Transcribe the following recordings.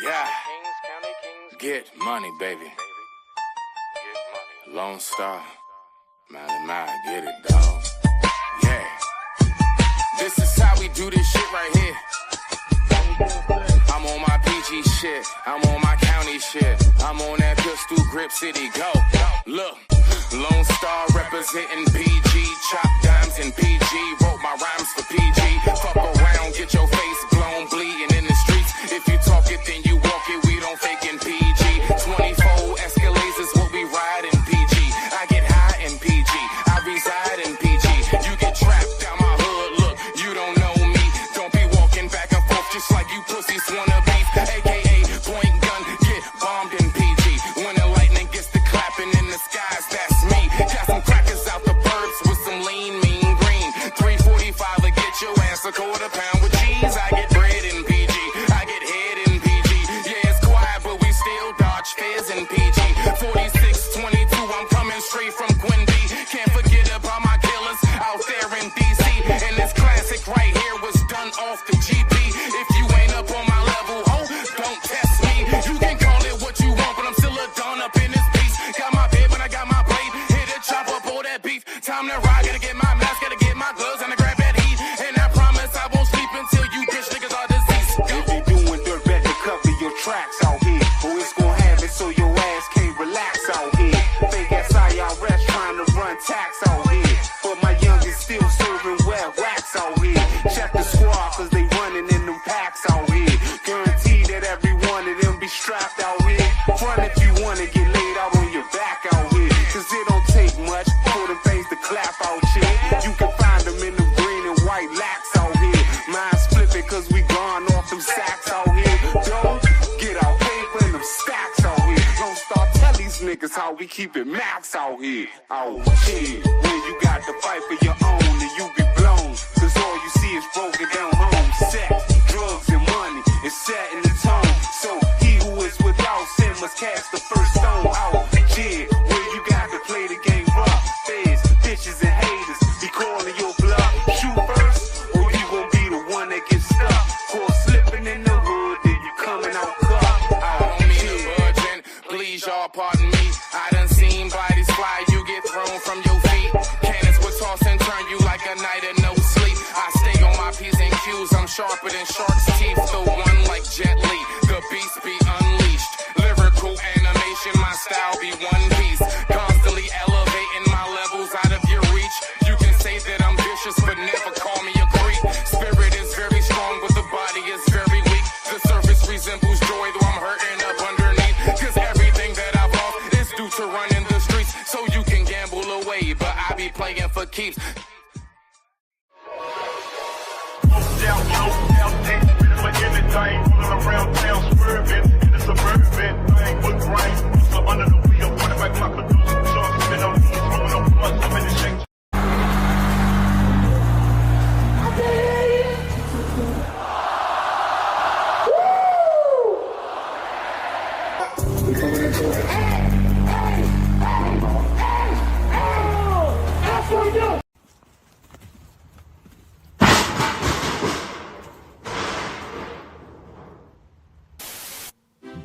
Yeah. Get money, baby. Lone Star. Mile, get it, dog. Yeah. This is how we do this shit right here. I'm on my PG shit. I'm on my county shit. I'm on that pistol grip city. Go. Look. Lone Star representing PG. Chop dimes in PG. Wrote my rhymes for PG. Fuck around, get your face blown, bleeding in the streets. If you talk it, then you walk it. We don't fake in PG. 24 Escalades is what we ride in PG. I get high in PG. I reside in PG. You get trapped down my hood. Look, you don't know me. Don't be walking back and forth just like you pussies wanna beef. AKA point gun, get bombed in PG. When the lightning gets to clapping in the skies, that's me. Got some crackers out the burbs with some lean, mean green. 345 to get your ass a quarter pound with cheese. I get bread in PG. I get head in PG. Yeah, it's quiet, but we still dodge feds in PG. 4622, I'm coming straight from Quinn B. Can't forget about my killers out there in DC. And this classic right here was done off the GP. If you ain't up on my level, ho, don't test me. You can call it what you want, but I'm still a don up in this piece. Got my bed when I got my blade. Hit it, chop up all that beef. Time to ride, gotta get my mask, gotta get my gloves, and I grab that heat. And I promise I won't sleep until you bitch niggas are deceased. If you doing dirt, better cover your tracks out here. Or it's gonna have it so your ass can't relax out here. Fake ass IRS trying to run tax out here. But my youngest still serving wet wax out here. Check the squad, cause they running in them packs out here. Guarantee that every one of them be strapped out here. Front if you wanna get laid out on your back out here. Cause it don't take much for them things to clap out shit. You can find them in the green and white lax out here. Mine's flipping cause we gone off them sacks out here. Don't get our paper and them stacks out here. Don't start tell these niggas how we keep it max out here. Oh shit, when you got to fight for your own and you be blown. Cause all you see is broken down home. Sex, drugs and money is setting the tone. So he who is without sin must cast the first stone out. Shit, where you got to play the game rough. Feds, bitches and haters be calling your bluff. Shoot first, or you gon' be the one that gets stuck. Caught slipping in the hood, then you coming out cut. I don't mean to budge in. Please, y'all, pardon me. I done seen bodies fly. You get thrown from your feet. Cannons will toss and turn you like a night of no sleep. I stay on my P's and Q's. I'm sharper than shark's teeth. The one like Jet Li. The beast be unleashed. Lyrical animation. My style be one piece. Constantly elevating my levels out of your reach. You can say that I'm vicious, but never call me a creep. Spirit is very strong, but the body is very weak. The surface resembles joy, though I'm hurting up underneath. Cause everything that I've lost is due to running the streets. So you can gamble away, but I be playing for keeps. Around town, swerving in the suburban thing with rain. So under the wheel, running back clock, producing songs, been on these, rolling up blunts, I'm in the shake.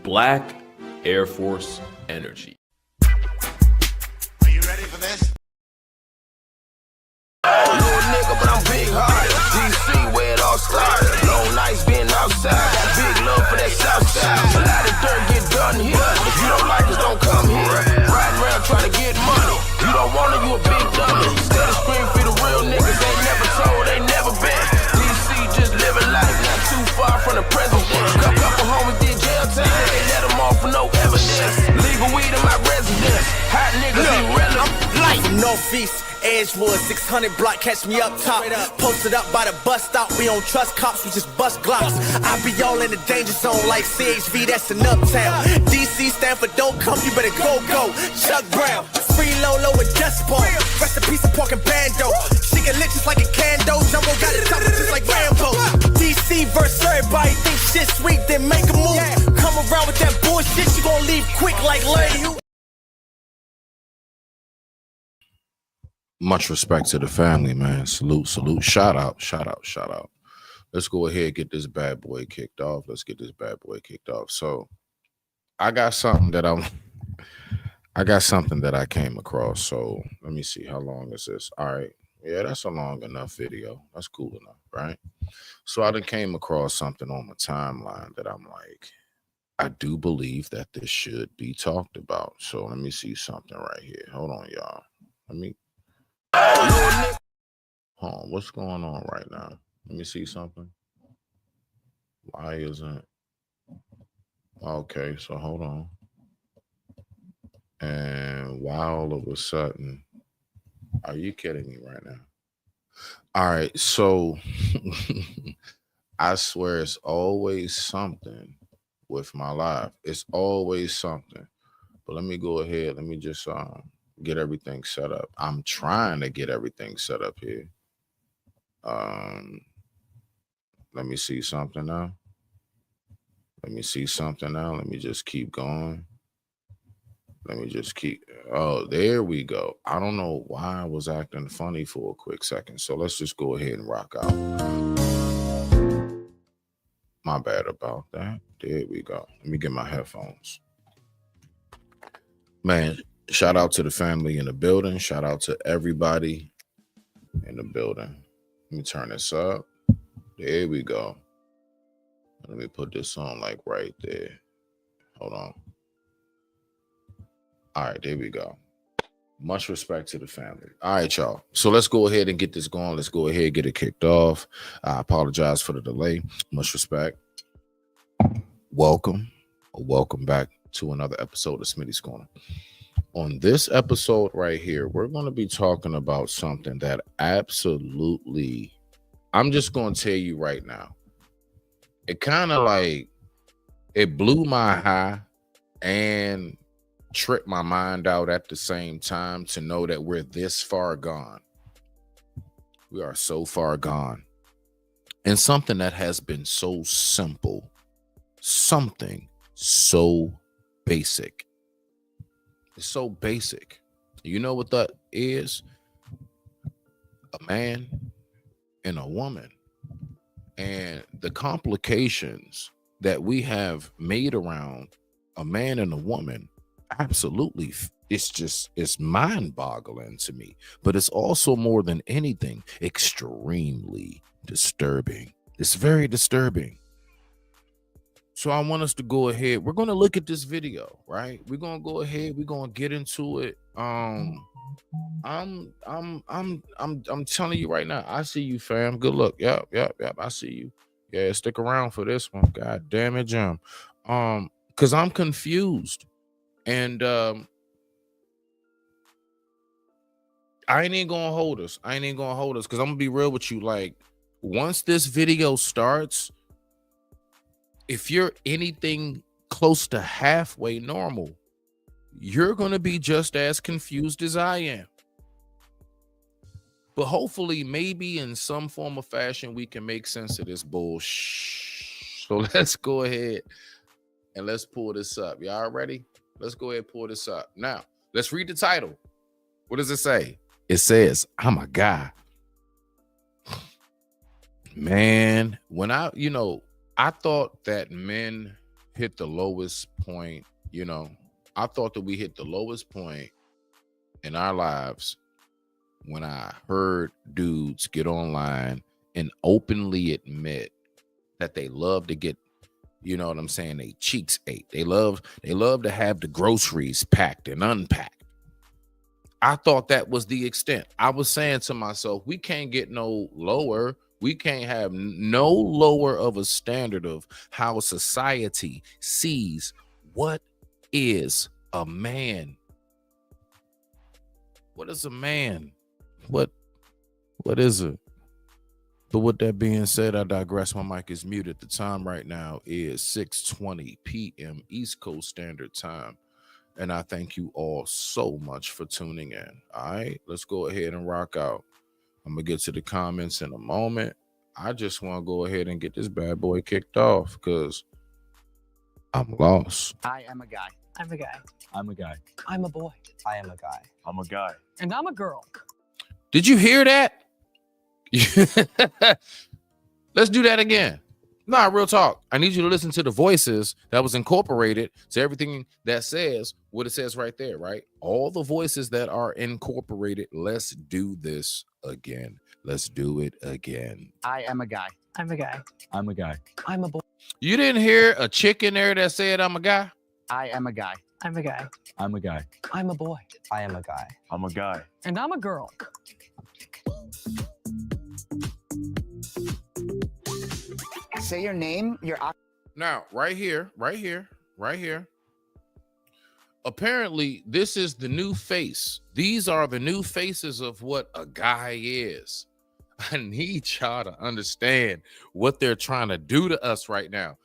Black Air Force Energy. Are you ready for this? Little nigga, but I'm big hearted. DC, where it all started. Long nights being outside. Got big love for that south side. A lot of dirt get done here. If you don't like us, don't come here. Riding around trying to get money. You don't want it, you a big dummy. Instead of scream for the real niggas, ain't never told, ain't never been. DC just living life, not too far from the president. Couple homies did jail time, they let them off for no evidence. Legal weed in my residence. Hot niggas irrelevant. Light from Northeast, Edgewood, 600 block, catch me up top. Posted up by the bus stop, we don't trust cops, we just bust glocks. I be all in the danger zone like CHV, that's in Uptown. DC stand for don't come, you better go. Chuck Brown, free Lolo with Dust Ball. Rest in peace of Pork and Bando. She get lit just like a candle, Jumbo got it top just like Rambo. DC versus everybody, think shit sweet, then make a move. Come around with that bullshit, you gon' leave quick like Larry. Much respect to the family, man. Salute. Shout out. let's go ahead and get this bad boy kicked off. Let's get this bad boy kicked off. So I got something that I came across. So let me see, how long is this? All right. Yeah, that's a long enough video. That's cool enough, right? So I done came across something on my timeline that I'm like, I do believe that this should be talked about. So let me see something right here. Hold on, y'all. Hold on, what's going on right now? Let me see something. Why isn't... Okay, so hold on. And why all of a sudden... Are you kidding me right now? All right, so I swear it's always something with my life. It's always something. But let me go ahead. Let me just get everything set up. I'm trying to get everything set up here. Let me see something now. Let me just keep going. Oh, there we go. I don't know why I was acting funny for a quick second. So let's just go ahead and rock out. My bad about that. There we go. Let me get my headphones. Man, shout out to the family in the building. Shout out to everybody in the building. Let me turn this up. There we go. Let me put this on like right there. Hold on. All right, there we go. Much respect to the family. All right, y'all. So let's go ahead and get this going. Let's go ahead and get it kicked off. I apologize for the delay. Much respect. Welcome back to another episode of Smitty's Corner. On this episode right here, we're going to be talking about something that absolutely, I'm just going to tell you right now, it kind of like, it blew my high and tripped my mind out at the same time to know that we're this far gone. We are so far gone. And something that has been so simple, something so basic. It's so basic. You know what that is? A man and a woman. And the complications that we have made around a man and a woman, absolutely, it's mind-boggling to me. But it's also, more than anything, extremely disturbing. It's very disturbing. So I want us to go ahead. We're going to look at this video, right? We're going to go ahead. We're going to get into it. I'm telling you right now. I see you, fam. Good luck. Yep. I see you. Yeah, stick around for this one. God damn it, Jim. Because I'm confused. And I ain't even gonna hold us. Because I'm gonna be real with you. Like, once this video starts, if you're anything close to halfway normal, you're gonna be just as confused as I am. But hopefully, maybe in some form or fashion, we can make sense of this bullshit. So let's go ahead and let's pull this up. Y'all ready? Let's go ahead and pull this up. Now, let's read the title. What does it say? It says, I'm a guy. Man, when I thought that men hit the lowest point, I thought that we hit the lowest point in our lives when I heard dudes get online and openly admit that they love to get, you know what I'm saying, they cheeks ate. They love to have the groceries packed and unpacked. I thought that was the extent. I was saying to myself, we can't get no lower. We can't have no lower of a standard of how society sees what is a man. What is a man? What is it? But with that being said, I digress. My mic is muted. The time right now is 6:20 p.m. East Coast Standard Time. And I thank you all so much for tuning in. All right, let's go ahead and rock out. I'm going to get to the comments in a moment. I just want to go ahead and get this bad boy kicked off because I'm lost. I am a guy. I'm a guy. I'm a guy. I'm a boy. I am a guy. I'm a guy. And I'm a girl. Did you hear that? Let's do that again. Nah, real talk. I need you to listen to the voices that was incorporated to everything that says what it says right there, right? All the voices that are incorporated. Let's do this again. Let's do it again. I am a guy. I'm a guy. I'm a guy. I'm a boy. You didn't hear a chick in there that said I'm a guy? I am a guy. I'm a guy. I'm a guy. I'm a boy. I am a guy. I'm a guy. And I'm a girl. Say your name, your Now, right here. Apparently, this is the new face. These are the new faces of what a guy is. I need y'all to understand what they're trying to do to us right now.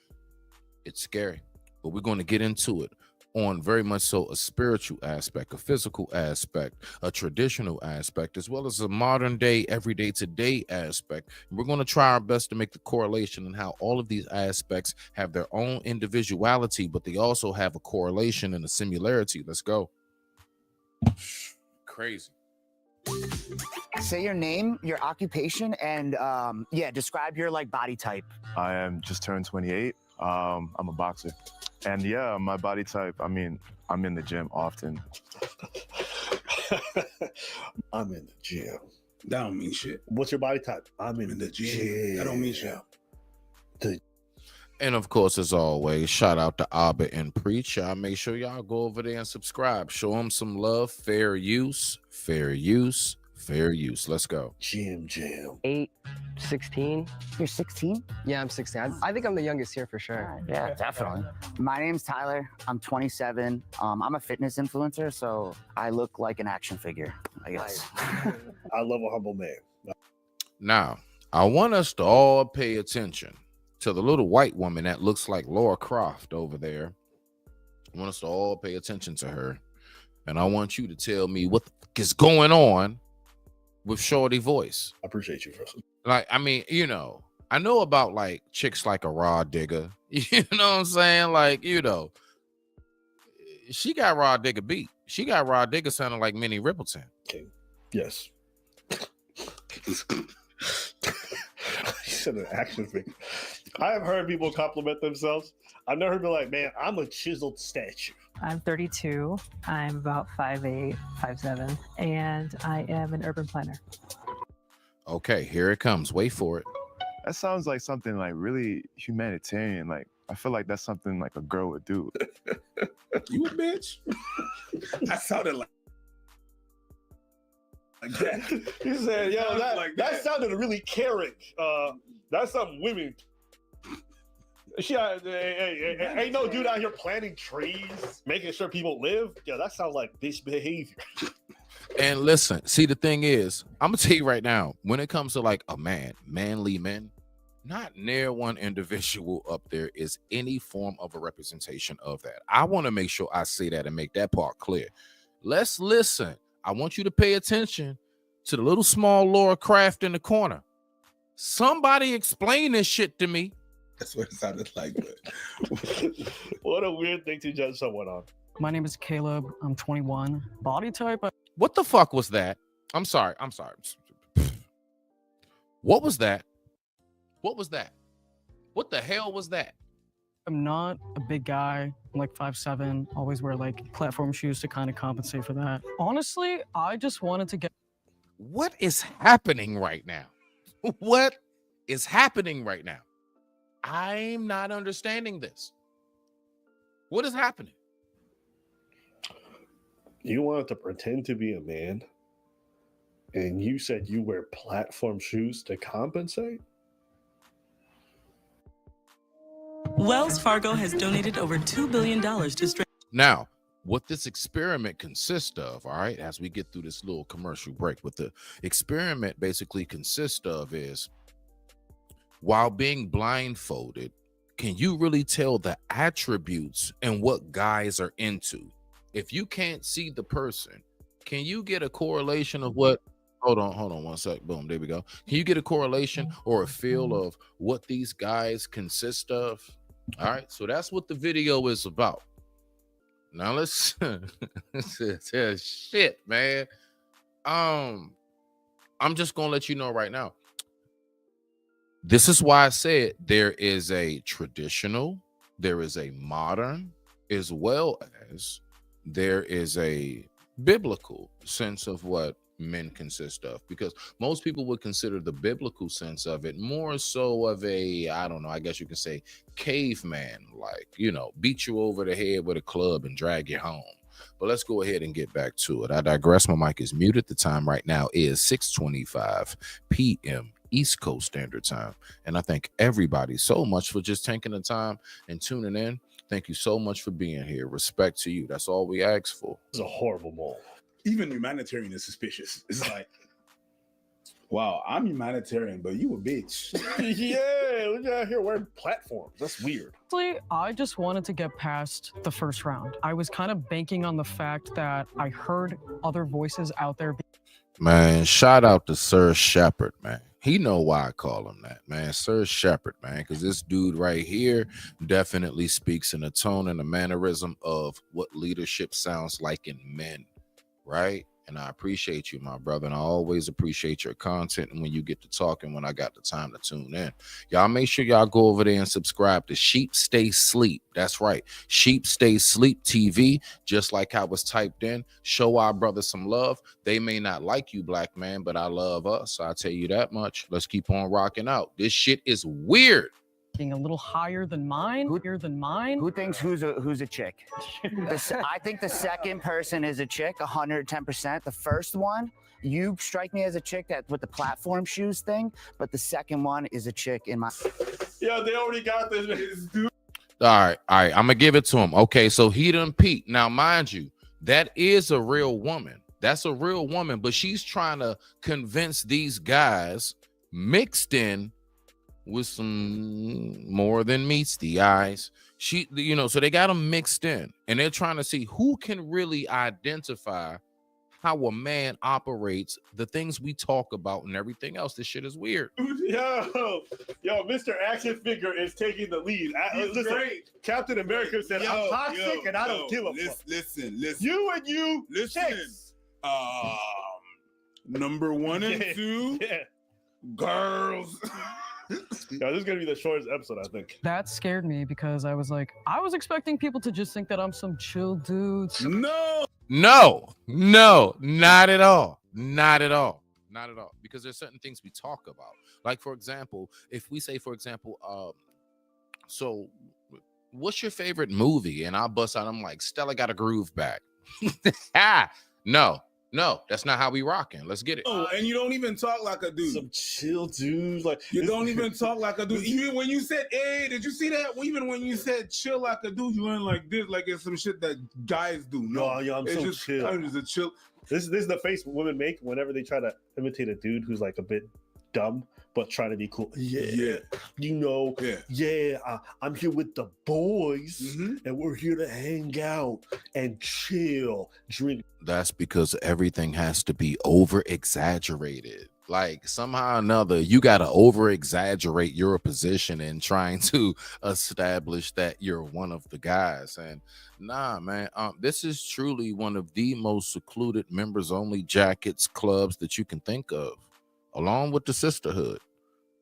It's scary, but we're going to get into it on very much so a spiritual aspect, a physical aspect, a traditional aspect, as well as a modern day, everyday today aspect. And we're going to try our best to make the correlation and how all of these aspects have their own individuality, but they also have a correlation and a similarity. Let's go. Crazy. Say your name, your occupation, and describe your like body type. I am just turned 28. I'm a boxer. And yeah, my body type, I mean, I'm in the gym often. I'm in the gym. That don't mean shit. What's your body type? I'm In the gym. That don't mean shit. And of course, as always, shout out to Abba and Preach. Y'all make sure y'all go over there and subscribe. Show them some love. Fair use, fair use, fair use. Let's go. Jam. 8, 16. You're 16? Yeah, I'm 16. I think I'm the youngest here for sure. Yeah, definitely. My name's Tyler. I'm 27. I'm a fitness influencer, so I look like an action figure, I guess. I love a humble man. Now, I want us to all pay attention to the little white woman that looks like Laura Croft over there. I want us to all pay attention to her. And I want you to tell me what the fuck is going on with Shorty Voice. I appreciate you, first. Like, I mean, you know, I know about like chicks like a Raw Digger. You know what I'm saying? Like, you know, she got Raw Digger beat. She got Raw Digger sounding like Minnie Rippleton. Okay. Yes. He said an action figure. I have heard people compliment themselves. I've never been like, man, I'm a chiseled statue. I'm 32. I'm about 5'8", 5'7", and I am an urban planner. Okay, here it comes. Wait for it. That sounds like something like really humanitarian. Like, I feel like that's something like a girl would do. You a bitch? I sounded like that. He said, yo, Sounds that, like that that. sounded really caring. That's something women. Ain't no dude out here planting trees, making sure people live. Yeah, that sounds like bitch behavior. And listen, see, the thing is, I'm gonna tell you right now, when it comes to like a man, manly men, not near one individual up there is any form of a representation of that. I want to make sure I say that and make that part clear. Let's listen. I want you to pay attention to the little small Laura Craft in the corner. Somebody explain this shit to me. That's what it sounded like. What a weird thing to judge someone on. My name is Caleb. I'm 21. Body type, What the fuck was that? I'm sorry. What was that? What was that? What the hell was that? I'm not a big guy. I'm like 5'7". Always wear like platform shoes to kind of compensate for that. Honestly, I just wanted to get. What is happening right now? What is happening right now? I'm not understanding this. What is happening? You wanted to pretend to be a man, and you said you wear platform shoes to compensate? Wells Fargo has donated over $2 billion to Now, what this experiment consists of, all right, as we get through this little commercial break, what the experiment basically consists of is, while being blindfolded, can you really tell the attributes and what guys are into? If you can't see the person, can you get a correlation of what? Hold on 1 sec. Boom, there we go. Can you get a correlation or a feel of what these guys consist of? All right, so that's what the video is about. Now let's shit, man. I'm just gonna let you know right now. This is why I said there is a traditional, there is a modern, as well as there is a biblical sense of what men consist of, because most people would consider the biblical sense of it more so of a, I don't know, I guess you could say caveman, like, you know, beat you over the head with a club and drag you home. But let's go ahead and get back to it. I digress. My mic is muted. The time right now is 6:25 p.m. East Coast Standard Time. And I thank everybody so much for just taking the time and tuning in. Thank you so much for being here. Respect to you. That's all we ask for. It's a horrible mall. Even humanitarian is suspicious. It's like, wow, I'm humanitarian, but you a bitch. Yeah, look out here wearing platforms. That's weird. Honestly, I just wanted to get past the first round. I was kind of banking on the fact that I heard other voices out there. Man, shout out to Sir Shepherd, man. He know why I call him that, man. Sir Shepherd, man, because this dude right here definitely speaks in a tone and a mannerism of what leadership sounds like in men, right? And I appreciate you, my brother, and I always appreciate your content and when you get to talking when I got the time to tune in. Y'all make sure y'all go over there and subscribe to Sheep Stay Sleep. That's right, Sheep Stay Sleep TV, just like I was typed in. Show our brother some love. They may not like you, black man, but I love us. I'll tell you that much. Let's keep on rocking out. This shit is weird. Being a little higher than mine. Who thinks who's a chick? I think the second person is a chick, 110%. The first one, you strike me as a chick that with the platform shoes thing, but the second one is a chick in my. Yeah, they already got this dude. All right. I'm gonna give it to him. Okay, so he done peaked. Now, mind you, that is a real woman. That's a real woman, but she's trying to convince these guys mixed in with some more than meets the eyes. She, you know, so they got them mixed in and they're trying to see who can really identify how a man operates, the things we talk about and everything else. This shit is weird. Yo, Mr. Action Figure is taking the lead. Listen, great. Captain America said, I'm toxic and I don't give a fuck. Listen. You and you, listen. chicks. Number 1 and 2, girls. Yeah, this is gonna be the shortest episode, I think. That scared me because I was expecting people to just think that I'm some chill dude. No, not at all. Not at all. Because there's certain things we talk about. Like, for example, if we say, so what's your favorite movie? And I'll bust out, I'm like, Stella Got a Groove Back. No, that's not how we rocking. Let's get it. Oh, and you don't even talk like a dude. Some chill dudes, like you don't even talk like a dude. Even when you said, "Hey," did you see that? Even when you said "chill like a dude," you went like this, like it's some shit that guys do. No, yo, I'm it's so just, chill. I'm just a chill. This is the face women make whenever they try to imitate a dude who's like a bit dumb but trying to be cool. Yeah. You know. I'm here with the boys, and we're here to hang out and chill, drink. That's because everything has to be over exaggerated. Like somehow or another, you got to over exaggerate your position in trying to establish that you're one of the guys. And nah, man, this is truly one of the most secluded members only jackets clubs that you can think of, along with the sisterhood.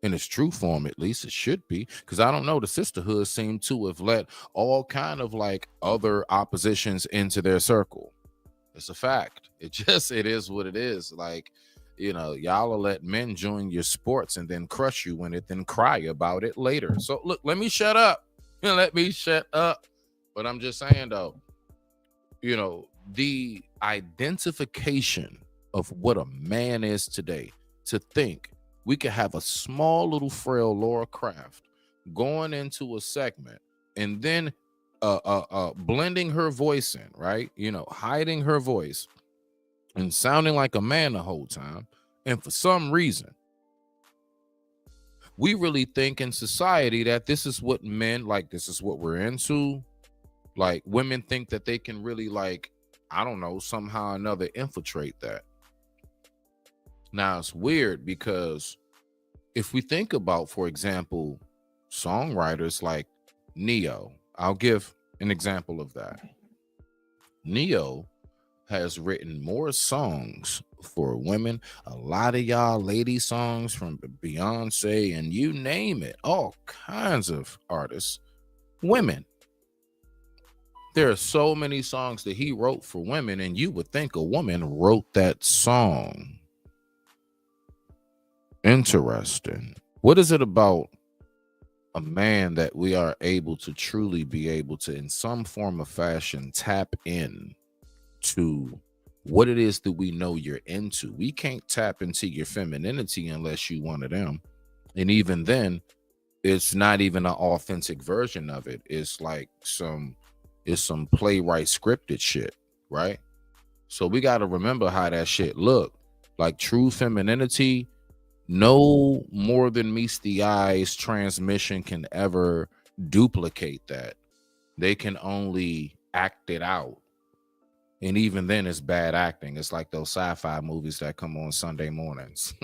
In its true form, at least it should be, because I don't know, the sisterhood seem to have let all kind of like other oppositions into their circle. It's a fact. It is what it is. Like, you know, y'all will let men join your sports and then crush you in it, then cry about it later. So look, let me shut up. But I'm just saying though, you know, the identification of what a man is today, to think we could have a small little frail Laura Craft going into a segment and then blending her voice in, right? You know, hiding her voice and sounding like a man the whole time. And for some reason, we really think in society that this is what men like, this is what we're into. Like women think that they can really, like, I don't know, somehow or another infiltrate that. Now it's weird because if we think about, for example, songwriters like Neo, I'll give an example of that. Neo has written more songs for women. A lot of y'all lady songs from Beyonce and you name it, all kinds of artists, women. There are so many songs that he wrote for women, and you would think a woman wrote that song. Interesting. What is it about a man that we are able to truly be able to, in some form of fashion, tap in to what it is that we know you're into? We can't tap into your femininity unless you one of them. And even then, it's not even an authentic version of it. It's like some playwright scripted shit, right? So we got to remember how that shit look. Like true femininity, no more than meets the eye's transmission can ever duplicate that. They can only act it out. And even then it's bad acting. It's like those sci-fi movies that come on Sunday mornings.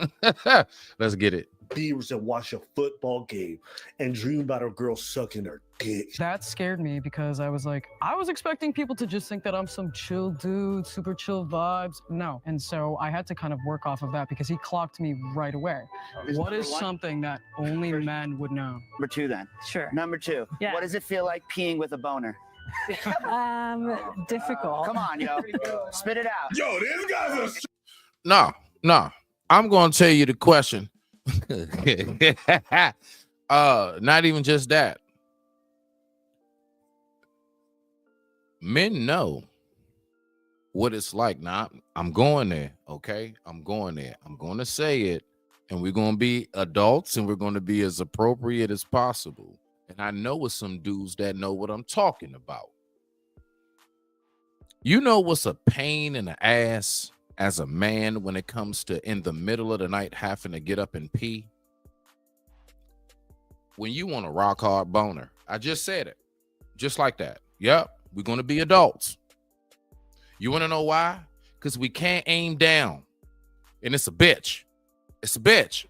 Let's get it. Beavers that watch a football game and dream about a girl sucking her dick. That scared me because I was expecting people to just think that I'm some chill dude, super chill vibes. No. And so I had to kind of work off of that because he clocked me right away. What is something that only men would know? Number 2 then. Sure. Number 2. Yeah. What does it feel like peeing with a boner? Difficult. Come on, yo. Spit it out. Yo, these guys No. I'm going to tell you the question. Not even just that. Men know what it's like. Now, I'm going there, okay? I'm going there. I'm going to say it, and we're going to be adults, and we're going to be as appropriate as possible. And I know it's some dudes that know what I'm talking about. You know what's a pain in the ass as a man when it comes to in the middle of the night having to get up and pee? When you want a rock hard boner. I just said it. Just like that. Yep, we're going to be adults. You want to know why? Because we can't aim down. And it's a bitch. It's a bitch.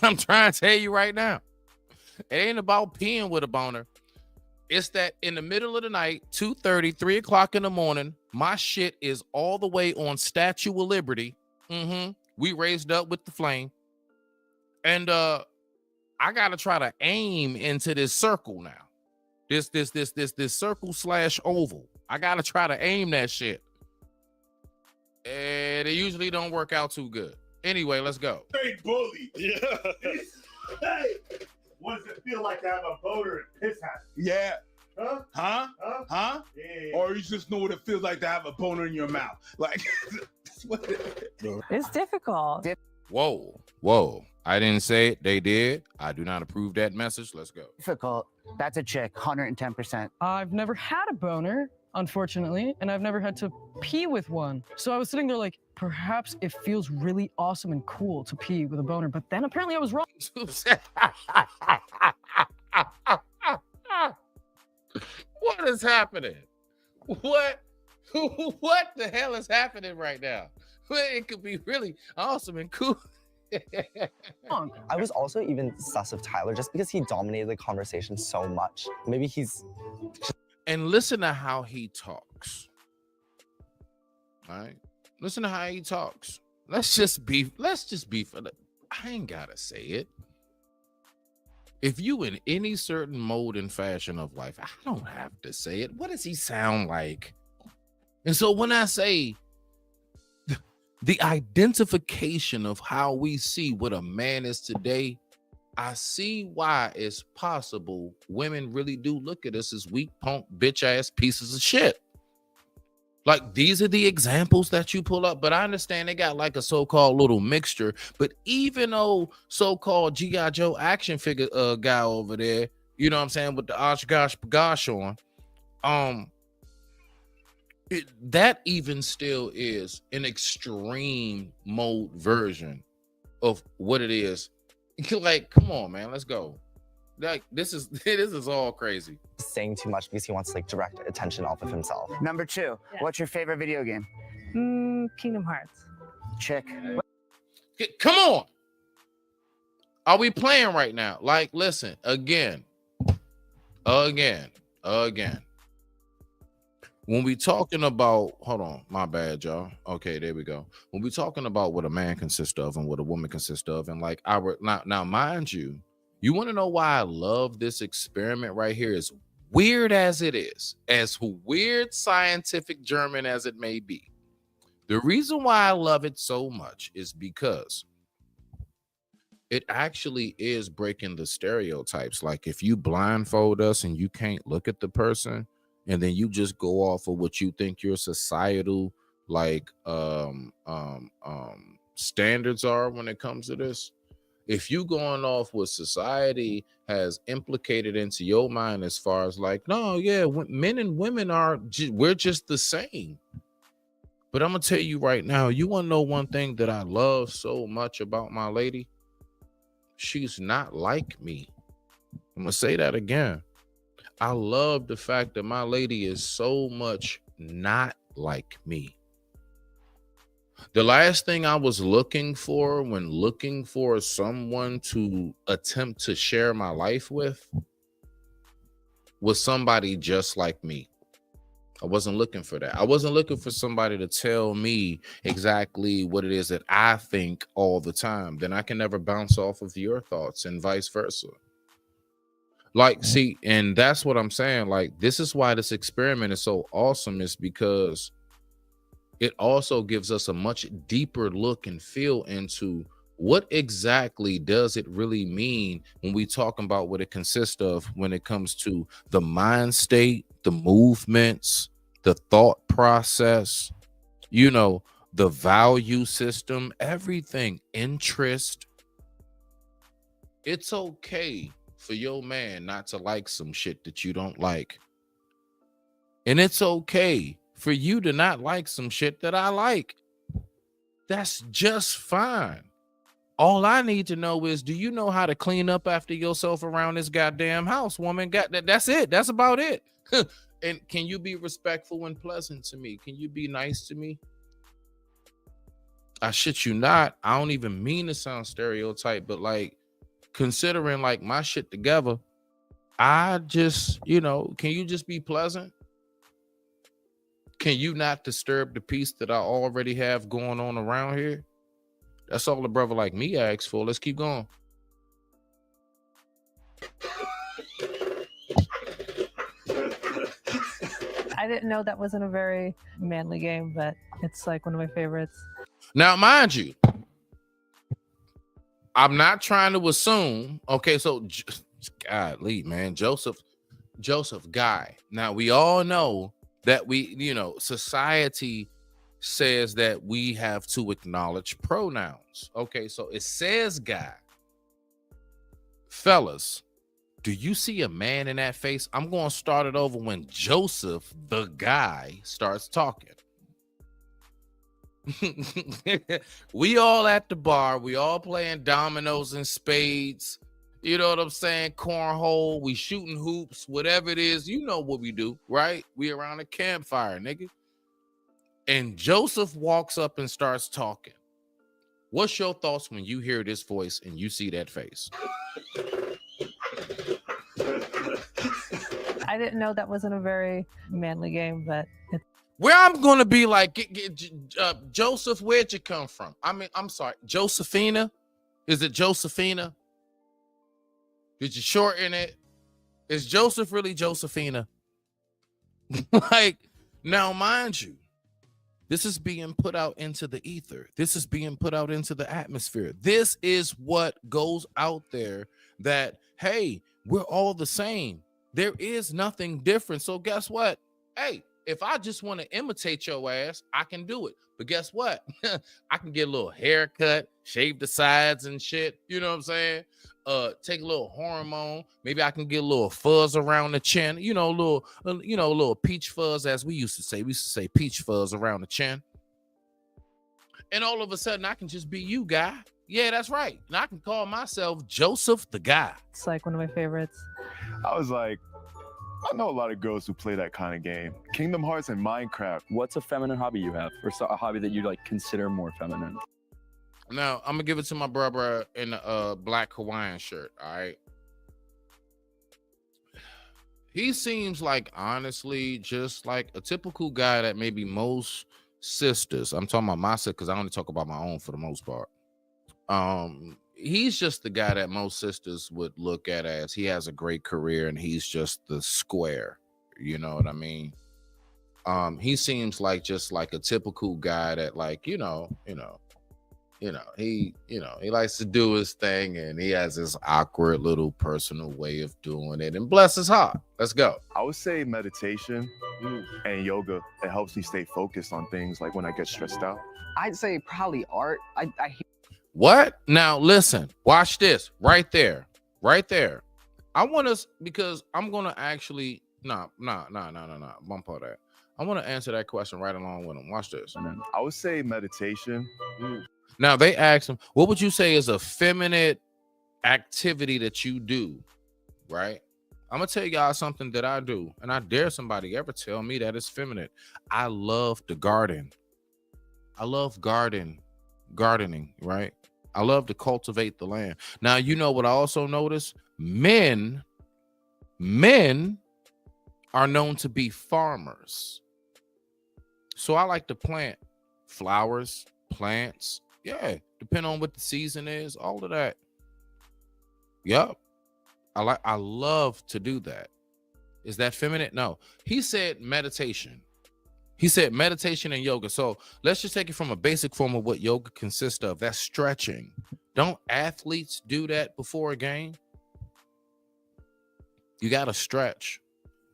I'm trying to tell you right now. It ain't about peeing with a boner. It's that in the middle of the night, 2:30, 3 o'clock in the morning, my shit is all the way on Statue of Liberty. We raised up with the flame. And I gotta try to aim into this circle now. This circle / oval. I gotta try to aim that shit. And it usually don't work out too good. Anyway, let's go. straight bully. Yeah. Hey, what does it feel like to have a boner and piss hat? Yeah. Huh? Huh? Huh? Yeah. Or you just know what it feels like to have a boner in your mouth. Like, that's what It's difficult. Whoa. I didn't say it. They did. I do not approve that message. Let's go. Difficult. That's a chick. 110%. I've never had a boner, unfortunately, and I've never had to pee with one. So I was sitting there like, perhaps it feels really awesome and cool to pee with a boner, but then apparently I was wrong. What is happening? What the hell is happening right now? It could be really awesome and cool. I was also even sus of Tyler just because he dominated the conversation so much. Maybe he's... And listen to how he talks. All right? Listen to how he talks. Let's just be for the... I ain't gotta say it. If you in any certain mode and fashion of life, I don't have to say it. What does he sound like? And so when I say the identification of how we see what a man is today, I see why it's possible women really do look at us as weak, punk, bitch ass pieces of shit. Like, these are the examples that you pull up, but I understand they got like a so-called little mixture. But even though so-called G.I. Joe action figure guy over there, you know what I'm saying, with the Oshkosh Bagosh on, that even still is an extreme mode version of what it is. Like, come on, man, let's go. Like, this is all crazy. Saying too much because he wants to like direct attention off of himself. Number 2. What's your favorite video game? Kingdom Hearts. Chick. Come on. Are we playing right now? Like, listen, again. when we talking about, hold on, my bad, y'all. Okay, there we go. When we talking about what a man consists of and what a woman consists of, and like our now, mind you, you want to know why I love this experiment right here? As weird as it is, as weird scientific German as it may be, the reason why I love it so much is because it actually is breaking the stereotypes. Like if you blindfold us and you can't look at the person, and then you just go off of what you think your societal like standards are when it comes to this. If you going off what society has implicated into your mind as far as like, no, yeah, men and women we're just the same. But I'm gonna tell you right now, you want to know one thing that I love so much about my lady? She's not like me. I'm gonna say that again. I love the fact that my lady is so much not like me. The last thing I was looking for when looking for someone to attempt to share my life with was somebody just like me. I wasn't looking for that. I wasn't looking for somebody to tell me exactly what it is that I think all the time. Then I can never bounce off of your thoughts and vice versa. Like, see, and that's what I'm saying. Like, this is why this experiment is so awesome, is because it also gives us a much deeper look and feel into what exactly does it really mean when we talk about what it consists of when it comes to the mind state, the movements, the thought process, you know, the value system, everything, interest. It's okay for your man not to like some shit that you don't like. And it's okay for you to not like some shit that I like. That's just fine. All I need to know is, do you know how to clean up after yourself around this goddamn house, woman? That's it. That's about it. And can you be respectful and pleasant to me? Can you be nice to me? I shit you not. I don't even mean to sound stereotype, but like, considering like my shit together, I just, you know, can you just be pleasant? Can you not disturb the peace that I already have going on around here? That's all a brother like me asks for. Let's keep going. I didn't know that wasn't a very manly game, but it's like one of my favorites. Now, mind you, I'm not trying to assume. Okay, so golly, man, Joseph Guy. Now, we all know that society says that we have to acknowledge pronouns. Okay, so it says guy. Fellas, do you see a man in that face? I'm going to start it over when Joseph, the guy, starts talking. We all at the bar. We all playing dominoes and spades. You know what I'm saying? Cornhole. We shooting hoops. Whatever it is, you know what we do, right? We around a campfire, nigga. And Joseph walks up and starts talking. What's your thoughts when you hear this voice and you see that face? I didn't know that wasn't a very manly game, but it's... Where I'm going to be like, Joseph, where'd you come from? I mean, I'm sorry, Josephina? Is it Josephina? Did you shorten it? Is Joseph really Josephina? Like, now, mind you, this is being put out into the ether. This is being put out into the atmosphere. This is what goes out there, that, hey, we're all the same. There is nothing different. So guess what? Hey, if I just want to imitate your ass, I can do it. But guess what? I can get a little haircut, shave the sides and shit. You know what I'm saying? Take a little hormone. Maybe I can get a little fuzz around the chin. A little peach fuzz, as we used to say. We used to say peach fuzz around the chin. And all of a sudden, I can just be you, guy. Yeah, that's right. And I can call myself Joseph the Guy. It's like one of my favorites. I was like, I know a lot of girls who play that kind of game. Kingdom Hearts and Minecraft. What's a feminine hobby you have, or a hobby that you like consider more feminine? Now, I'm gonna give it to my brother in a black Hawaiian shirt. All right. He seems like, honestly, just like a typical guy that maybe most sisters, I'm talking about my sister because I only talk about my own for the most part. He's just the guy that most sisters would look at as he has a great career and he's just the square. You know what I mean? He seems like just like a typical guy that, like, he likes to do his thing and he has this awkward little personal way of doing it. And bless his heart. Let's go. I would say meditation and yoga. It helps me stay focused on things like when I get stressed out. I'd say probably art. What? Now listen, watch this right there. I want us, because I'm gonna actually bump all that. I want to answer that question right along with him. Watch this. I would say meditation. Now they asked him, what would you say is a feminine activity that you do? Right? I'm gonna tell y'all something that I do, and I dare somebody ever tell me that it's feminine. I love the garden. I love gardening, right? I love to cultivate the land. Now, you know what I also notice? Men are known to be farmers. So I like to plant flowers, plants. Yeah, depending on what the season is, all of that. Yep. I love to do that. Is that feminine? No. He said meditation. He said meditation and yoga. So let's just take it from a basic form of what yoga consists of. That's stretching. Don't athletes do that before a game? You got to stretch.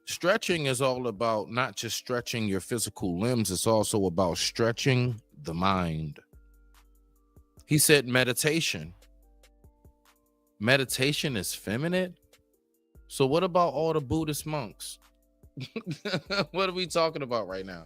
Stretching is all about not just stretching your physical limbs. It's also about stretching the mind. He said meditation. Meditation is feminine. So what about all the Buddhist monks? What are we talking about right now?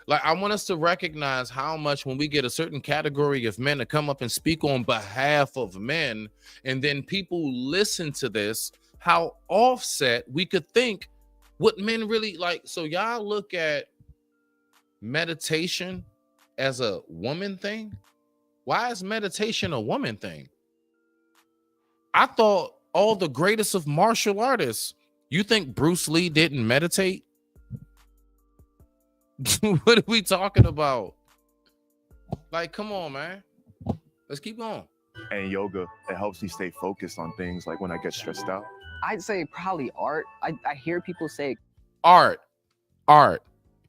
Like, I want us to recognize how much when we get a certain category of men to come up and speak on behalf of men, and then people listen to this, how offset we could think what men really like. So y'all look at meditation as a woman thing. Why is meditation a woman thing? I thought all the greatest of martial artists, you think Bruce Lee didn't meditate? What are we talking about? Like, come on, man. Let's keep going. And yoga, it helps me stay focused on things like when I get stressed out. I'd say probably art. I hear people say art.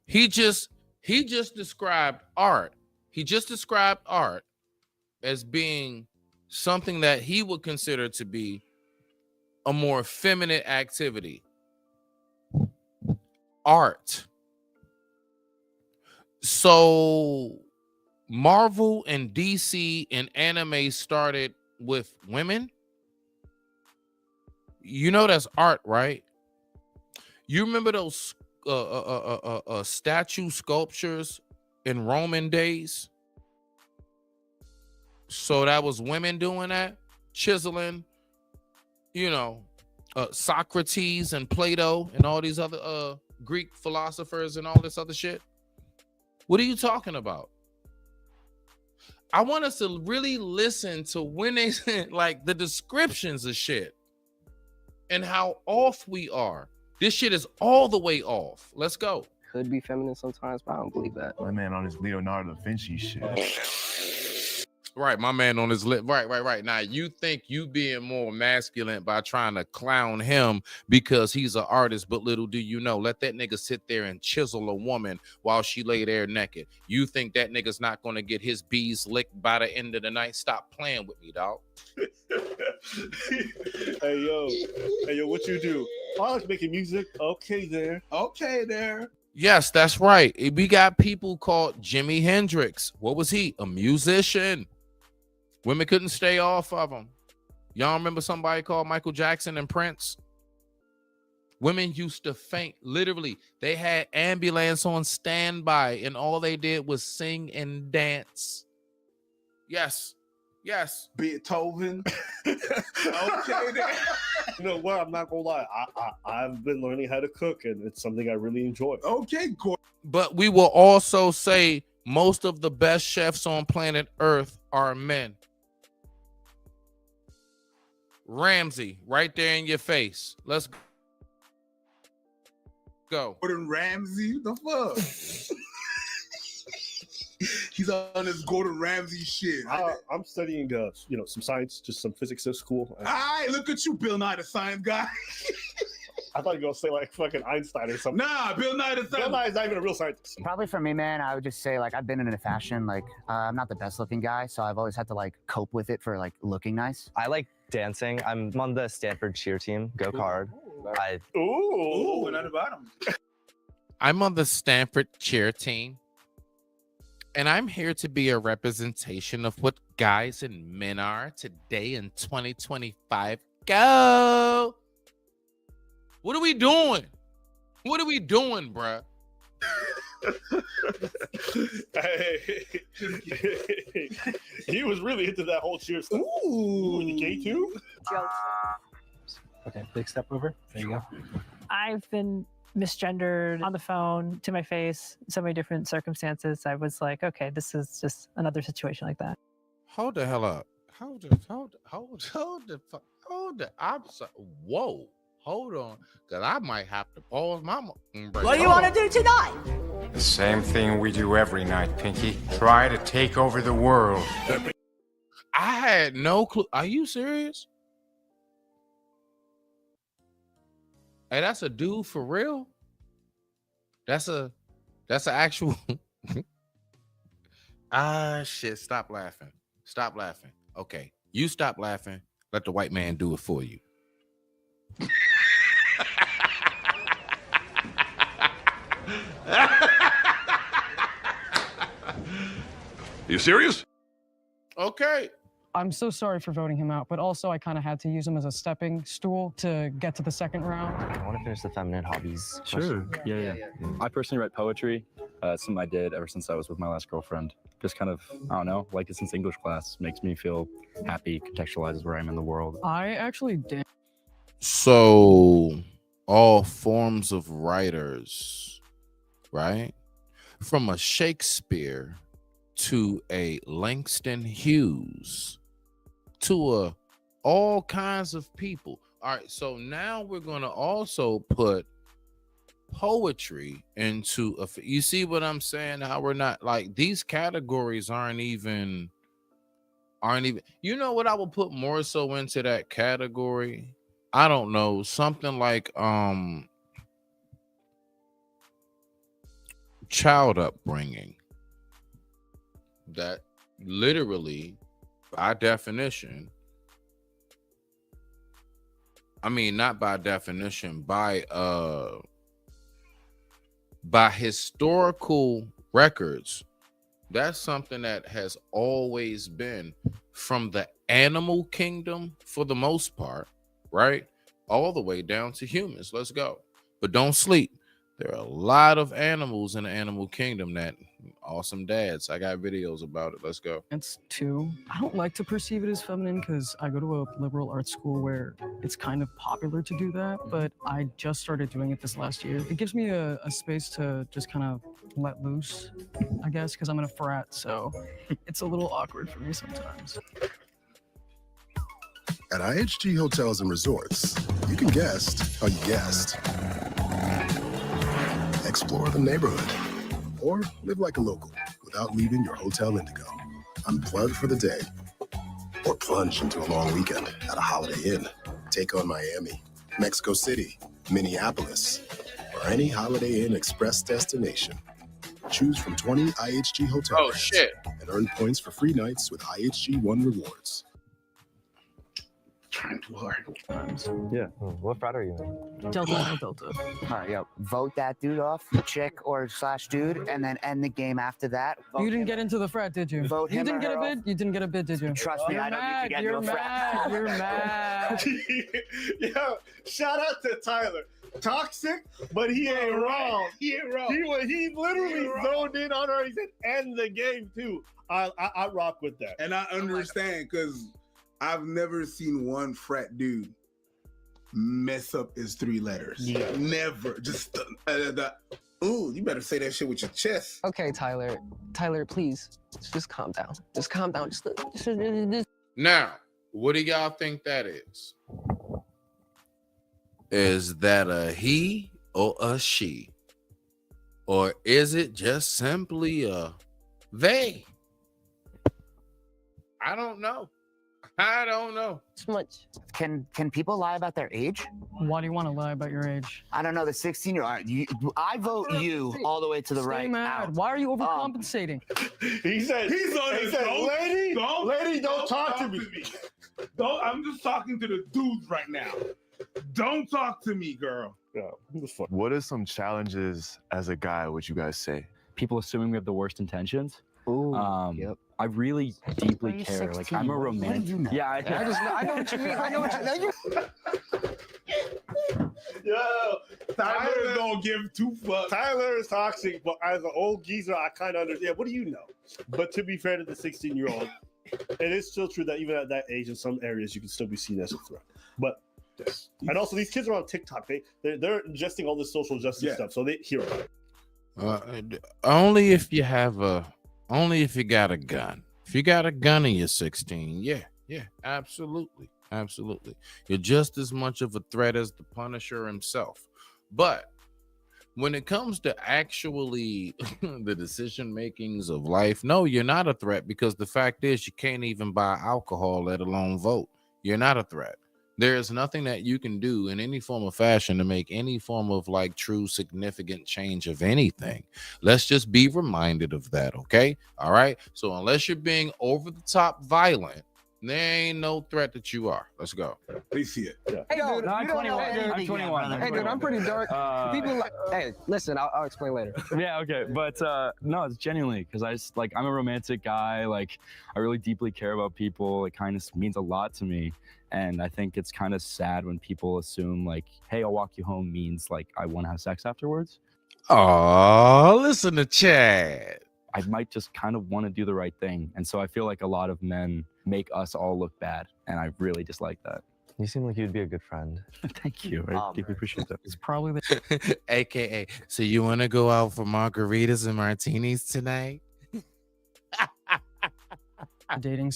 He just described art. He just described art as being something that he would consider to be a more feminine activity. Art. So Marvel and DC and anime started with women. You know that's art, right? You remember those statue sculptures in Roman days? So that was women doing that, chiseling, Socrates and Plato and all these other Greek philosophers and all this other shit. What are you talking about? I want us to really listen to when they like the descriptions of shit and how off we are. This shit is all the way off. Let's go. Could be feminine sometimes, but I don't believe that. My man on his Leonardo da Vinci shit. Right, my man on his lip. Right. Now, you think you being more masculine by trying to clown him because he's an artist, but little do you know, let that nigga sit there and chisel a woman while she lay there naked. You think that nigga's not going to get his bees licked by the end of the night? Stop playing with me, dog. Hey, yo, what you do? Oh, I like making music. Okay, there. Yes, that's right. We got people called Jimi Hendrix. What was he? A musician. Women couldn't stay off of him. Y'all remember somebody called Michael Jackson and Prince? Women used to faint. Literally, they had ambulance on standby, and all they did was sing and dance. Yes. Beethoven. Okay, then. You know what? I'm not gonna lie. I've been learning how to cook, and it's something I really enjoy. Okay, cool. But we will also say most of the best chefs on planet Earth are men. Ramsay, right there in your face. Let's go. Go. Gordon Ramsay. The fuck? He's on this Gordon Ramsay shit. I'm studying, some science, just some physics at school. Look at you, Bill Nye, the science guy. I thought you were gonna say like fucking Einstein or something. Nah, Bill Nye the Bill Nye is not even a real scientist. Probably for me, man, I would just say like I've been into fashion. Like I'm not the best looking guy, so I've always had to like cope with it for like looking nice. I like dancing. I'm on the Stanford cheer team. Go Card. Ooh, not about him. I'm on the Stanford cheer team, and I'm here to be a representation of what guys and men are today in 2025. Go! What are we doing? What are we doing, bruh? He was really into that whole cheer stuff. Ooh, were you gay too? Okay, big step over. There you go. I've been misgendered on the phone, to my face, so many different circumstances. I was like, okay, this is just another situation like that. Hold the hell up. Hold the I'm sorry. Whoa. Hold on, because I might have to pause my... What do you want to do tonight? The same thing we do every night, Pinky. Try to take over the world. I had no clue. Are you serious? Hey, that's a dude for real? That's an actual... shit. Stop laughing. Stop laughing. Okay, you stop laughing. Let the white man do it for you. You serious? Okay. I'm so sorry for voting him out, but also I kind of had to use him as a stepping stool to get to the second round. I want to finish the feminine hobbies. Sure. Yeah. I personally write poetry. It's something I did ever since I was with my last girlfriend. Just kind of, I don't know, like it since English class. Makes me feel happy, contextualizes where I am in the world. I actually did. So, all forms of writers, right? From a Shakespeare to a Langston Hughes to all kinds of people. All right, so now we're going to also put poetry into you see what I'm saying? How we're not like these categories aren't even you know what I would put more so into that category? I don't know, something like child upbringing. That literally, by definition, I mean not by definition, by historical records, that's something that has always been from the animal kingdom for the most part, right? All the way down to humans. Let's go. But don't sleep. There are a lot of animals in the animal kingdom that awesome dads. I got videos about it. Let's go. It's two. I don't like to perceive it as feminine because I go to a liberal arts school where it's kind of popular to do that, but I just started doing it this last year. It gives me a space to just kind of let loose, I guess, because I'm in a frat, so it's a little awkward for me sometimes. At IHG Hotels and Resorts, you can guest how you guest. Explore the neighborhood or live like a local without leaving your Hotel Indigo. Unplug for the day or plunge into a long weekend at a Holiday Inn. Take on Miami, Mexico City, Minneapolis, or any Holiday Inn Express destination. Choose from 20 IHG hotel brands and earn points for free nights with IHG One Rewards. Trying too hard. Yeah. What frat are you in? Delta. All right, yo, vote that dude off, chick or slash dude, and then end the game after that. You didn't get into the frat, did you? Vote You him didn't or get a her bid? You didn't get a bid, did you? Trust me, I don't need to get into a frat. You're mad. Yo, shout out to Tyler. Toxic, but he ain't wrong. He ain't wrong. He literally zoned in on her. He said, end the game, too. I rock with that. And I understand, because I've never seen one frat dude mess up his three letters. Yeah. Never. Just ooh, you better say that shit with your chest. Okay, Tyler. Tyler, please, just calm down. Just calm down. Just. Now, what do y'all think that is? Is that a he or a she? Or is it just simply a they? I don't know. I don't know. Too much. Can people lie about their age? Why do you want to lie about your age? I don't know. The 16-year-old. I vote you all the way to the Stay right. mad. Out. Why are you overcompensating? He said, lady, don't talk to me. Don't. I'm just talking to the dudes right now. Don't talk to me, girl. Yeah, What are some challenges as a guy, would you guys say? People assuming we have the worst intentions. Ooh, I really deeply Are you care. Like 16? I'm a What do romantic. you know? Yeah, I know what you mean. I know what you mean. Yo, Tyler don't give two fucks. Tyler is toxic, but as an old geezer, I kind of understand. What do you know? But to be fair to the 16-year-old, it is still true that even at that age, in some areas, you can still be seen as a threat. But and also, these kids are on TikTok. They're ingesting all this social justice stuff, so they hear about it. Only if you got a gun. If you got a gun and you're 16, yeah, absolutely. You're just as much of a threat as the Punisher himself. But when it comes to actually the decision makings of life, no, you're not a threat, because the fact is you can't even buy alcohol, let alone vote. You're not a threat. There is nothing that you can do in any form of fashion to make any form of like true significant change of anything. Let's just be reminded of that, okay? All right. So unless you're being over the top violent, there ain't no threat that you are. Let's go. They see it. Yeah. Hey, dude, No, I'm you don't know 21. anything I'm yet, 21. brother. Hey, dude, I'm pretty dark. People like, hey, listen, I'll explain later. Yeah, okay, but no, it's genuinely because I just like I'm a romantic guy. Like I really deeply care about people. It kind of means a lot to me, and I think it's kind of sad when people assume like, "Hey, I'll walk you home" means like I want to have sex afterwards. Oh, listen to Chad. I might just kind of want to do the right thing, and so I feel like a lot of men make us all look bad, and I really dislike that. You seem like you'd be a good friend. Thank you. I deeply appreciate that. It's probably the AKA, so you want to go out for margaritas and martinis tonight? dating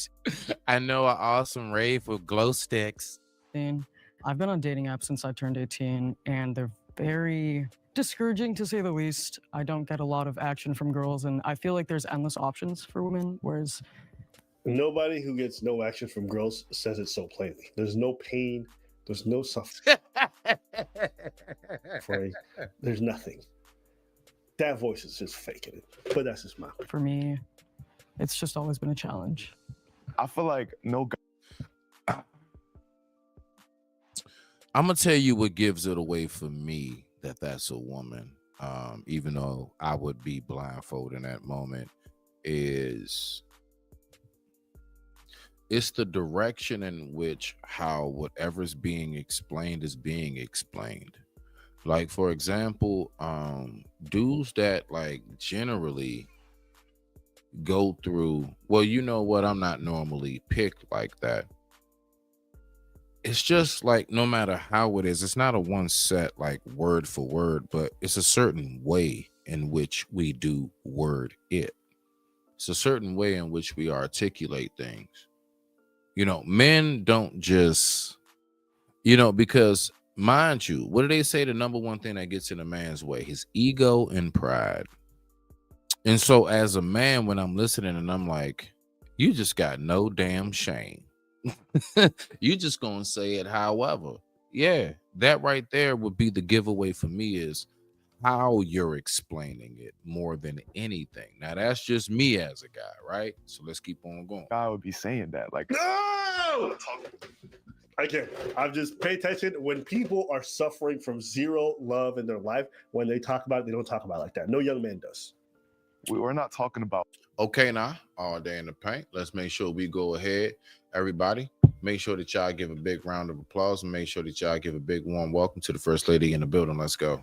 I know an awesome rave with glow sticks. scene. I've been on dating apps since I turned 18, and they're very discouraging to say the least. I don't get a lot of action from girls, and I feel like there's endless options for women, whereas Nobody who gets no action from girls says it so plainly. There's no pain. There's no suffering. There's nothing. That voice is just faking it. But that's just my opinion. for me, it's just always been a challenge. I feel like no guy. I'm gonna tell you what gives it away for me that that's a woman, even though I would be blindfolded in that moment, is it's the direction in which how whatever's being explained is being explained. Like, for example, dudes that like generally go through, well, you know what, I'm not normally picked like that. It's just like, no matter how it is, it's not a one set like word for word, but it's a certain way in which we do word it. It's a certain way in which we articulate things. You know, men don't just, you know, because mind you, what do they say? The number one thing that gets in a man's way, his ego and pride. And so as a man, when I'm listening and I'm like, you just got no damn shame. You just gonna say it however. Yeah, that right there would be the giveaway for me, is how you're explaining it more than anything. Now that's just me as a guy, right? So let's keep on going. I would be saying that, like, No! I can't. I've just pay attention when people are suffering from zero love in their life. When they talk about it, they don't talk about it like that. No young man does. we're not talking about. Okay, now all day in the paint. Let's make sure we go ahead. Everybody, make sure that y'all give a big round of applause, and make sure that y'all give a big warm welcome to the first lady in the building. Let's go.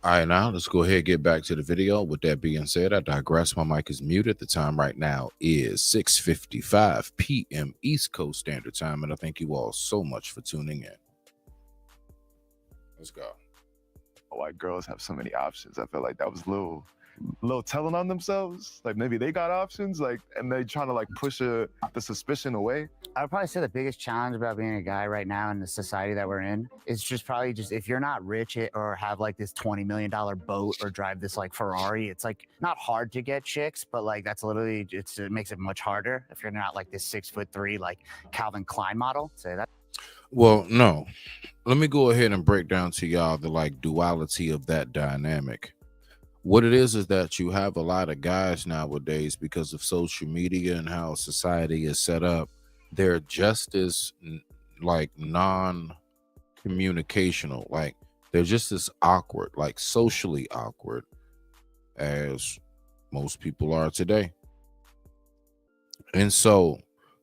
All right, now let's go ahead and get back to the video. With that being said, I digress. My mic is muted. The time right now is 6:55 p.m. East Coast Standard Time, and I thank you all so much for tuning in. Let's go. Why girls have so many options. I feel like that was a little a little telling on themselves. Like maybe they got options, like, and they trying to like push the suspicion away. I would probably say the biggest challenge about being a guy right now in the society that we're in is just probably just if you're not rich or have like this $20 million boat or drive this like Ferrari, it's like not hard to get chicks, but like that's literally it makes it much harder if you're not like this 6'3" like Calvin Klein model. Say that. Well, no. Let me go ahead and break down to y'all the like duality of that dynamic. What it is that you have a lot of guys nowadays because of social media and how society is set up. They're just as like non-communicational, like they're just as awkward, like socially awkward as most people are today. And so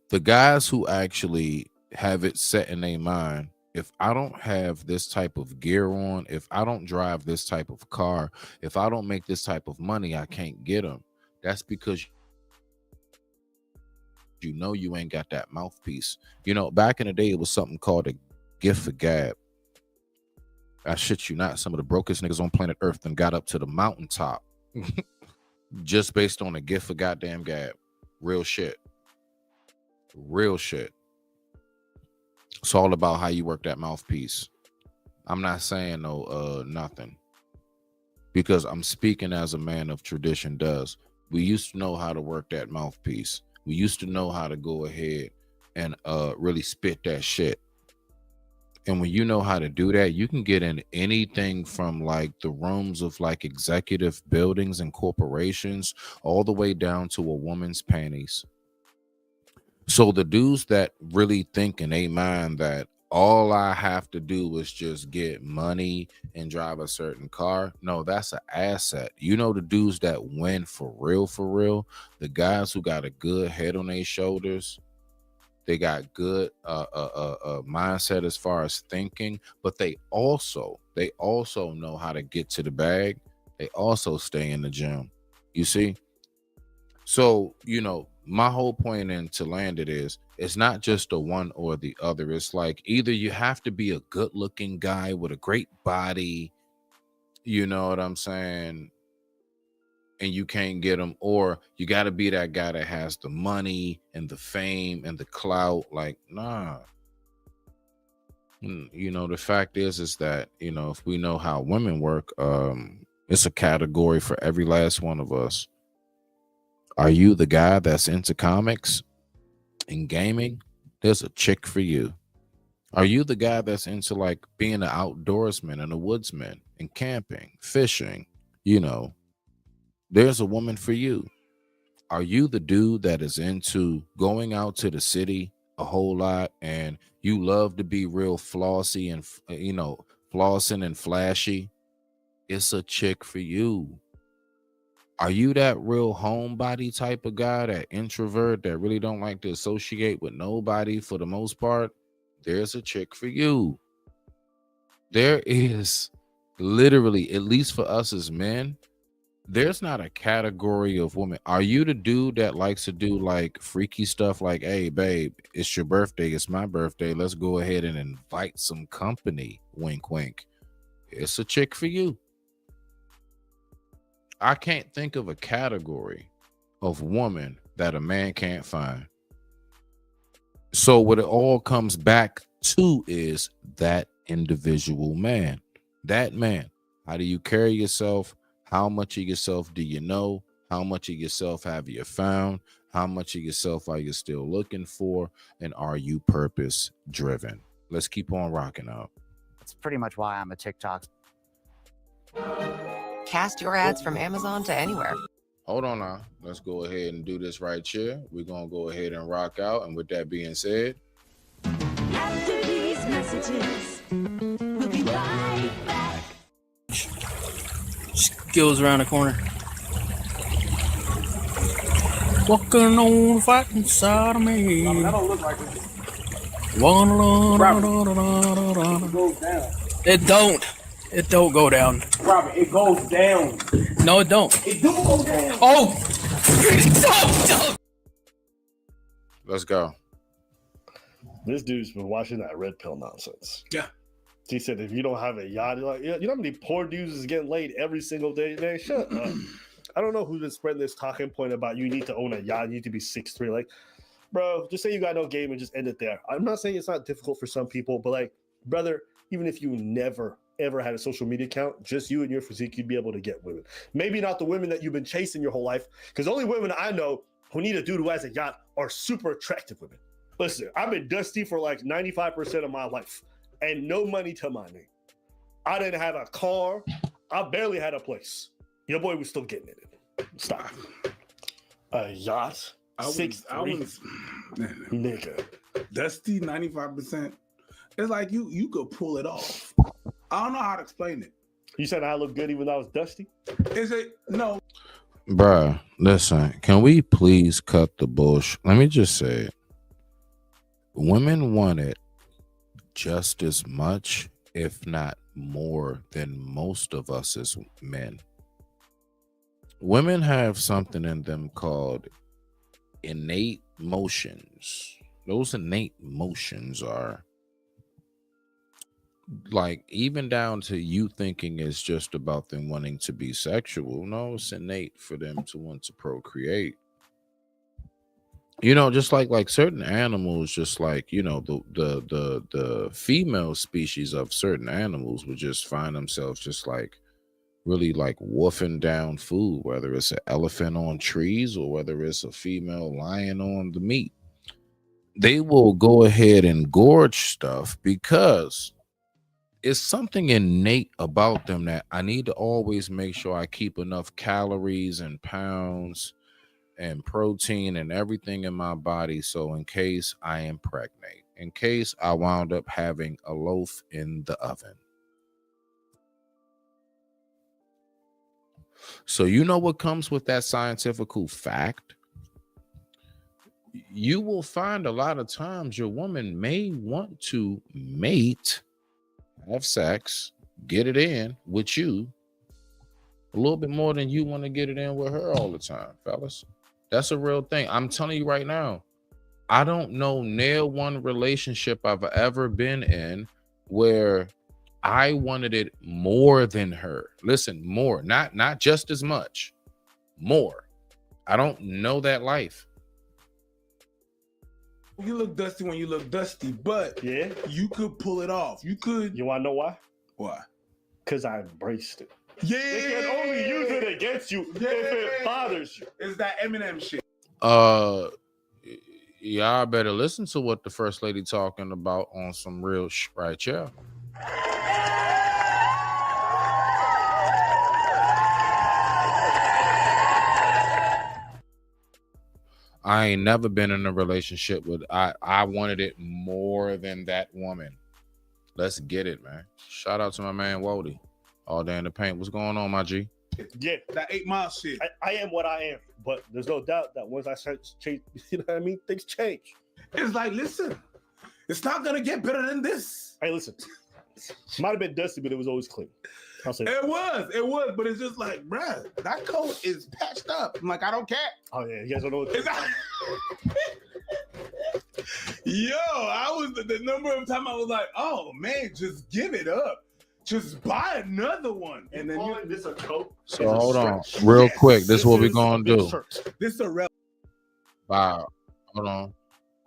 the guys who actually have it set in their mind, if I don't have this type of gear on, if I don't drive this type of car, if I don't make this type of money, I can't get them. That's because you know you ain't got that mouthpiece. You know, back in the day, it was something called a gift for gab. I shit you not, some of the brokest niggas on planet Earth then got up to the mountaintop just based on a gift for goddamn gab. Real shit. Real shit. It's all about how you work that mouthpiece. I'm not saying nothing, because I'm speaking as a man of tradition does. We used to know how to work that mouthpiece. We used to know how to go ahead and really spit that shit. And when you know how to do that, you can get in anything from like the rooms of like executive buildings and corporations all the way down to a woman's panties. So the dudes that really think in their mind that all I have to do is just get money and drive a certain car, no, that's an asset. You know, the dudes that win for real, the guys who got a good head on their shoulders, they got good mindset as far as thinking, but they also know how to get to the bag. They also stay in the gym. You see? So, you know, my whole point to land it is, it's not just the one or the other. It's like either you have to be a good looking guy with a great body, you know what I'm saying, and you can't get them, or you got to be that guy that has the money and the fame and the clout. Like, nah. You know, the fact is that, you know, if we know how women work, it's a category for every last one of us. Are you the guy that's into comics and gaming? There's a chick for you. Are you the guy that's into like being an outdoorsman and a woodsman and camping, fishing? You know, there's a woman for you. Are you the dude that is into going out to the city a whole lot and you love to be real flossy and, you know, flossing and flashy? It's a chick for you. Are you that real homebody type of guy, that introvert that really don't like to associate with nobody for the most part? There's a chick for you. There is literally, at least for us as men, there's not a category of women. Are you the dude that likes to do like freaky stuff like, hey, babe, it's your birthday, it's my birthday, let's go ahead and invite some company, wink, wink. It's a chick for you. I can't think of a category of woman that a man can't find. So what it all comes back to is that individual man. That man. How do you carry yourself? How much of yourself do you know? How much of yourself have you found? How much of yourself are you still looking for? And are you purpose driven? Let's keep on rocking out. That's pretty much why I'm a TikTok. Cast your ads from Amazon to anywhere. Hold on now. Let's go ahead and do this right here. We're going to go ahead and rock out. And with that being said, After these messages, we'll be right back. Skills around the corner. Walking on the fighting side of me. That don't look like it. It goes down. It don't. It don't go down. Robert, it goes down. No, it don't. It do go down. Oh! Let's go. This dude's been watching that red pill nonsense. Yeah. He said if you don't have a yacht, you're like, you know how many poor dudes is getting laid every single day? Man, shut up. I don't know who's been spreading this talking point about you need to own a yacht, you need to be 6'3". Like, bro, just say you got no game and just end it there. I'm not saying it's not difficult for some people, but like, brother, even if you never ever had a social media account, just you and your physique, you'd be able to get women. Maybe not the women that you've been chasing your whole life, because the only women I know who need a dude who has a yacht are super attractive women. Listen, I've been dusty for like 95% of my life and no money to my name. I didn't have a car. I barely had a place. Your boy was still getting it. Stop. A yacht? 6'3"? Nigga. Dusty 95%. It's like you could pull it off. I don't know how to explain it. You said I look good even though I was dusty? Is it? No. Bruh, listen, can we please cut the bullshit? Let me just say it. Women want it just as much, if not more, than most of us as men. Women have something in them called innate motions. Those innate motions are like even down to you thinking it's just about them wanting to be sexual. No, it's innate for them to want to procreate. You know, just like certain animals, just like, you know, the female species of certain animals would just find themselves just like really like wolfing down food, whether it's an elephant on trees or whether it's a female lion on the meat. They will go ahead and gorge stuff because it's something innate about them that I need to always make sure I keep enough calories and pounds and protein and everything in my body, so in case I impregnate, in case I wound up having a loaf in the oven. So you know what comes with that scientific fact? You will find a lot of times your woman may want to mate, have sex, get it in with you a little bit more than you want to get it in with her all the time, fellas. That's a real thing. I'm telling you right now, I don't know nail one relationship I've ever been in where I wanted it more than her. Listen, more, not just as much, more. I don't know that life. You look dusty when you look dusty, but yeah, you could pull it off. You could. You want to know why? Why? Because I embraced it. Yeah. They can only use it against you if it bothers you. It's that Eminem shit. Y'all better listen to what the first lady talking about on some real right here. I ain't never been in a relationship with I wanted it more than that woman. Let's get it, man. Shout out to my man Wody. All day in the paint. What's going on, my G? Yeah, that 8 Mile shit. I am what I am, but there's no doubt that once I start to change, you know what I mean? Things change. It's like, listen, it's not gonna get better than this. Hey, listen, might have been dusty, but it was always clean. I'll say it was, but it's just like, bruh, that coat is patched up. I'm like, I don't care. Oh yeah, you guys don't know what Yo, I was the number of time I was like, oh man, just give it up. Just buy another one. And then this a coat. So hold on, real quick. This is what we're gonna do. This is a rel. Wow. Hold on.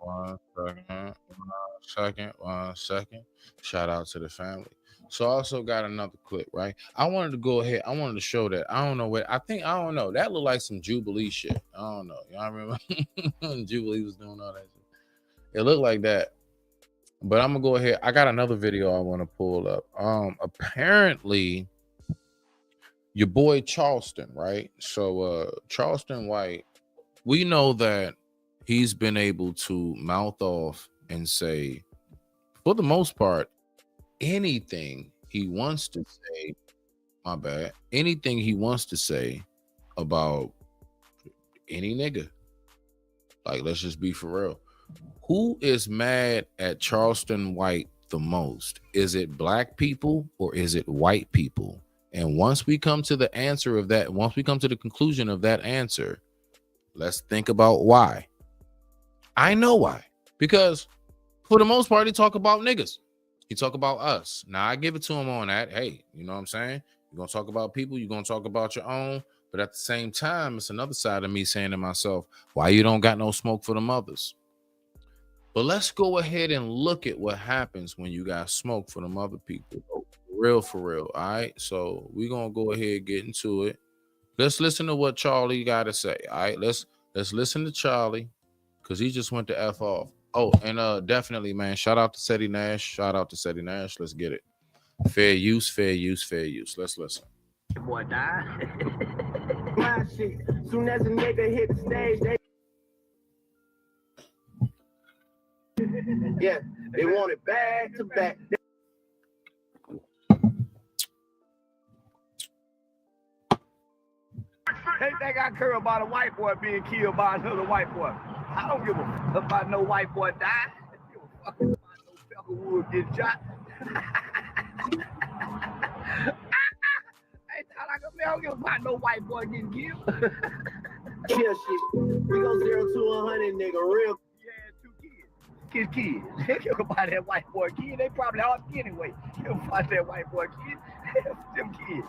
1 second. Shout out to the family. So I also got another clip, right? I wanted to go ahead. I wanted to show that. I don't know what. I don't know. That looked like some Jubilee shit. I don't know. Y'all remember Jubilee was doing all that shit? It looked like that. But I'm gonna go ahead. I got another video I want to pull up. Apparently, your boy Charleston, right? So Charleston White, we know that he's been able to mouth off and say, for the most part, anything he wants to say, anything he wants to say about any nigga. Like, let's just be for real. Who is mad at Charleston White the most? Is it black people or is it white people? And once we come to the answer of that, once we come to the conclusion of that answer, let's think about why. I know why. Because for the most part, he talk about niggas. He talk about us. Now, I give it to him on that. Hey, you know what I'm saying? You're going to talk about people. You're going to talk about your own. But at the same time, it's another side of me saying to myself, why you don't got no smoke for them others? But let's go ahead and look at what happens when you got smoke for them other people. For real. All right. So we're gonna go ahead and get into it. Let's listen to what Charlie got to say. All right. Let's listen to Charlie because he just went to F off. Oh, and definitely, man. Shout out to Seti Nash. Let's get it. Fair use. Let's listen. Boy, die. My shit. Soon as a nigga hit the stage, they want it back to back. They think I care about a white boy being killed by another white boy. I don't give a fuck about no white boy dying. I don't give a fuck about no Peckerwood getting shot. I don't give a fuck about no white boy getting killed. Kill shit. We go 0 to 100, nigga. Real. Yeah, 2 kids. Kids. They care about that white boy kid. They probably hard anyway. Care about that white boy kid. Them kids.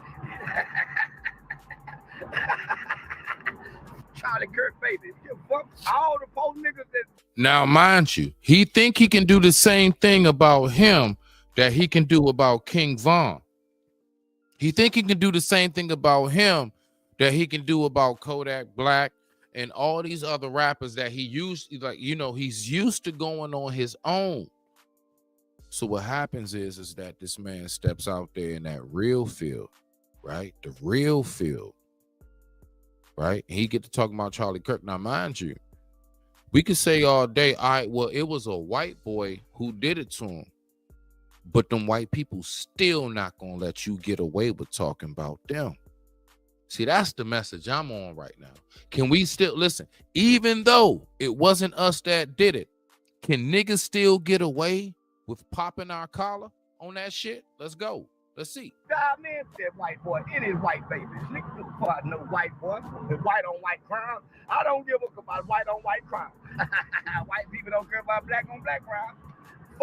Charlie Kirk, baby. Fuck all the poor niggas that. Now, mind you, he think he can do the same thing about him that he can do about King Von. He think he can do the same thing about him that he can do about Kodak Black and all these other rappers that he used, like, you know, he's used to going on his own. So what happens is that this man steps out there in that real field, right? The real field. Right? And he get to talk about Charlie Kirk. Now, mind you, we could say all day, all right, well, it was a white boy who did it to him. But them white people still not gonna let you get away with talking about them. See, that's the message I'm on right now. Can we still listen? Even though it wasn't us that did it, can niggas still get away with popping our collar on that shit? Let's go. Let's see. God, man, that white boy, it is white babies. Niggas don't care about no white boy. The white on white crime. I don't give a fuck about white on white crime. White people don't care about black on black crime.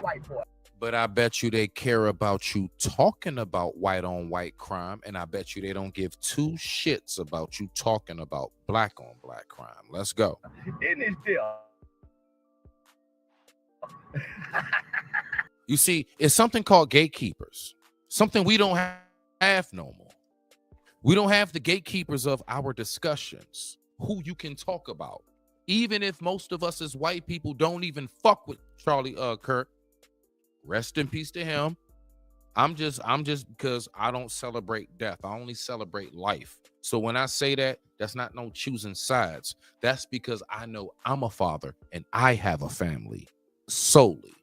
White boy. But I bet you they care about you talking about white on white crime, and I bet you they don't give 2 shits about you talking about black on black crime. Let's go. In this deal. You see, it's something called gatekeepers. Something we don't have no more. We don't have the gatekeepers of our discussions, who you can talk about. Even if most of us as white people don't even fuck with Charlie Kirk. Rest in peace to him. I'm just because I don't celebrate death. I only celebrate life. So when I say that, that's not no choosing sides. That's because I know I'm a father and I have a family solely.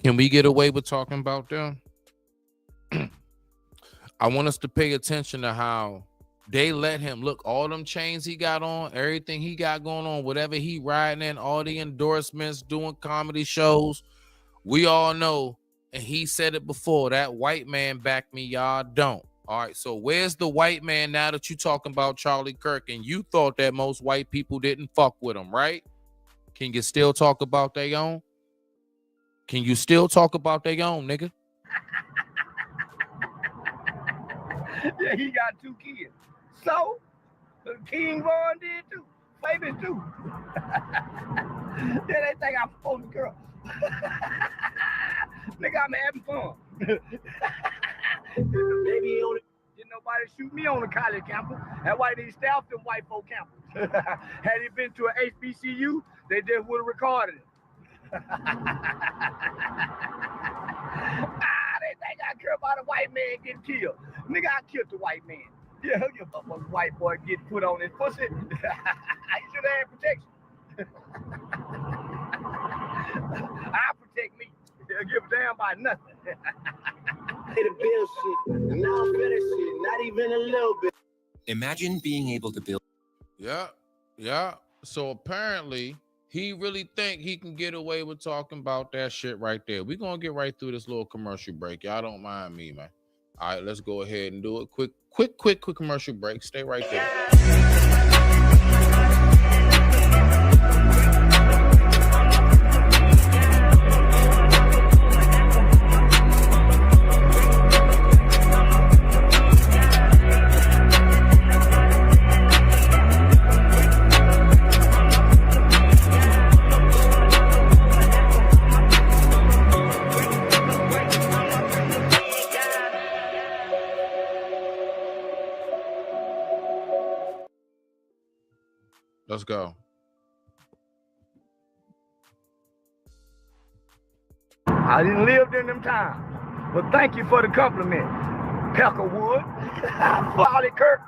Can we get away with talking about them? I want us to pay attention to how they let him look, all them chains he got on, everything he got going on, whatever he riding in, all the endorsements, doing comedy shows. We all know, and he said it before, that white man backed me, y'all don't. All right, so where's the white man now that you talking about Charlie Kirk and you thought that most white people didn't fuck with him, right? Can you still talk about their own? Can you still talk about their own, nigga? Yeah, he got 2 kids. So, King Von did too. Babies too. Yeah, they think I'm supposed to girl. Nigga, I'm having fun. Maybe didn't nobody shoot me on the college campus. That's why they staffed them white folk campus. Had he been to an HBCU, they just would have recorded it. They think I care about a white man getting killed. Nigga, I killed the white man. Yeah, you motherfucking white boy get put on his pussy. I should have protection. I protect me. They'll give a damn about nothing. Hey, the bill shit. And now I'm finished shit. Not even a little bit. Imagine being able to build. Yeah. So apparently he really think he can get away with talking about that shit right there. We're gonna get right through this little commercial break. Y'all don't mind me, man. All right, let's go ahead and do it. Quick commercial break. Stay right there. Let's go. I didn't live in them times. But thank you for the compliment. Peckerwood, Charlie Kirk.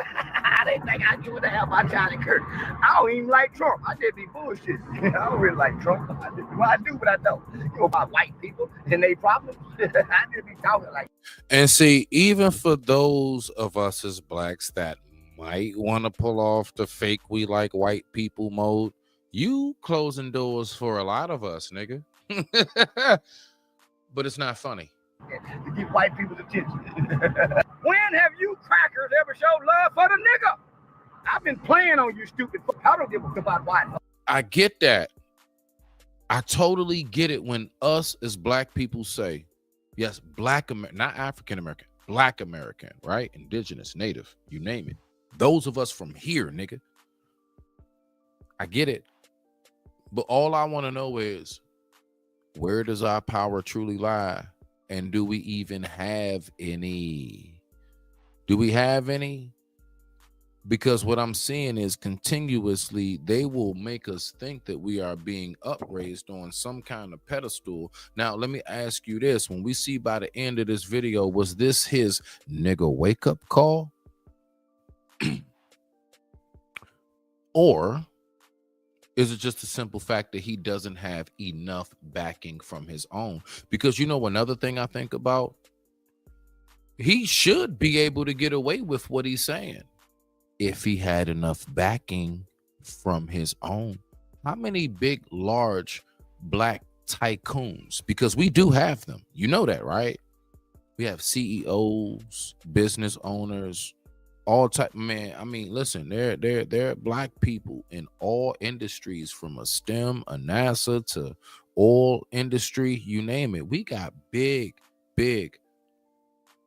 I didn't think I knew what the hell about Charlie Kirk. I don't even like Trump. I just be bullshit. I don't really like Trump. I do, but I don't. You know about white people and they problems. I just be talking like. And see, even for those of us as blacks that might want to pull off the fake we like white people mode, you closing doors for a lot of us, nigga. But it's not funny. To get white people's attention. When have you crackers ever showed love for the nigga? I've been playing on you, stupid. I don't give a fuck about white. I get that. I totally get it when us as black people say, yes, black American, not African American, black American, right? Indigenous, native, you name it. Those of us from here, nigga. I get it. But all I want to know is, where does our power truly lie? And do we even have any? Do we have any? Because what I'm seeing is continuously they will make us think that we are being upraised on some kind of pedestal. Now, let me ask you this. When we see by the end of this video, was this his nigga wake up call? Or is it just a simple fact that he doesn't have enough backing from his own? Because you know, another thing I think about, he should be able to get away with what he's saying if he had enough backing from his own. How many big, large black tycoons? Because we do have them. You know that, right? We have CEOs, business owners, all type, man. I mean, listen, they're black people in all industries, from a STEM, a NASA to oil industry, you name it. We got big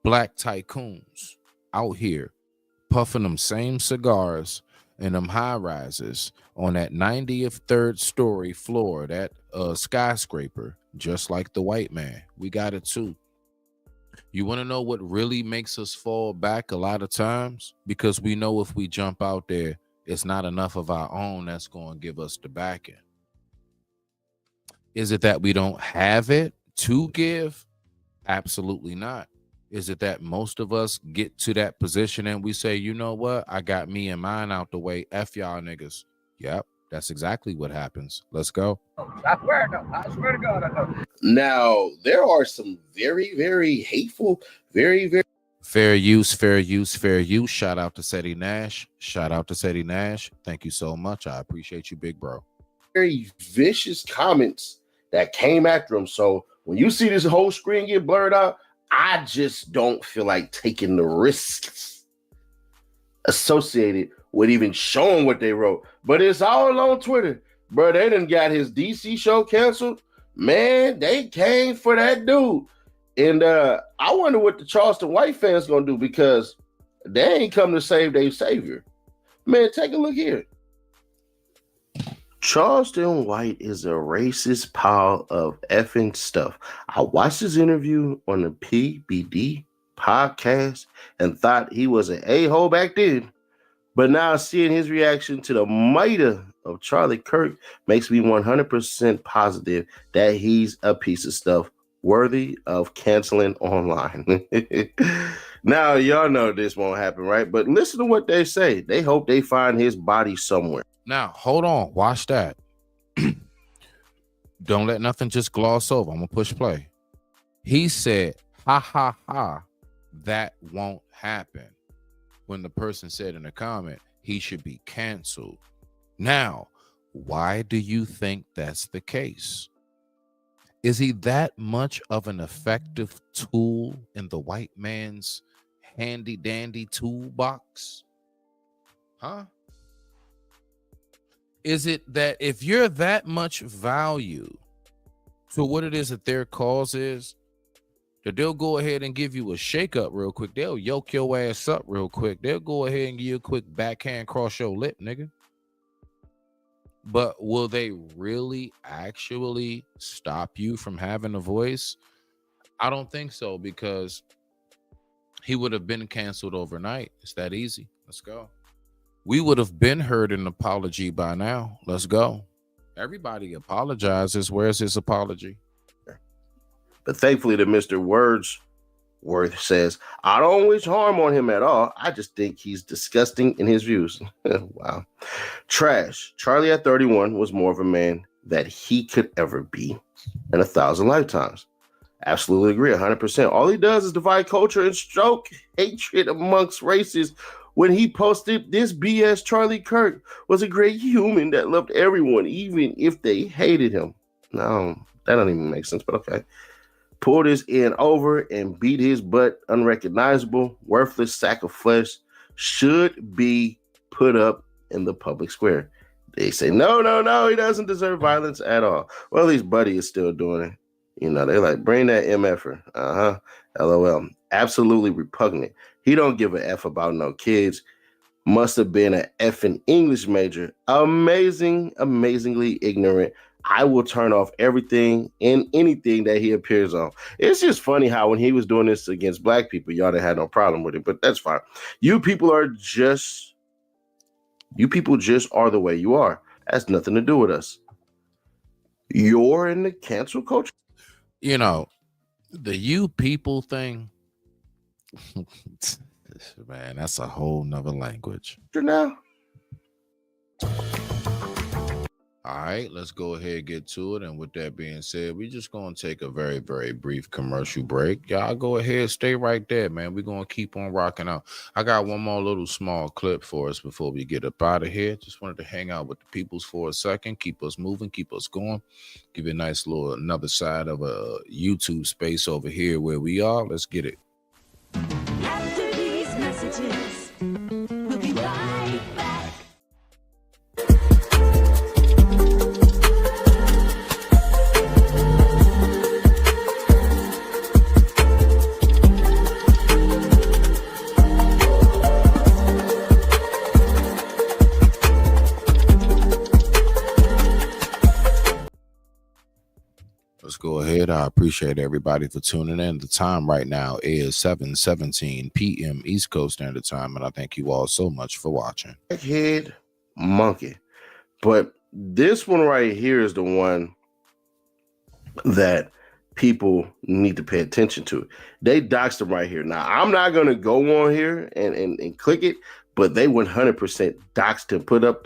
black tycoons out here puffing them same cigars and them high rises on that 90th third story floor, that skyscraper, just like the white man. We got it too. You want to know what really makes us fall back a lot of times? Because we know if we jump out there, it's not enough of our own that's going to give us the backing. Is it that we don't have it to give? Absolutely not. Is it that most of us get to that position and we say, you know what? I got me and mine out the way. F y'all niggas. Yep, that's exactly what happens. Let's go. I swear to God, I know. Now, there are some very, very hateful, very, very fair use. Shout out to Seti Nash. Thank you so much. I appreciate you, big bro. very vicious comments that came after him. So when you see this whole screen get blurred out, I just don't feel like taking the risks associated with even showing what they wrote. But it's all on Twitter. Bro, they done got his DC show canceled. Man, they came for that dude. And I wonder what the Charleston White fans gonna do, because they ain't come to save their savior. Man, take a look here. Charleston White is a racist pile of effing stuff. I watched his interview on the PBD podcast and thought he was an a-hole back then. But now seeing his reaction to the mitre of Charlie Kirk makes me 100% positive that he's a piece of stuff worthy of canceling online. Now, y'all know this won't happen, right? But listen to what they say. They hope they find his body somewhere. Now, hold on. Watch that. Don't let nothing just gloss over. I'm going to push play. He said, ha, ha, ha, that won't happen. When the person said in the comment, he should be canceled. Now, why do you think that's the case? Is he that much of an effective tool in the white man's handy dandy toolbox? Huh? Is it that if you're that much value to what it is that their cause is, that they'll go ahead and give you a shake up real quick? They'll yoke your ass up real quick. They'll go ahead and give you a quick backhand cross your lip, nigga. But will they really actually stop you from having a voice? I don't think so, because he would have been canceled overnight. It's that easy. Let's go. we would have been heard an apology by now. Let's go. Everybody apologizes. Where's his apology? But thankfully, the Mr. Wordsworth says, I don't wish harm on him at all. I just think he's disgusting in his views. Wow. Trash. Charlie at 31 was more of a man that he could ever be in 1,000 lifetimes. Absolutely agree, 100%. All he does is divide culture and stroke hatred amongst races. When he posted this BS, Charlie Kirk was a great human that loved everyone, even if they hated him. No, that doesn't even make sense, but okay. Pulled his end over and beat his butt, unrecognizable, worthless sack of flesh, should be put up in the public square. They say, no, he doesn't deserve violence at all. Well, at least Buddy is still doing it. You know, they're like, bring that MFer. LOL. Absolutely repugnant. He don't give a F about no kids. Must have been an effing English major. Amazingly ignorant. I will turn off everything and anything that he appears on. It's just funny how when he was doing this against black people, y'all didn't have no problem with it, but that's fine. You people just are the way you are. That's nothing to do with us. You're in the cancel culture. You know, the you people thing, man, that's a whole nother language. Now. All right, let's go ahead and get to it. And with that being said, we're just going to take a very, very brief commercial break. Y'all go ahead, stay right there, man. We're going to keep on rocking out. I got one more little small clip for us before we get up out of here. Just wanted to hang out with the peoples for a second, keep us moving, keep us going, give you a nice little another side of a YouTube space over here where we are. Let's get it. After these messages, we'll be right back. Let's go ahead. I appreciate everybody for tuning in. The time right now is 7:17 p.m. East Coast Standard Time, and I thank you all so much for watching. Head monkey. But this one right here is the one that people need to pay attention to. They doxed him right here. Now, I'm not going to go on here and click it, but they 100% doxed him, put up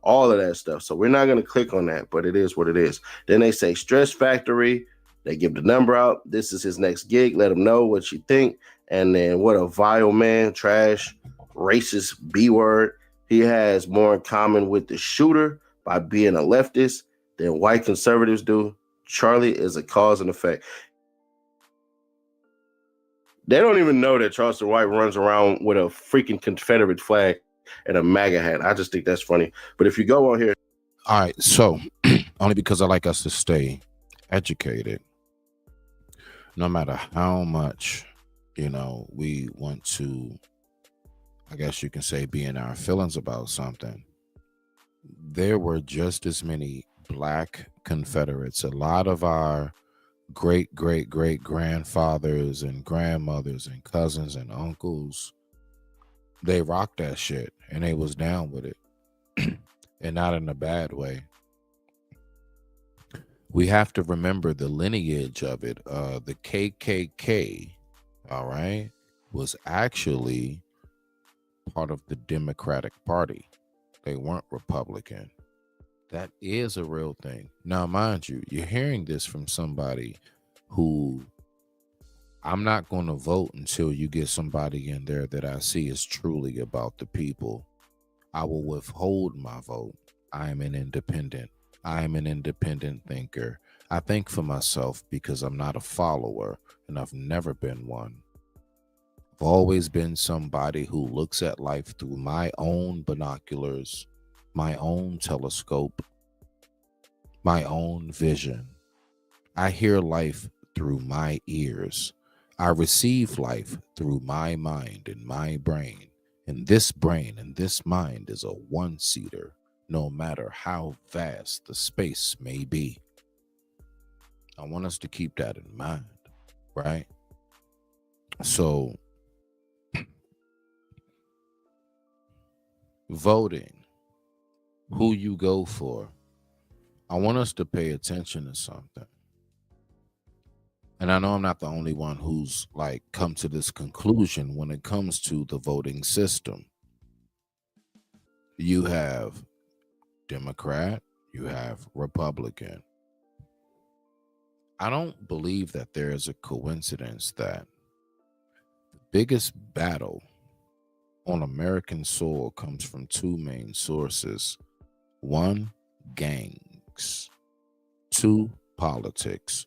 all of that stuff. So we're not going to click on that, but it is what it is. Then they say Stress Factory. They give the number out. This is his next gig. Let him know what you think. And then what a vile man, trash, racist, B-word. He has more in common with the shooter by being a leftist than white conservatives do. Charlie is a cause and effect. They don't even know that Charleston White runs around with a freaking Confederate flag and a MAGA hat. I just think that's funny. But if you go on here. All right. So only because I like us to stay educated, no matter how much, we want to, I guess you can say, be in our feelings about something. There were just as many Black Confederates. A lot of our great grandfathers and grandmothers and cousins and uncles, they rocked that shit and they was down with it. And not in a bad way. We have to remember the lineage of it. The KKK, all right, was actually part of the Democratic Party. They weren't Republican. That is a real thing. Now, mind you, you're hearing this from somebody who I'm not going to vote until you get somebody in there that I see is truly about the people. I will withhold my vote. I am an independent. I am an independent thinker. I think for myself because I'm not a follower, and I've never been one. I've always been somebody who looks at life through my own binoculars, my own telescope, my own vision. I hear life through my ears. I receive life through my mind and my brain. And this brain and this mind is a one-seater, no matter how vast the space may be. I want us to keep that in mind, right? So voting, who you go for, I want us to pay attention to something. And I know I'm not the only one who's like come to this conclusion when it comes to the voting system. You have Democrat, you have Republican. I don't believe that there is a coincidence that the biggest battle on American soil comes from two main sources. One, gangs. Two, politics.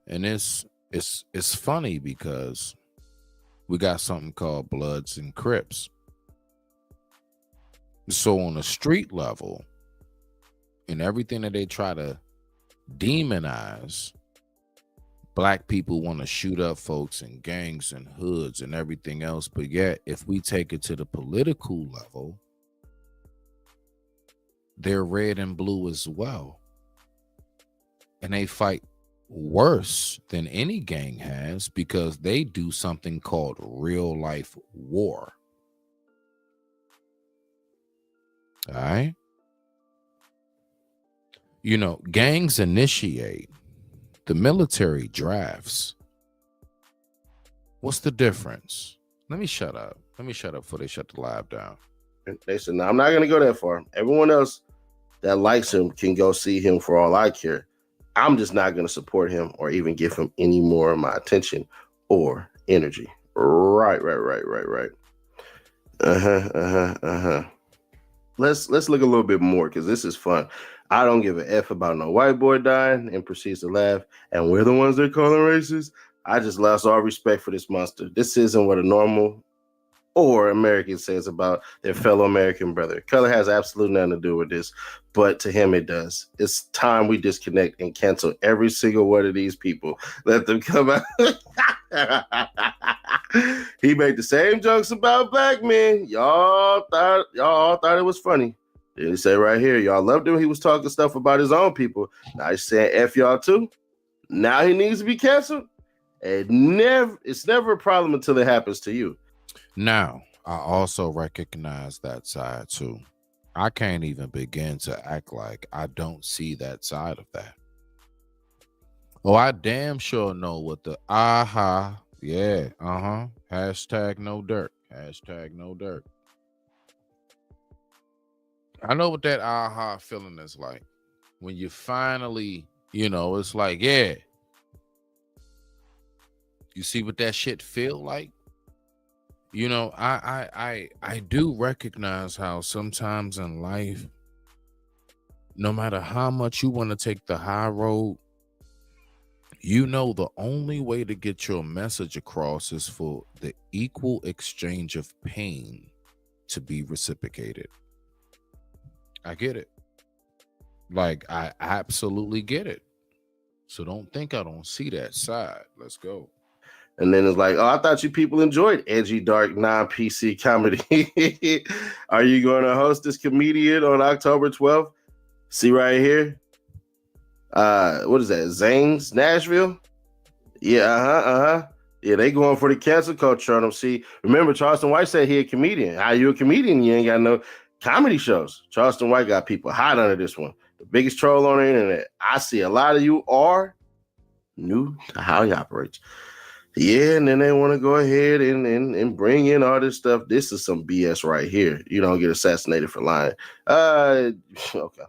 And it's funny because we got something called Bloods and Crips. So on a street level, and everything that they try to demonize, black people want to shoot up folks in gangs and hoods and everything else. But yet, if we take it to the political level, they're red and blue as well. And they fight worse than any gang has because they do something called real life war. All right. You know, gangs initiate, the military drafts. What's the difference? Let me shut up before they shut the live down. They said, no, I'm not going to go that far. Everyone else that likes him can go see him for all I care. I'm just not going to support him or even give him any more of my attention or energy. Right. Let's look a little bit more because this is fun. I don't give a F about no white boy dying, and proceeds to laugh. And we're the ones they're calling racist. I just lost all respect for this monster. This isn't what a normal or American says about their fellow American brother. Color has absolutely nothing to do with this, but to him it does. It's time we disconnect and cancel every single one of these people. Let them come out. He made the same jokes about black men. Y'all thought it was funny. Then he said right here, y'all loved him. He was talking stuff about his own people. Now he's saying F y'all too. Now he needs to be canceled. It's never a problem until it happens to you. Now, I also recognize that side too. I can't even begin to act like I don't see that side of that. Oh, I damn sure know what the hashtag no dirt. Hashtag no dirt. I know what that feeling is like. When you finally, it's like, yeah. You see what that shit feel like? I do recognize how sometimes in life, no matter how much you want to take the high road, the only way to get your message across is for the equal exchange of pain to be reciprocated. I get it. Like, I absolutely get it. So don't think I don't see that side. Let's go. And then it's like, oh, I thought you people enjoyed edgy, dark, non-PC comedy. Are you going to host this comedian on October 12th? See right here. What is that? Zane's Nashville? Yeah, Yeah, they going for the cancel culture on them. See, remember, Charleston White said he a comedian. How you a comedian? You ain't got no comedy shows. Charleston White got people hot under this one. The biggest troll on the internet. I see a lot of you are new to how he operates. Yeah, and then they want to go ahead and bring in all this stuff. This is some BS right here. You don't get assassinated for lying. Okay.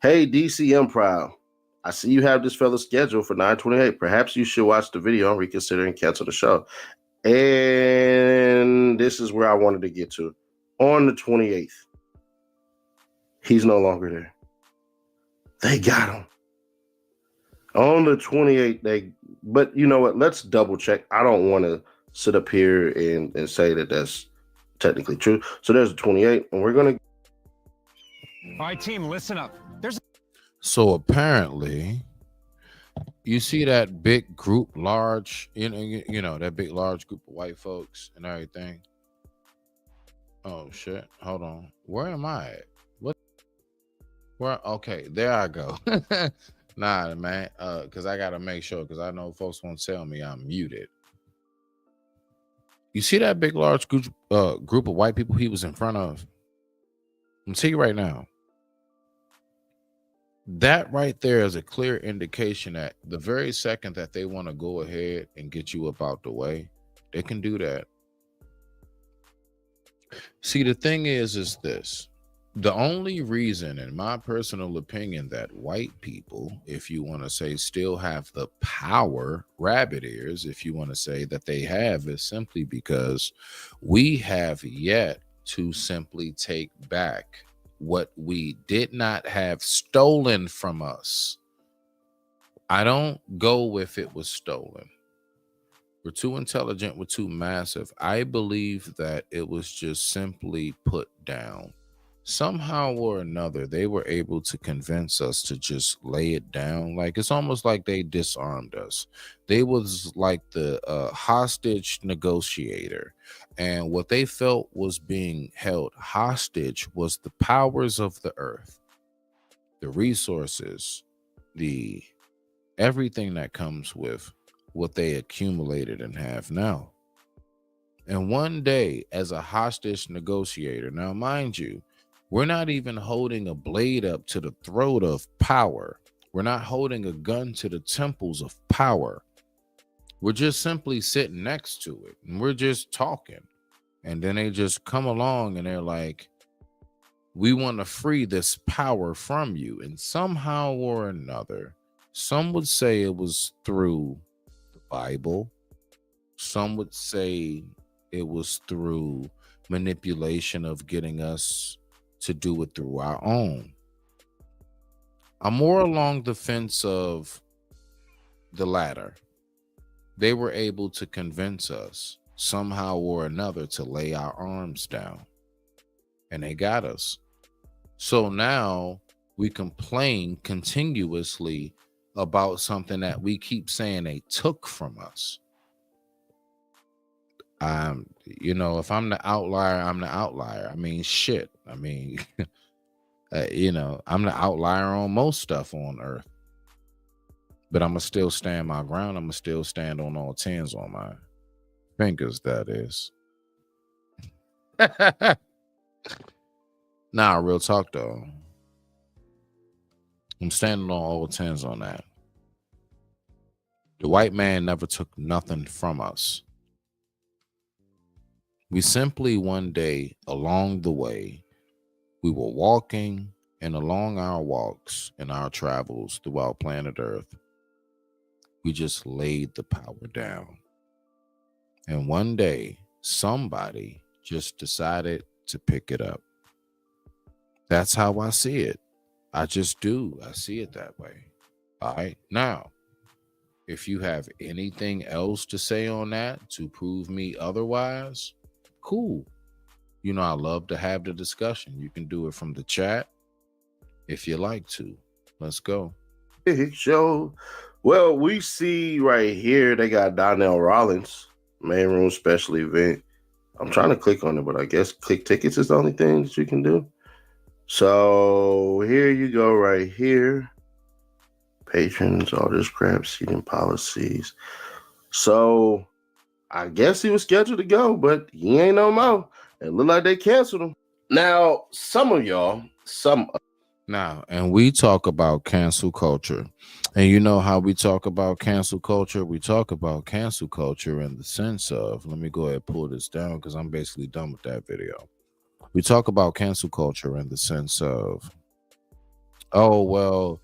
Hey, DCM Proud. I see you have this fella scheduled for 9/28. Perhaps you should watch the video and reconsider and cancel the show. And this is where I wanted to get to. On the 28th, he's no longer there. They got him. On the 28th, but you know what? Let's double check. I don't want to sit up here and say that that's technically true. So there's a 28, and we're going to. All right, team, listen up. So apparently, you see that big group, large, that big, large group of white folks and everything. Oh, shit. Hold on. Where am I at? What? Where? Okay, there I go. Nah, man, because I got to make sure, because I know folks won't tell me I'm muted. You see that big, large group of white people he was in front of? I'm telling you right now. That right there is a clear indication that the very second that they want to go ahead and get you up out the way, they can do that. See, the thing is this. The only reason, in my personal opinion, that white people, if you want to say, still have the power, rabbit ears, if you want to say that they have, is simply because we have yet to simply take back what we did not have stolen from us. I don't go if it was stolen. We're too intelligent, we're too massive. I believe that it was just simply put down. Somehow or another, they were able to convince us to just lay it down. Like, it's almost like they disarmed us. They was like the hostage negotiator. And what they felt was being held hostage was the powers of the earth, the resources, the everything that comes with what they accumulated and have now. And one day, as a hostage negotiator, now mind you, we're not even holding a blade up to the throat of power. We're not holding a gun to the temples of power. We're just simply sitting next to it and we're just talking. And then they just come along and they're like, we want to free this power from you. And somehow or another, some would say it was through the Bible. Some would say it was through manipulation of getting us to do it through our own. I'm more along the fence of the latter. They were able to convince us somehow or another to lay our arms down, and they got us. So now we complain continuously about something that we keep saying they took from us. If I'm the outlier, I'm the outlier. I mean, shit. I mean, I'm the outlier on most stuff on earth. But I'm going to still stand my ground. I'm going to still stand on all 10s on my fingers, that is. Nah, real talk, though. I'm standing on all 10s on that. The white man never took nothing from us. We simply one day along the way, we were walking, and along our walks and our travels throughout planet Earth, we just laid the power down. And one day, somebody just decided to pick it up. That's how I see it. I just do. I see it that way. All right. Now, if you have anything else to say on that to prove me otherwise, cool. I love to have the discussion. You can do it from the chat if you like to. Let's go. Big show. Well, we see right here they got Donnell Rollins, main room special event. I'm trying to click on it, but I guess click tickets is the only thing that you can do. So here you go right here. Patrons, all this crap, seating policies. So I guess he was scheduled to go, but he ain't no more. It looked like they canceled him. Now, and we talk about cancel culture. And you know how we talk about cancel culture? We talk about cancel culture in the sense of, let me go ahead and pull this down because I'm basically done with that video. We talk about cancel culture in the sense of, we're,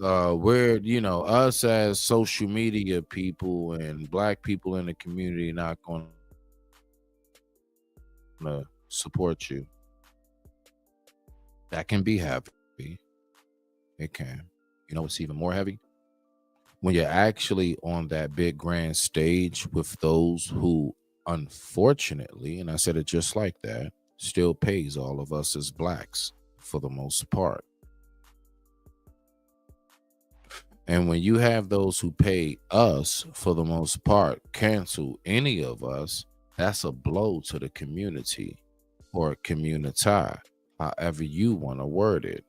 us as social media people and black people in the community not going to support you. That can be heavy. It can. It's even more heavy when you're actually on that big grand stage with those who, unfortunately, and I said it just like that, still pays all of us as blacks for the most part. And when you have those who pay us for the most part cancel any of us, that's a blow to the community or community, however you want to word it.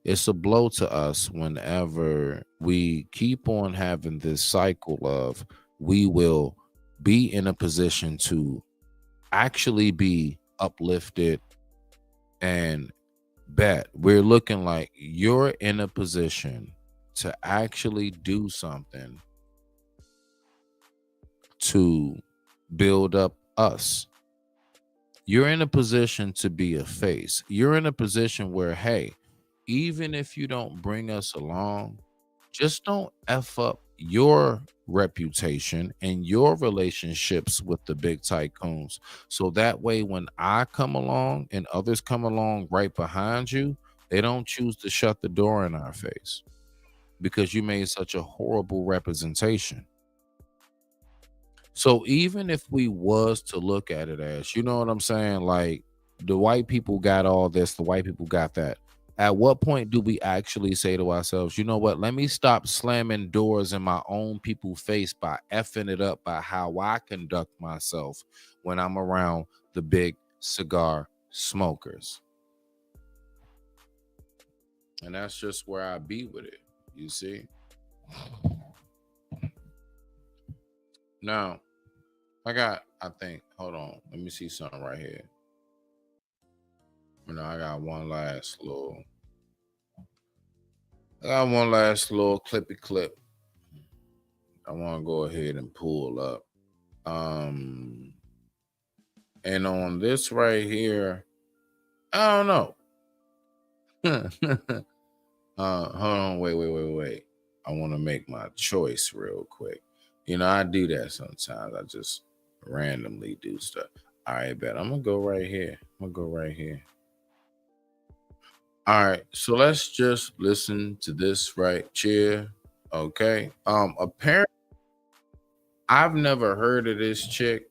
It's a blow to us whenever we keep on having this cycle of we will be in a position to actually be uplifted and bet we're looking like you're in a position to actually do something to build up us. You're in a position to be a face. You're in a position where, hey, even if you don't bring us along, just don't F up your reputation and your relationships with the big tycoons. So that way, when I come along and others come along right behind you, they don't choose to shut the door in our face because you made such a horrible representation. So even if we was to look at it as, you know what I'm saying? Like the white people got all this, the white people got that. At what point do we actually say to ourselves, you know what, let me stop slamming doors in my own people's face by effing it up by how I conduct myself when I'm around the big cigar smokers? And that's just where I be with it, you see? Now, I think, hold on, let me see something right here. You know, I got one last little clippy clip I want to go ahead and pull up. And on this right here, I don't know. Hold on, wait. I want to make my choice real quick. You know, I do that sometimes. I just randomly do stuff. All right, bet. I'm gonna go right here. All right, so let's just listen to this right here. Okay. Apparently, I've never heard of this chick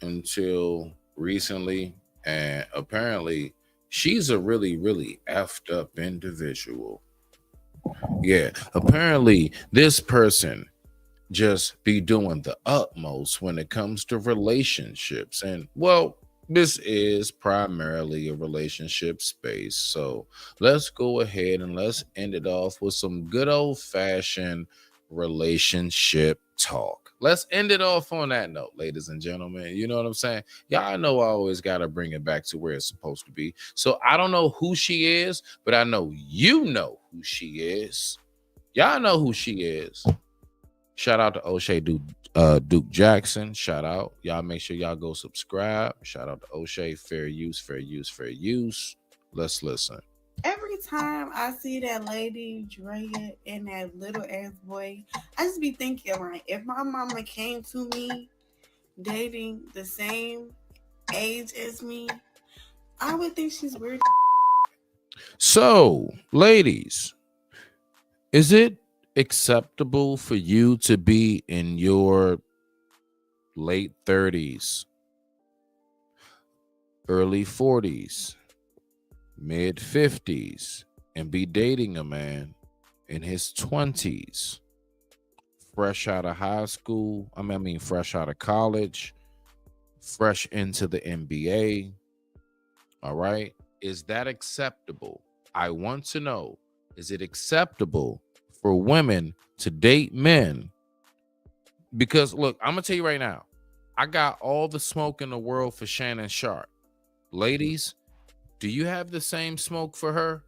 until recently, and apparently she's a really, really effed up individual. Yeah, apparently this person just be doing the utmost when it comes to relationships. And well, this is primarily a relationship space. So let's go ahead and let's end it off with some good old-fashioned relationship talk. Let's end it off on that note, ladies and gentlemen. You know what I'm saying? Y'all know I always got to bring it back to where it's supposed to be. So I don't know who she is, but I know you know who she is. Y'all know who she is. Shout out to O'Shea Duke Jackson. Shout out. Y'all make sure y'all go subscribe. Shout out to O'Shea. Fair use. Let's listen. Every time I see that lady Drea and that little ass boy, I just be thinking, like, if my mama came to me dating the same age as me, I would think she's weird. So, ladies, is it acceptable for you to be in your late 30s, early 40s, mid 50s, and be dating a man in his 20s, fresh out of high school? I mean, fresh out of college, fresh into the NBA. All right. Is that acceptable? I want to know, is it acceptable for women to date men? Because look, I'm gonna tell you right now, I got all the smoke in the world for Shannon Sharp. Ladies, do you have the same smoke for her?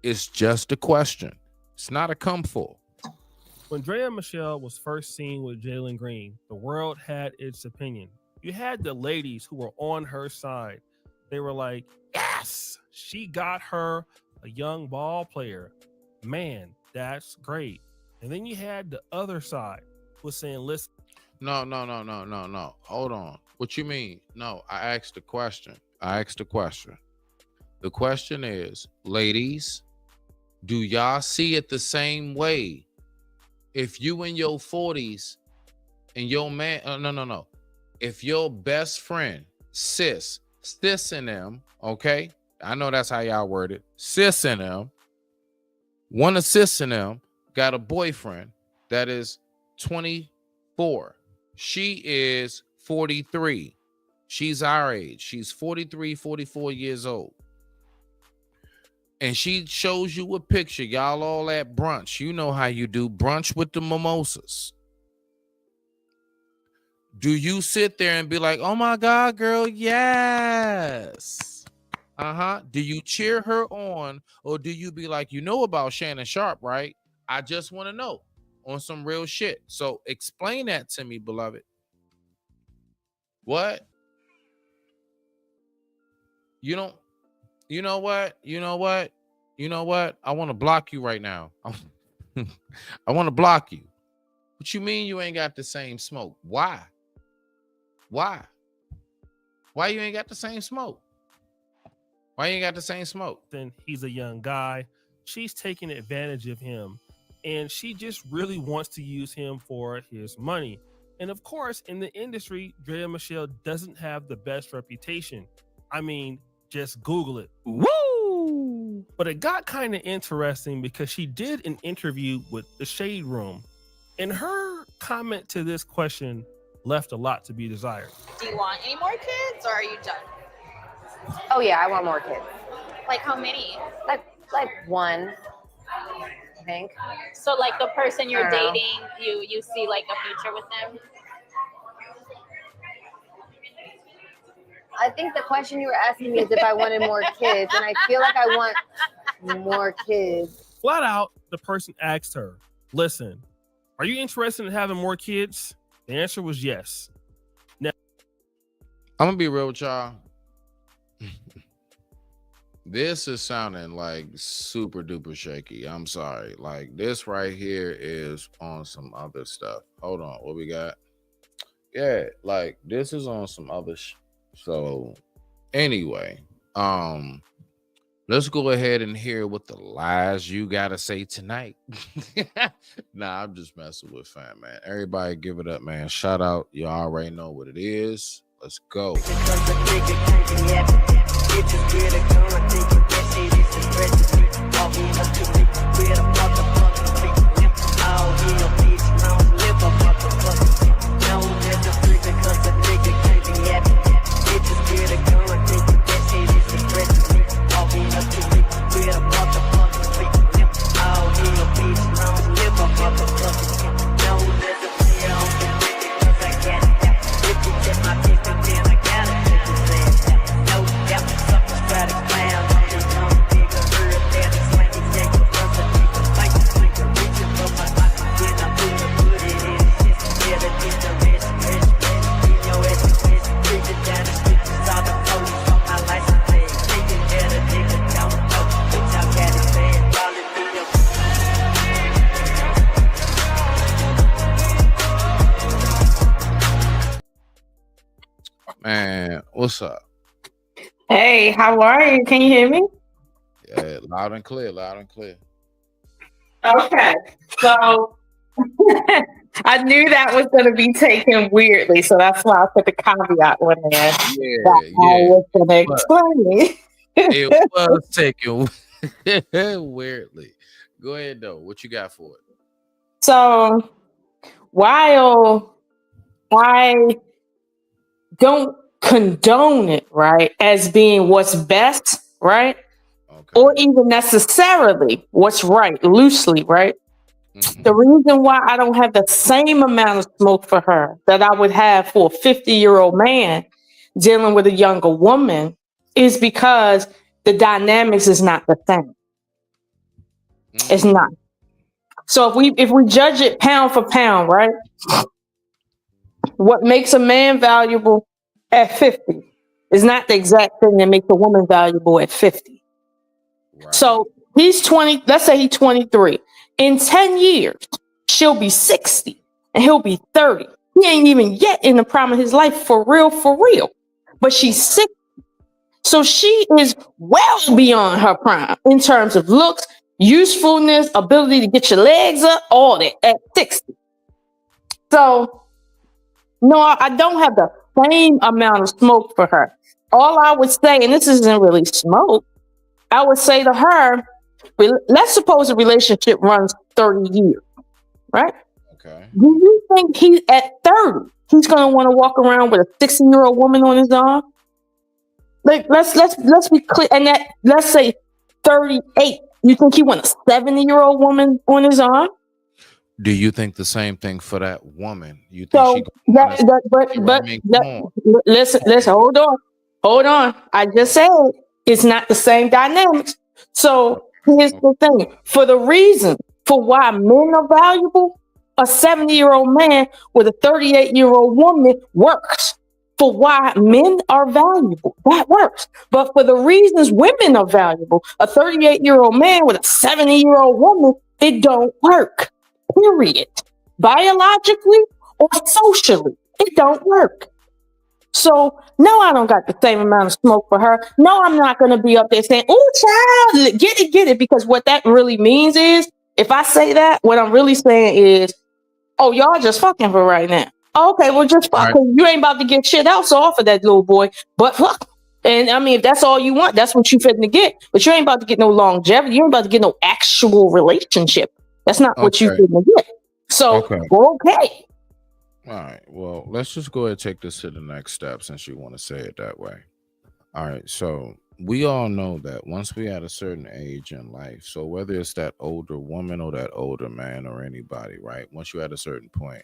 It's just a question. It's not a come full. When Drea Michelle was first seen with Jalen Green, the world had its opinion. You had the ladies who were on her side. They were like, yes, she got her a young ball player. Man, that's great. And then you had the other side who was saying, listen. No. Hold on. What you mean? No, I asked a question. The question is, ladies, do y'all see it the same way? If you in your 40s and your man, no. If your best friend, sis and them, okay? I know that's how y'all word it. Sis and them, one of sis and them got a boyfriend that is 24. She is 43. She's our age. She's 43, 44 years old. And she shows you a picture. Y'all all at brunch. You know how you do brunch with the mimosas. Do you sit there and be like, oh my God, girl, yes. Do you cheer her on, or do you be like, you know about Shannon Sharp, right? I just want to know on some real shit. So explain that to me, beloved. What? You know what? I want to block you right now. I want to block you. What you mean you ain't got the same smoke? Why? Why you ain't got the same smoke? Why you ain't got the same smoke? Then he's a young guy. She's taking advantage of him, and she just really wants to use him for his money. And of course, in the industry, Drea Michelle doesn't have the best reputation. I mean, just Google it. Woo! But it got kind of interesting because she did an interview with The Shade Room, and her comment to this question left a lot to be desired. Do you want any more kids, or are you done? Oh yeah, I want more kids. Like how many? Like one, I think. So like the person you're I don't know. dating, you see like a future with them? I think the question you were asking me is if I wanted more kids, and I feel like I want more kids. Flat out, the person asked her, listen, are you interested in having more kids? The answer was yes. Now, I'm gonna be real with y'all. This is sounding like super duper shaky. I'm sorry. Like this right here is on some other stuff. Hold on, what we got? Yeah, like this is on some other so anyway, let's go ahead and hear what the lies you gotta say tonight. Nah, I'm just messing with fam, man. Everybody give it up, man. Shout out. You already know what it is. Let's go. Man, what's up? Hey, how are you? Can you hear me? Yeah, loud and clear, loud and clear. Okay, so I knew that was going to be taken weirdly, so that's why I put the caveat on there. I was going to explain. It was taken weirdly. Go ahead though. What you got for it? So while I don't condone it, right, as being what's best, right, or even necessarily what's right, loosely, right, the reason why I don't have the same amount of smoke for her that I would have for a 50-year-old man dealing with a younger woman is because the dynamics is not the same. It's not. So if we judge it pound for pound, right, what makes a man valuable at 50 is not the exact thing that makes a woman valuable at 50. Right. So he's 20, let's say he's 23. In 10 years, she'll be 60 and he'll be 30. He ain't even yet in the prime of his life for real. But she's 60. So she is well beyond her prime in terms of looks, usefulness, ability to get your legs up, all that at 60. So no, I don't have the same amount of smoke for her. All I would say, and this isn't really smoke, I would say to her, let's suppose a relationship runs 30 years, right? Okay. Do you think he at 30, he's going to want to walk around with a 60-year-old woman on his arm? Like, let's be clear. And that, let's say 38, you think he want a 70-year-old woman on his arm? Do you think the same thing for that woman? You think So she listen, hold on. I just said it's not the same dynamics. So here's the thing: for the reason for why men are valuable, a 70-year-old man with a 38-year-old woman works. For why men are valuable, that works. But for the reasons women are valuable, a 38-year-old man with a 70-year-old woman, it don't work. Period. Biologically or socially, it don't work. So no, I don't got the same amount of smoke for her. No, I'm not gonna be up there saying, "Oh, child, get it," because what that really means is, if I say that, what I'm really saying is, "Oh, y'all just fucking for right now." Okay, well, just fuck. 'Cause you ain't about to get shit else off of that little boy, but fuck. And I mean, if that's all you want, that's what you finna get. But you ain't about to get no longevity. You ain't about to get no actual relationship. That's not what you finna get. So, okay. All right. Well, let's just go ahead and take this to the next step since you want to say it that way. All right. So we all know that once we at a certain age in life, so whether it's that older woman or that older man or anybody, right? Once you're at a certain point,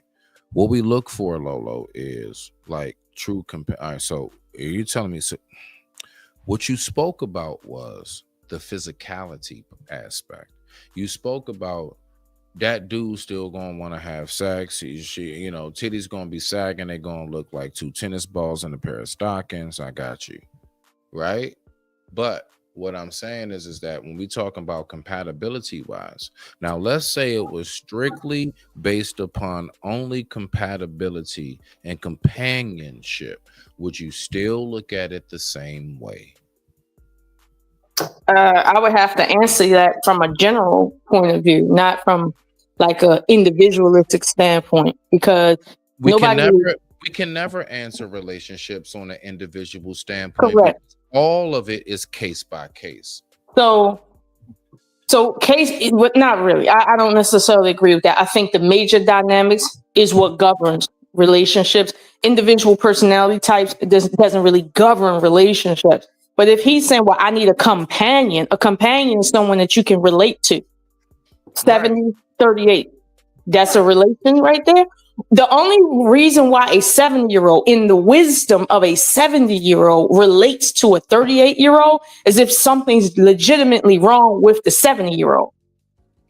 what we look for, Lolo, is like true all right, so are you telling me what you spoke about was the physicality aspect? You spoke about that dude still gonna want to have sex. She, titties gonna be sagging. They gonna look like two tennis balls and a pair of stockings. I got you, right? But what I'm saying is that when we talking about compatibility wise, now let's say it was strictly based upon only compatibility and companionship, would you still look at it the same way? I would have to answer that from a general point of view, not from like a individualistic standpoint, because we can never answer relationships on an individual standpoint. Correct. All of it is case by case. So case, not really. I don't necessarily agree with that. I think the major dynamics is what governs relationships. Individual personality types doesn't really govern relationships. But if he's saying, well, I need a companion is someone that you can relate to. 70, 38. That's a relation right there. The only reason why a 70-year-old, in the wisdom of a 70-year-old, relates to a 38-year-old is if something's legitimately wrong with the 70-year-old.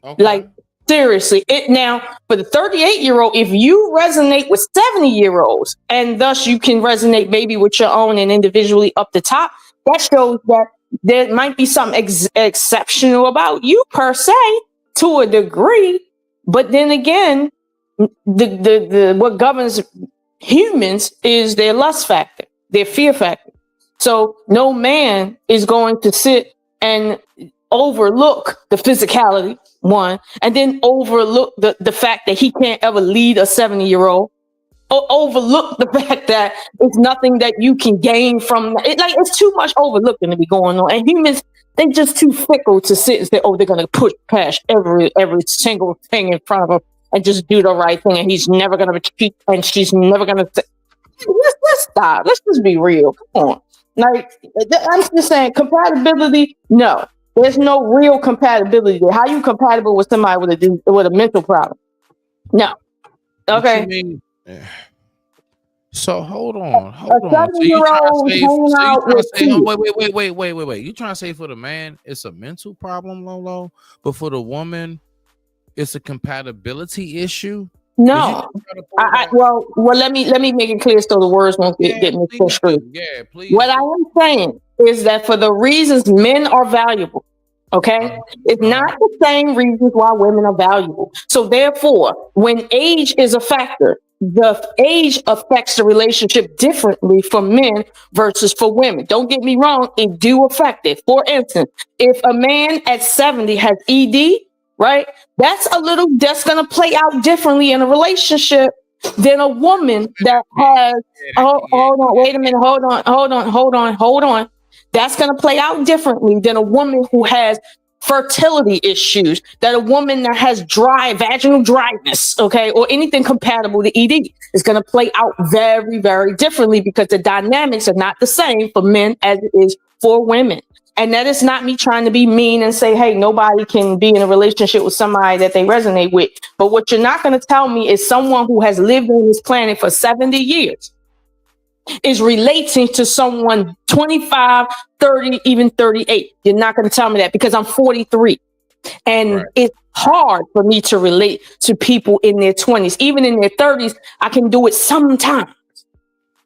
Okay. Like, seriously. Now, for the 38-year-old, if you resonate with 70-year-olds, and thus you can resonate maybe with your own and individually up the top, that shows that there might be something exceptional about you per se, to a degree. But then again, the what governs humans is their lust factor, their fear factor. So no man is going to sit and overlook the physicality, one, and then overlook the fact that he can't ever lead a 70-year-old, or overlook the fact that it's nothing that you can gain from it. Like, it's too much overlooking to be going on. And humans, they just too fickle to sit and say, oh, they're gonna push past every single thing in front of them and just do the right thing, and he's never gonna cheat, and she's never gonna say, let's stop. Let's just be real. Come on. Like, I'm just saying, compatibility, no. There's no real compatibility there. How you compatible with somebody with a mental problem? No. Okay. So hold on. So you trying to say, wait. You trying to say for the man it's a mental problem, Lolo, but for the woman it's a compatibility issue? No. Well, let me make it clear so the words won't get me pushed through. Yeah, please. What I am saying is that for the reasons men are valuable, okay, it's not the same reasons why women are valuable. So therefore, when age is a factor, the age affects the relationship differently for men versus for women. Don't get me wrong, it do affect it. For instance, if a man at 70 has ED, right, that's going to play out differently in a relationship than a woman that has, hold on, wait a minute, hold on. That's going to play out differently than a woman who has fertility issues, that a woman that has vaginal dryness, okay, or anything compatible to ED is going to play out very, very differently, because the dynamics are not the same for men as it is for women. And that is not me trying to be mean and say, hey, nobody can be in a relationship with somebody that they resonate with. But what you're not going to tell me is someone who has lived on this planet for 70 years is relating to someone 25, 30, even 38. You're not going to tell me that because I'm 43. And it's hard for me to relate to people in their 20s. Even in their 30s, I can do it sometimes.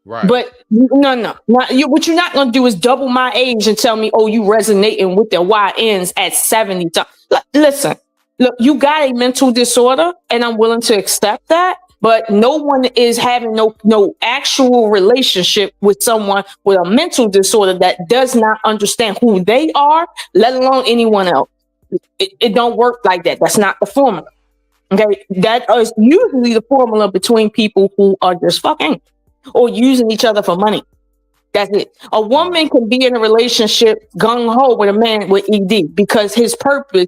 Right. But no. What you're not going to do is double my age and tell me, oh, you resonating with the YNs at 70. Listen, look, you got a mental disorder and I'm willing to accept that. But no one is having no actual relationship with someone with a mental disorder that does not understand who they are, let alone anyone else. It don't work like that. That's not the formula. Okay. That is usually the formula between people who are just fucking or using each other for money. That's it. A woman can be in a relationship gung-ho with a man with ED because his purpose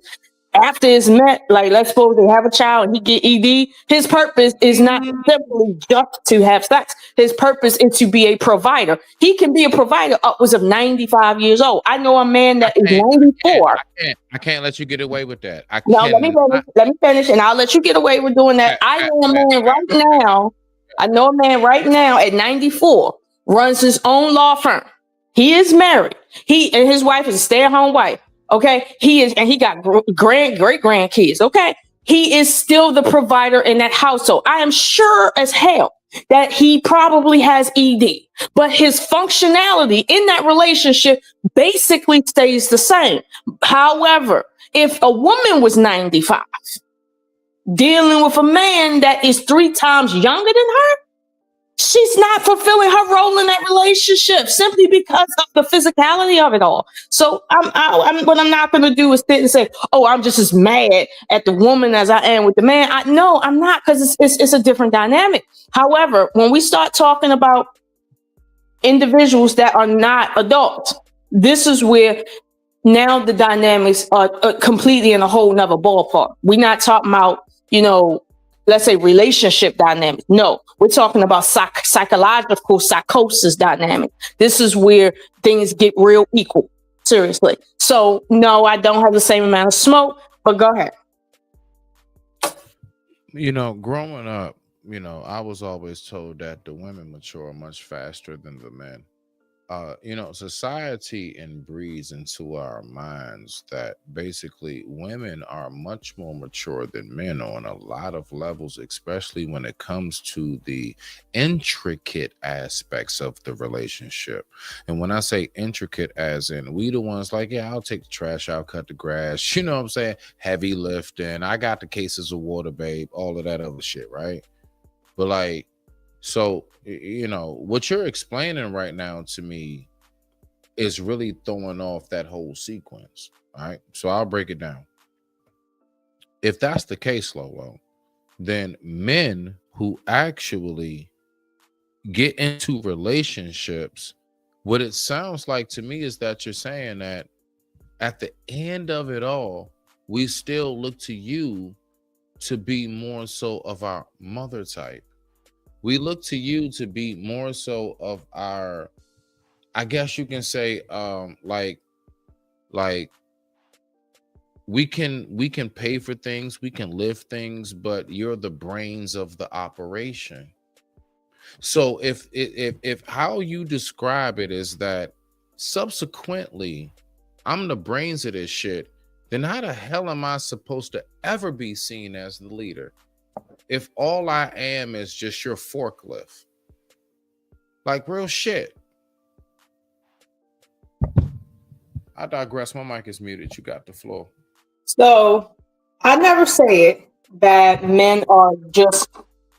after it's met, like let's suppose they have a child and he get ED, his purpose is not simply just to have sex. His purpose is to be a provider. He can be a provider upwards of 95 years old. I know a man that is 94. I can't let you get away with that. No, let me finish and I'll let you get away with doing that. I know a man right now at 94 runs his own law firm. He is married. He and his wife is a stay-at-home wife. Okay, he got great grandkids. Okay, he is still the provider in that household. I am sure as hell that he probably has ED, but his functionality in that relationship basically stays the same. However, if a woman was 95 dealing with a man that is 3 times younger than her, she's not fulfilling her role in that relationship simply because of the physicality of it all. So what I'm not going to do is sit and say, oh, I'm just as mad at the woman as I am with the man. No, I'm not, because it's a different dynamic. However, when we start talking about individuals that are not adults, this is where now the dynamics are completely in a whole nother ballpark. We're not talking about, let's say relationship dynamic. No, we're talking about psychological psychosis dynamic. This is where things get real equal. Seriously. So no, I don't have the same amount of smoke, but go ahead. Growing up, I was always told that the women mature much faster than the men. Society inbreeds into our minds that basically women are much more mature than men on a lot of levels, especially when it comes to the intricate aspects of the relationship. And when I say intricate, as in we the ones like, yeah, I'll take the trash out, cut the grass, you know what I'm saying? Heavy lifting. I got the cases of water, babe, all of that other shit, right? But so, what you're explaining right now to me is really throwing off that whole sequence. All right. So I'll break it down. If that's the case, Lolo, then men who actually get into relationships, what it sounds like to me is that you're saying that at the end of it all, we still look to you to be more so of our mother type. We look to you to be more so of our, I guess you can say, like we can pay for things, we can lift things, but you're the brains of the operation. So if how you describe it is that subsequently I'm the brains of this shit, then how the hell am I supposed to ever be seen as the leader if all I am is just your forklift? Like real shit. I digress. My mic is muted. You got the floor. So I never said that men are just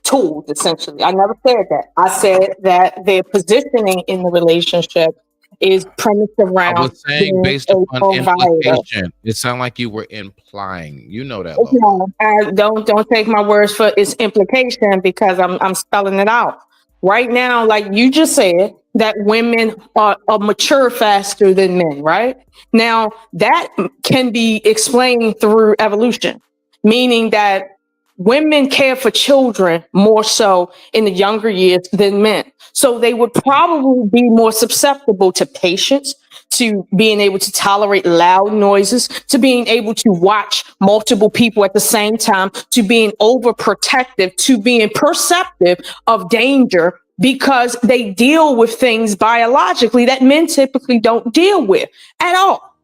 tools, essentially. I never said that. I said that their positioning in the relationship is premised around. I was saying based upon implication. It sounded like you were implying. You know that. No, I don't take my words for its implication because I'm spelling it out. Right now, like you just said, that women are mature faster than men, right? Now, that can be explained through evolution, meaning that women care for children more so in the younger years than men. So they would probably be more susceptible to patience, to being able to tolerate loud noises, to being able to watch multiple people at the same time, to being overprotective, to being perceptive of danger, because they deal with things biologically that men typically don't deal with at all.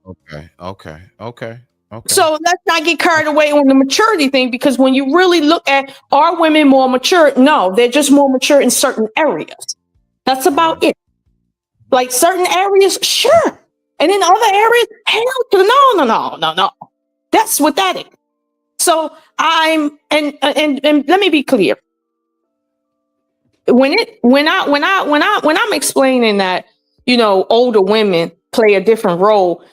Okay. So let's not get carried away on the maturity thing, because when you really look at, are women more mature? No, they're just more mature in certain areas. That's about it. Like certain areas, sure. And in other areas, hell no. That's what that is. So and let me be clear. When I'm explaining that, older women play a different role,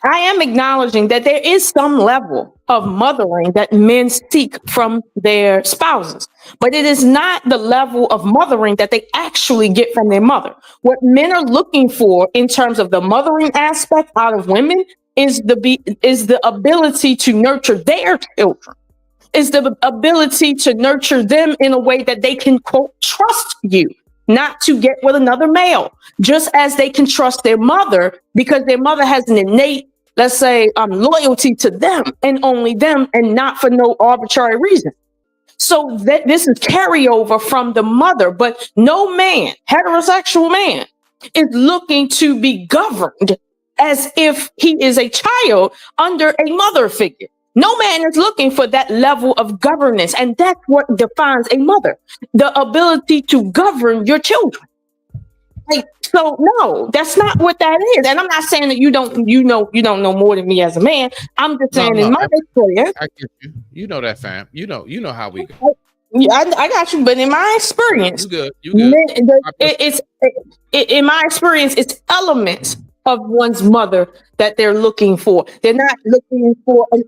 I am acknowledging that there is some level of mothering that men seek from their spouses, but it is not the level of mothering that they actually get from their mother. What men are looking for in terms of the mothering aspect out of women is the ability to nurture their children, is the ability to nurture them in a way that they can, quote, trust you, not to get with another male, just as they can trust their mother because their mother has an innate, let's say, loyalty to them and only them, and not for no arbitrary reason. So this is carryover from the mother, but no man, heterosexual man, is looking to be governed as if he is a child under a mother figure. No man is looking for that level of governance, and that's what defines a mother: the ability to govern your children. So no, that's not what that is. And I'm not saying that you don't know more than me as a man. I'm just saying in my experience. I get you. You know that, fam. You know how we go. Yeah, I got you. But in my experience, you good. It's in my experience, it's elements of one's mother that they're looking for. They're not looking for a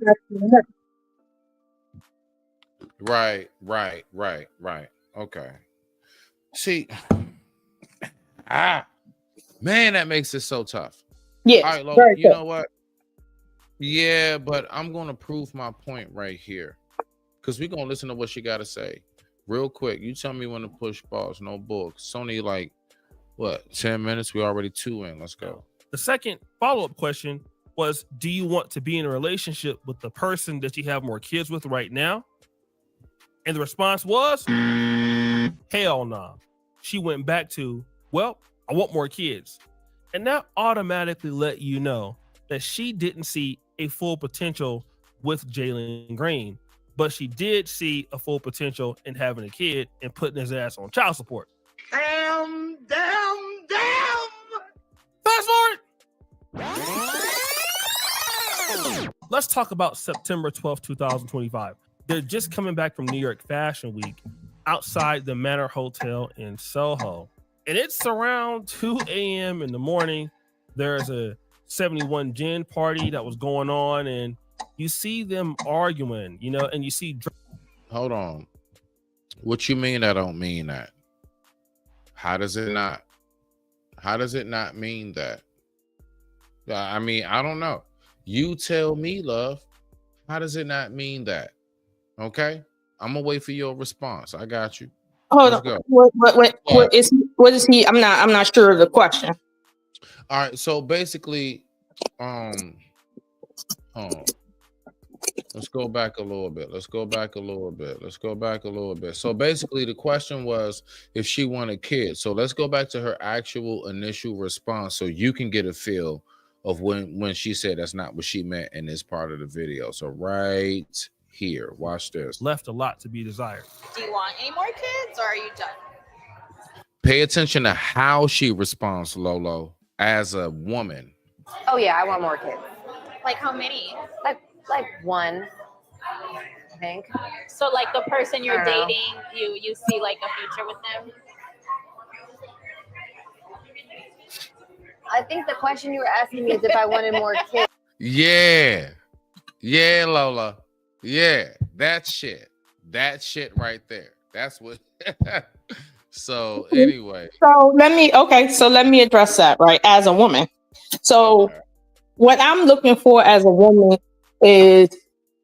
Right. Okay. See, man, that makes it so tough. Yeah. All right, Lola, you know what? Yeah, but I'm gonna prove my point right here, because we're gonna listen to what she got to say real quick. You tell me when to push pause. No bull. It's only like what, 10 minutes? We already 2 in. Let's go. The second follow-up question was, do you want to be in a relationship with the person that you have more kids with right now? And the response was, hell nah. She went back to, well, I want more kids. And that automatically let you know that she didn't see a full potential with Jalen Green, but she did see a full potential in having a kid and putting his ass on child support. Damn. Fast forward. Let's talk about September 12th, 2025. They're just coming back from New York Fashion Week outside the Manor Hotel in Soho. And it's around 2 a.m. in the morning. There's a 71 Gin party that was going on, and you see them arguing, and you see. Hold on. What you mean I don't mean that? How does it not mean that? I mean, I don't know. You tell me, love. How does it not mean that? Okay? I'm gonna wait for your response. I got you. Hold on. What is he? I'm not sure of the question. All right. So basically, let's go back a little bit. So basically, the question was if she wanted kids. So let's go back to her actual initial response, so you can get a feel of when she said that's not what she meant in this part of the video. So right here, watch this. Left a lot to be desired. Do you want any more kids, or are you done? Pay attention to how she responds, Lolo, as a woman. Oh yeah, I want more kids. Like how many? Like one, I think. So like the person you're I don't know. dating, you see like a future with them? I think the question you were asking me is if I wanted more kids. Yeah, Lola. Yeah, that shit right there. That's what. So anyway. So let me address that, right, as a woman. So what I'm looking for as a woman is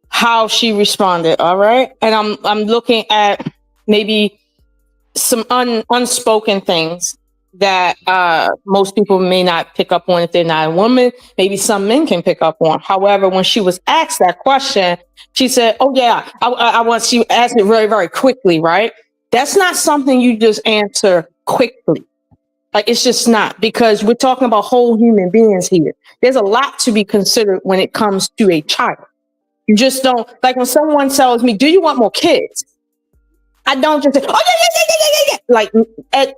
how she responded. All right, and I'm looking at maybe some unspoken things that most people may not pick up on if they're not a woman. Maybe some men can pick up on. However, when she was asked that question, she said, "Oh yeah, I want." She asked it very, very quickly. Right? That's not something you just answer quickly. Like, it's just not, because we're talking about whole human beings here. There's a lot to be considered when it comes to a child. You just don't, like when someone tells me, "Do you want more kids?" I don't just say, "Oh yeah. Like,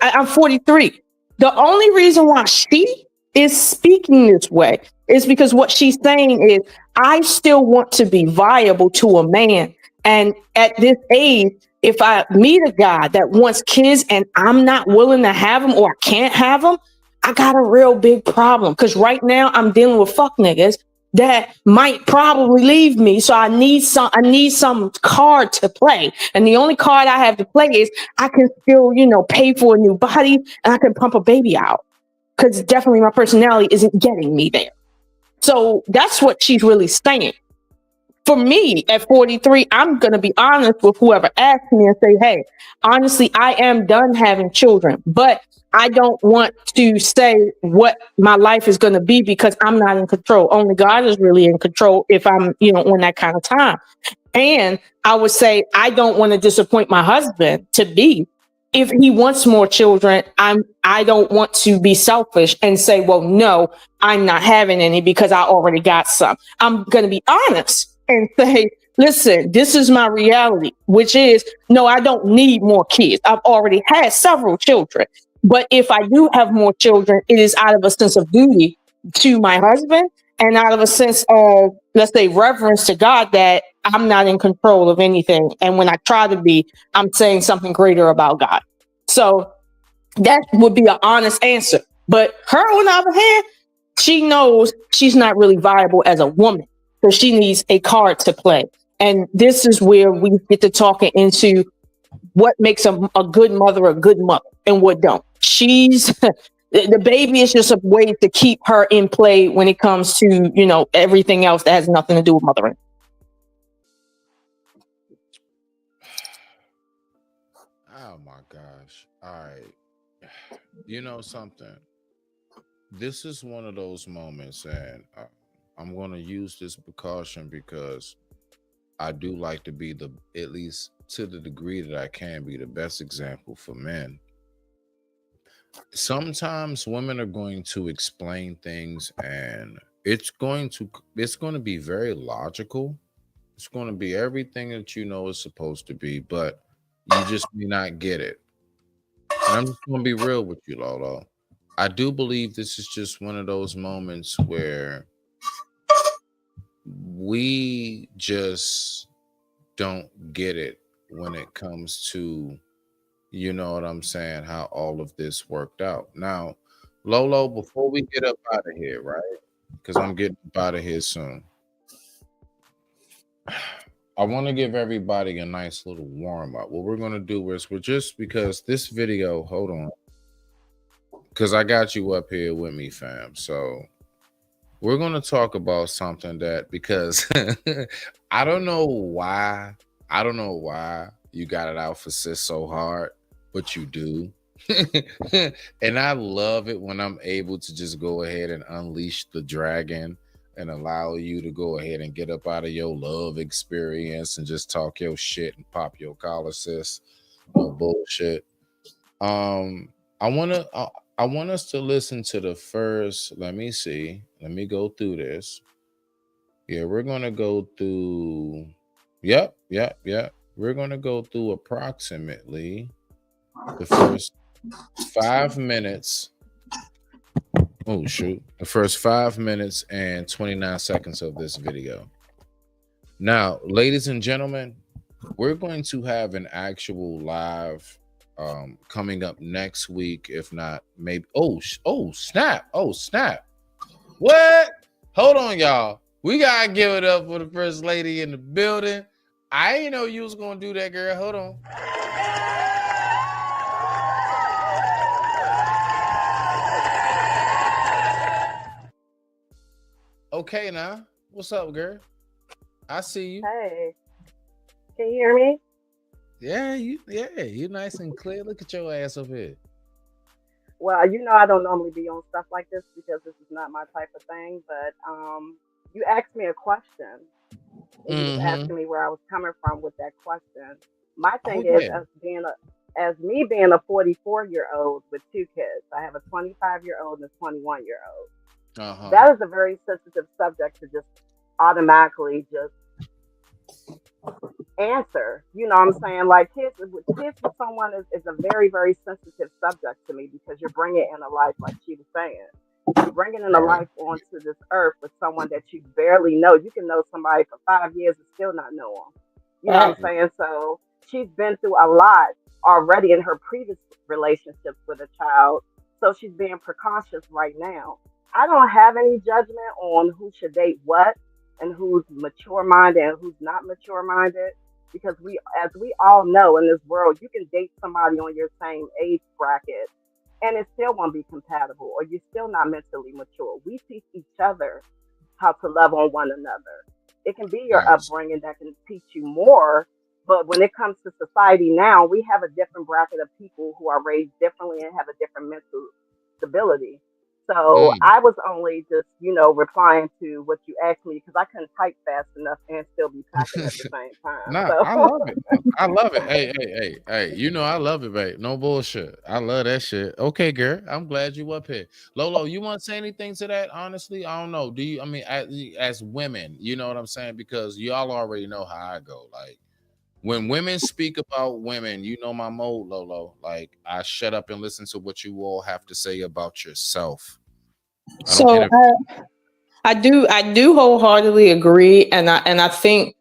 I'm 43. The only reason why she is speaking this way is because what she's saying is, I still want to be viable to a man. And at this age, if I meet a guy that wants kids and I'm not willing to have them, or I can't have them, I got a real big problem. Because right now I'm dealing with fuck niggas that might probably leave me. So I need some card to play. And the only card I have to play is I can still, pay for a new body and I can pump a baby out. Because definitely my personality isn't getting me there. So that's what she's really saying. For me, at 43, I'm going to be honest with whoever asked me and say, "Hey, honestly, I am done having children, but I don't want to say what my life is going to be because I'm not in control. Only God is really in control if I'm, on that kind of time." And I would say, I don't want to disappoint my husband to be. If he wants more children, I don't want to be selfish and say, "Well, no, I'm not having any because I already got some." I'm going to be honest and say, "Listen, this is my reality," which is, no, I don't need more kids. I've already had several children. But if I do have more children, it is out of a sense of duty to my husband and out of a sense of, let's say, reverence to God, that I'm not in control of anything. And when I try to be, I'm saying something greater about God. So that would be an honest answer. But her, on the other hand, she knows she's not really viable as a woman. So she needs a card to play. And this is where we get to talking into what makes a good mother and what don't. She's the baby is just a way to keep her in play when it comes to, everything else that has nothing to do with mothering. Oh my gosh. All right. You know something? This is one of those moments, and I'm going to use this precaution because I do like to be at least to the degree that I can be, the best example for men. Sometimes women are going to explain things and it's going to be very logical. It's going to be everything that it's supposed to be, but you just may not get it. And I'm just going to be real with you, Lolo. I do believe this is just one of those moments where we just don't get it when it comes to, you know what I'm saying, how all of this worked out. Now, Lolo, before we get up out of here, right? Because I'm getting up out of here soon. I want to give everybody a nice little warm up. What we're going to do is because this video, hold on, because I got you up here with me, fam. So we're going to talk about something because I don't know why you got it out for sis so hard, but you do. And I love it when I'm able to just go ahead and unleash the dragon and allow you to go ahead and get up out of your love experience and just talk your shit and pop your collar, sis. No bullshit. I want us to listen to the first, let me go through this. Yeah, we're going to go through, yep. We're going to go through approximately the first 5 minutes. Oh, shoot. The first 5 minutes and 29 seconds of this video. Now, ladies and gentlemen, we're going to have an actual live coming up next week, if not maybe. Oh, snap. What? Hold on, y'all. We got to give it up for the first lady in the building. I ain't know you was going to do that, girl. Hold on. Okay, now. What's up, girl? I see you. Hey, can you hear me? Yeah, you nice and clear. Look at your ass up here. Well, you know I don't normally be on stuff like this because this is not my type of thing. But you asked me a question, and you was asking me where I was coming from with that question. My thing is, yeah. as me being a 44-year-old with two kids, I have a 25-year-old and a 21-year-old. Uh-huh. That is a very sensitive subject to just automatically just answer. You know what I'm saying? Like kids with someone is a very, very sensitive subject to me because you're bringing in a life, like she was saying. You're bringing in a life onto this earth with someone that you barely know. You can know somebody for 5 years and still not know them. You know what I'm saying? So she's been through a lot already in her previous relationships with a child. So she's being precautious right now. I don't have any judgment on who should date what and who's mature minded and who's not mature minded. Because as we all know in this world, you can date somebody on your same age bracket and it still won't be compatible or you're still not mentally mature. We teach each other how to love on one another. It can be your upbringing that can teach you more, but when it comes to society now, we have a different bracket of people who are raised differently and have a different mental stability. So I was only just, replying to what you asked me because I couldn't type fast enough and still be typing at the same time. Nah, So. I love it. I love it. Hey. I love it, babe. No bullshit. I love that shit. Okay, girl. I'm glad you up here. Lolo, you want to say anything to that? Honestly, I don't know. Do you? I mean, as women, you know what I'm saying? Because y'all already know how I go. Like, when women speak about women, you know my mode, Lolo. Like, I shut up and listen to what you all have to say about yourself. So I do wholeheartedly agree, and I think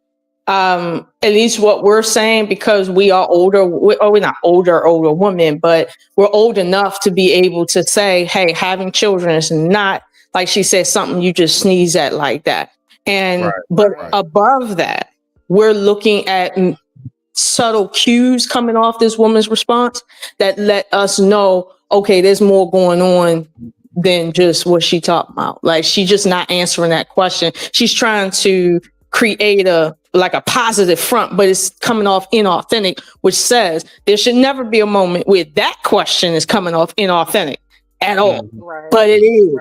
at least what we're saying, because we are older, we're not older women, but we're old enough to be able to say, hey, having children is not, like she said, something you just sneeze at like that. And above that, we're looking at subtle cues coming off this woman's response that let us know, okay, there's more going on than just what she talked about. Like, she's just not answering that question. She's trying to create a positive front, but it's coming off inauthentic, which says there should never be a moment where that question is coming off inauthentic at all. But it is.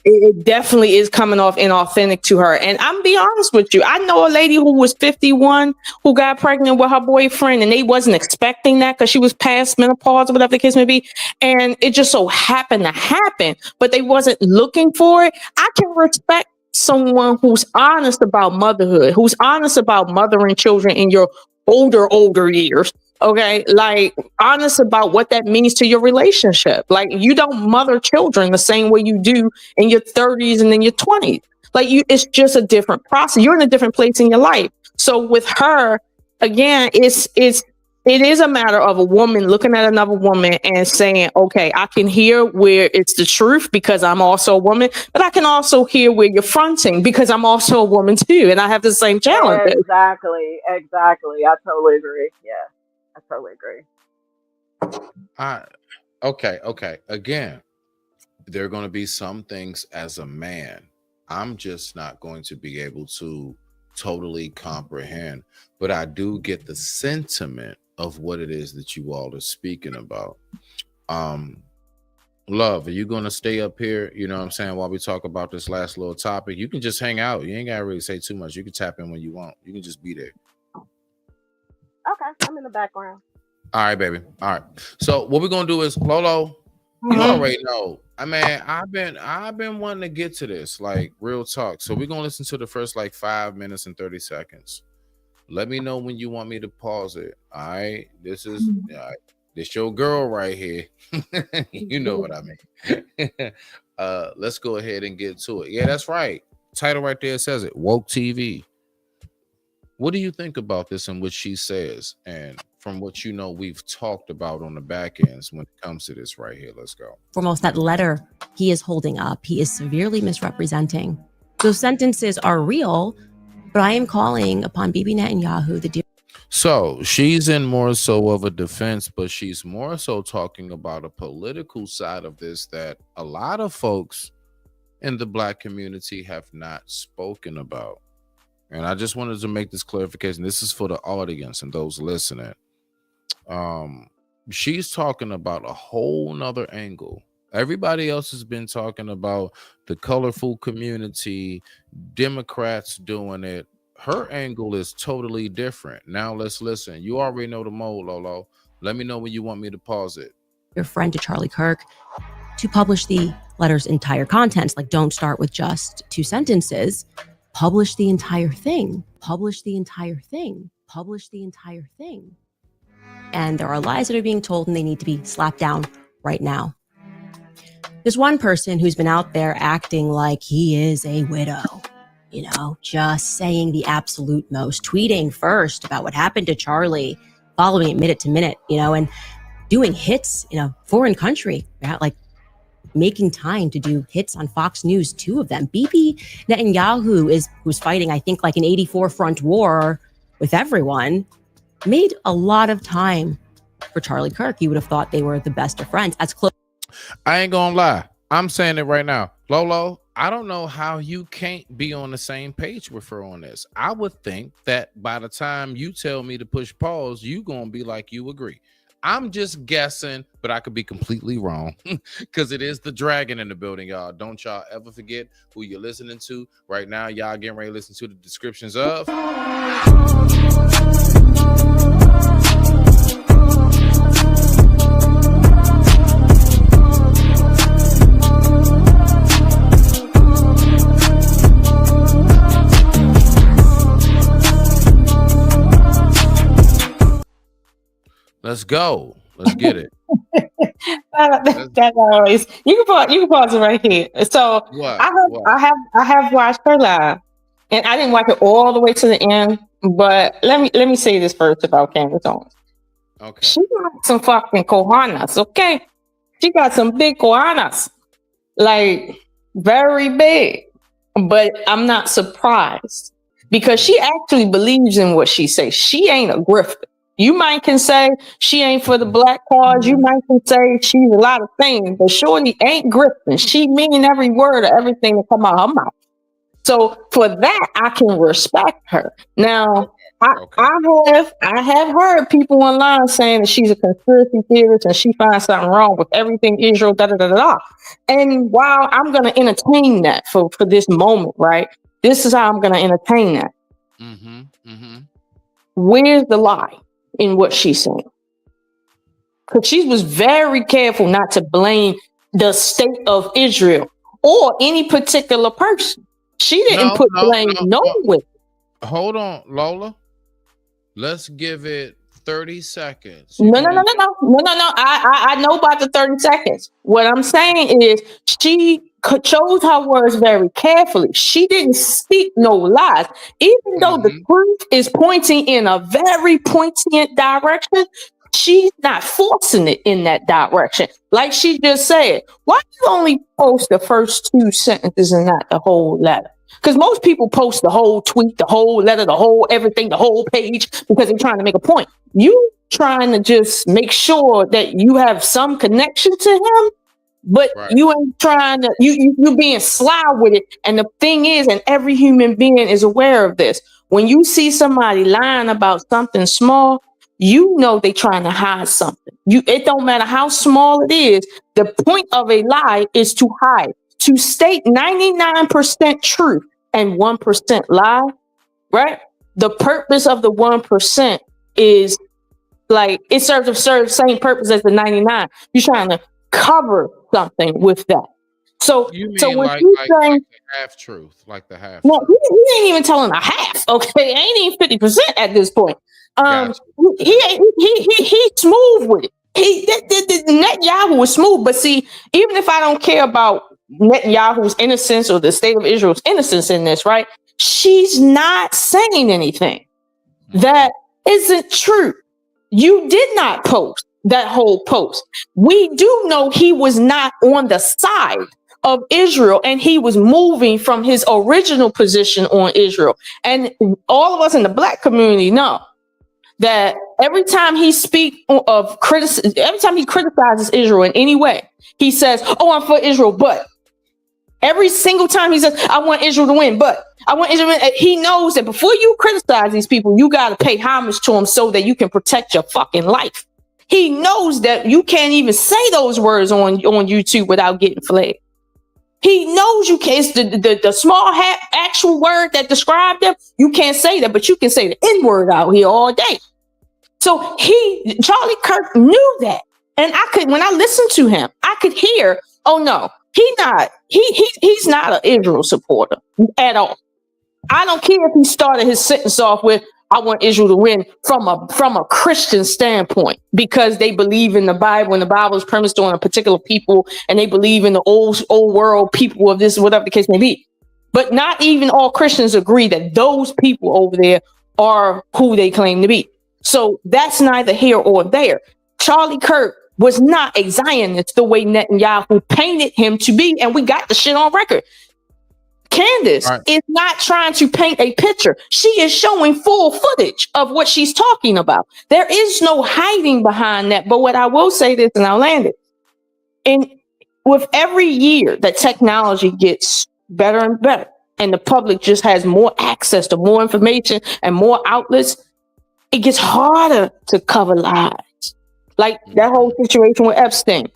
It definitely is coming off inauthentic to her. And I'm be honest with you. I know a lady who was 51 who got pregnant with her boyfriend, and they wasn't expecting that because she was past menopause or whatever the case may be. And it just so happened to happen, but they wasn't looking for it. I can respect someone who's honest about motherhood, who's honest about mothering children in your older years. Okay, like honest about what that means to your relationship. Like, you don't mother children the same way you do in your 30s and in your 20s. Like, it's just a different process. You're in a different place in your life. So with her, again, it is a matter of a woman looking at another woman and saying, okay, I can hear where it's the truth because I'm also a woman, but I can also hear where you're fronting because I'm also a woman too, and I have the same challenges. Exactly. I totally agree. Yeah. I totally agree. Okay. Again, there are going to be some things as a man I'm just not going to be able to totally comprehend, but I do get the sentiment of what it is that you all are speaking about. Love, are you going to stay up here? You know what I'm saying? While we talk about this last little topic, you can just hang out. You ain't got to really say too much. You can tap in when you want. You can just be there. Okay, I'm in the background. All right, baby. All right. So what we're gonna do is, Lolo, you already know. I mean, I've been wanting to get to this, like, real talk. So we're gonna listen to the first 5 minutes and 30 seconds. Let me know when you want me to pause it. All right. This is this your girl right here. You know what I mean. Let's go ahead and get to it. Yeah, that's right. Title right there says it. Woke TV. What do you think about this and what she says? And from what you know, we've talked about on the back ends when it comes to this right here. Let's go. Foremost, that letter he is holding up, he is severely misrepresenting. Those sentences are real, but I am calling upon Bibi Netanyahu, the dear. So she's in more so of a defense, but she's more so talking about a political side of this that a lot of folks in the Black community have not spoken about. And I just wanted to make this clarification. This is for the audience and those listening. She's talking about a whole nother angle. Everybody else has been talking about the colorful community, Democrats doing it. Her angle is totally different. Now let's listen. You already know the mode, Lolo. Let me know when you want me to pause it. Your friend to Charlie Kirk to publish the letter's entire contents. Like, don't start with just 2 sentences. Publish the entire thing. Publish the entire thing. Publish the entire thing. And there are lies that are being told, and they need to be slapped down right now. There's one person who's been out there acting like he is a widow, you know, just saying the absolute most, tweeting first about what happened to Charlie, following it minute to minute, you know, and doing hits in a foreign country, like making time to do hits on Fox News, 2 of them. Bibi Netanyahu who's fighting, I think, like an 84 front war with everyone, made a lot of time for Charlie Kirk. You would have thought they were the best of friends. As close. I ain't gonna lie. I'm saying it right now. Lolo, I don't know how you can't be on the same page with her on this. I would think that by the time you tell me to push pause, you gonna be like you agree. I'm just guessing, but I could be completely wrong because it is the dragon in the building, y'all. Don't y'all ever forget who you're listening to right now. Y'all getting ready to listen to the descriptions of. Let's go. Let's get it. That always you can pause it right here. So What? I have watched her live, and I didn't watch it all the way to the end. But let me say this first about Candace Owens. Okay. She got some fucking cojones. Okay, she got some big cojones, like very big. But I'm not surprised because she actually believes in what she says. She ain't a grifter. You might can say she ain't for the black cause. You might can say she's a lot of things, but Shorty ain't grifting. She mean every word of everything that come out her mouth. So for that, I can respect her. Now, I have heard people online saying that she's a conspiracy theorist and she finds something wrong with everything Israel, da da da da. And while I'm gonna entertain that for this moment, right? This is how I'm gonna entertain that. Where's the lie in what she's saying? Because she was very careful not to blame the state of Israel or any particular person. She didn't put blame nowhere. Hold on, Lola. Let's give it 30 seconds. No. I know about the 30 seconds. What I'm saying is she chose her words very carefully. She didn't speak no lies. Even though the truth is pointing in a very poignant direction, she's not forcing it in that direction. Like she just said, why do you only post the first 2 sentences and not the whole letter? Because most people post the whole tweet, the whole letter, the whole everything, the whole page, because they're trying to make a point. You trying to just make sure that you have some connection to him, but you ain't trying to, you being sly with it. And the thing is, and every human being is aware of this, when you see somebody lying about something small, you know they trying to hide something. It don't matter how small it is. The point of a lie is to hide. To state 99% truth and 1% lie, right? The purpose of the 1% is like it serves the same purpose as the 99. You're trying to cover something with that. So, You mean so when like, you like, say like the half truth, like the half. no, he ain't even telling a half. Okay, ain't even 50% at this point. He's smooth with it. Netanyahu was smooth, but see, even if I don't care about Netanyahu's innocence or the state of Israel's innocence in this, right? She's not saying anything that isn't true. You did not post that whole post. We do know he was not on the side of Israel and he was moving from his original position on Israel. And all of us in the black community know that every time he speaks of criticism, every time he criticizes Israel in any way, he says, "Oh, I'm for Israel, but." Every single time he says, I want Israel to win, but I want Israel to win. He knows that before you criticize these people, you got to pay homage to them so that you can protect your fucking life. He knows that you can't even say those words on YouTube without getting flagged. He knows you can't. It's the small actual word that described them. You can't say that, but you can say the N word out here all day. So Charlie Kirk knew that. And when I listened to him, I could hear, oh no, he's not an Israel supporter at all. I don't care if he started his sentence off with, I want Israel to win from a Christian standpoint, because they believe in the Bible, and the Bible is premised on a particular people, and they believe in the old world people of this, whatever the case may be. But not even all Christians agree that those people over there are who they claim to be. So that's neither here or there. Charlie Kirk was not a Zionist the way Netanyahu painted him to be, and we got the shit on record. Candace is not trying to paint a picture. She is showing full footage of what she's talking about. There is no hiding behind that. But what I will say this, and I'll land it. And with every year that technology gets better and better, and the public just has more access to more information and more outlets, it gets harder to cover lies. Like that whole situation with Epstein.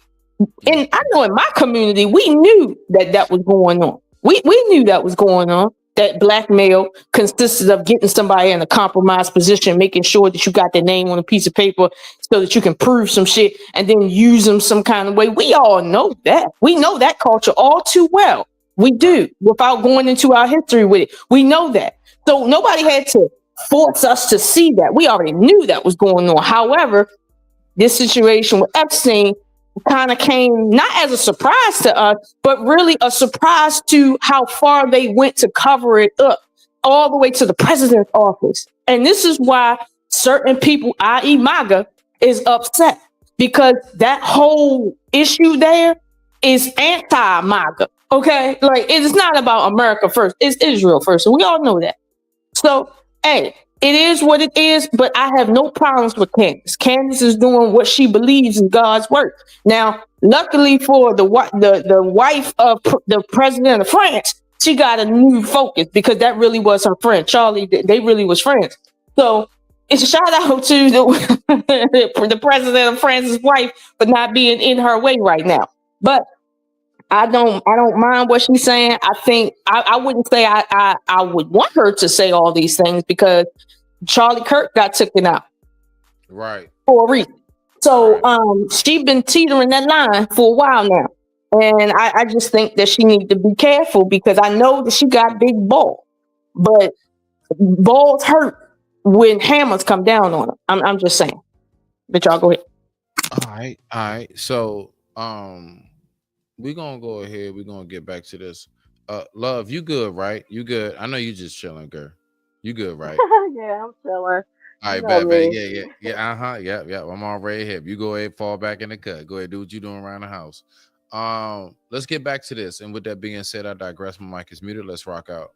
And I know in my community, we knew that was going on. We knew that was going on. That blackmail consisted of getting somebody in a compromised position, making sure that you got their name on a piece of paper so that you can prove some shit and then use them some kind of way. We all know that. We know that culture all too well. We do, without going into our history with it. We know that. So nobody had to force us to see that. We already knew that was going on. However, this situation with Epstein kind of came not as a surprise to us, but really a surprise to how far they went to cover it up, all the way to the president's office. And this is why certain people, i.e. MAGA, is upset, because that whole issue there is anti-MAGA. Okay, like it's not about America first, it's Israel first. So we all know that. So, hey, it is what it is, but I have no problems with Candace. Candace is doing what she believes in God's work. Now, luckily for the wife of the president of France, she got a new focus, because that really was her friend. Charlie, they really was friends. So it's a shout out to the president of France's wife for not being in her way right now. But I don't mind what she's saying. I think I wouldn't say I would want her to say all these things, because Charlie Kirk got taken out right for a reason. So she's been teetering that line for a while now. And I just think that she needs to be careful, because I know that she got big balls, but balls hurt when hammers come down on them. I'm just saying. But y'all go ahead. All right. So we're gonna go ahead. We're gonna get back to this. Love, you good, right? You good? I know you just chilling, girl. You good, right? Yeah, I'm chilling. All right, You know bad. me. Yeah. Yeah. I'm already hip. You go ahead, fall back in the cut. Go ahead, do what you doing around the house. Let's get back to this. And with that being said, I digress. My mic is muted. Let's rock out.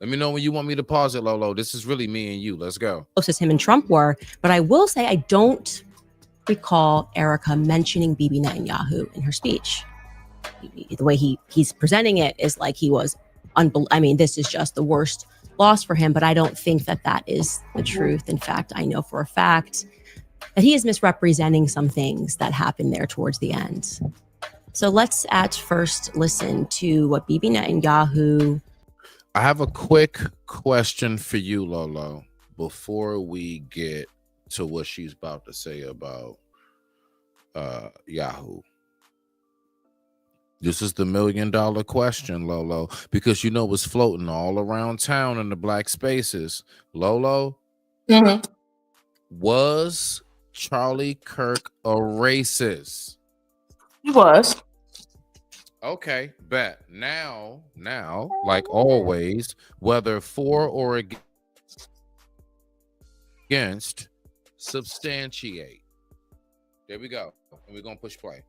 Let me know when you want me to pause it, Lolo. This is really me and you. Let's go. Close as him and Trump were. But I will say I don't recall Erica mentioning Bibi Netanyahu in her speech. The way he's presenting it is like he was I mean, this is just the worst loss for him, but I don't think that is the truth. In fact, I know for a fact that he is misrepresenting some things that happened there towards the end. So let's at first listen to what Bibi Netanyahu. I have a quick question for you, Lolo, before we get to what she's about to say about Yahoo. This is the $1 million question, Lolo, because you know it's floating all around town in the black spaces. Lolo, was Charlie Kirk a racist? He was. Okay, bet. Now, like always, whether for or against, substantiate. There we go. And we're going to push play.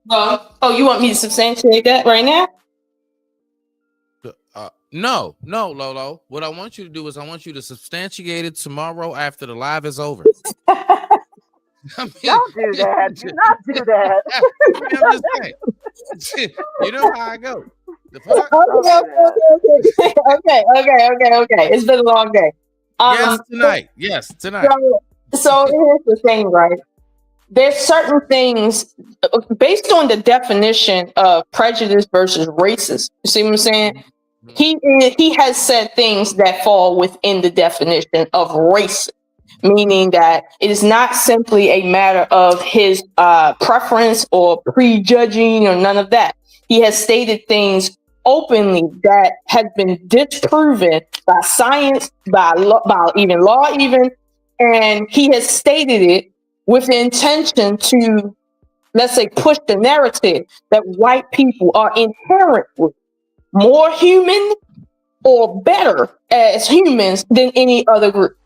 Oh, you want me to substantiate that right now? No, Lolo. What I want you to do is I want you to substantiate it tomorrow after the live is over. Don't do that. Do not do that. I'm just saying. You know how I go. The fuck? Okay. It's been a long day. Yes, tonight. Yes, tonight. So here's the thing, right? There's certain things based on the definition of prejudice versus racist. You see what I'm saying? He has said things that fall within the definition of racist, meaning that it is not simply a matter of his preference or prejudging or none of that. He has stated things openly that has been disproven by science, by even law, and he has stated it with the intention to, let's say, push the narrative that white people are inherently more human or better as humans than any other group.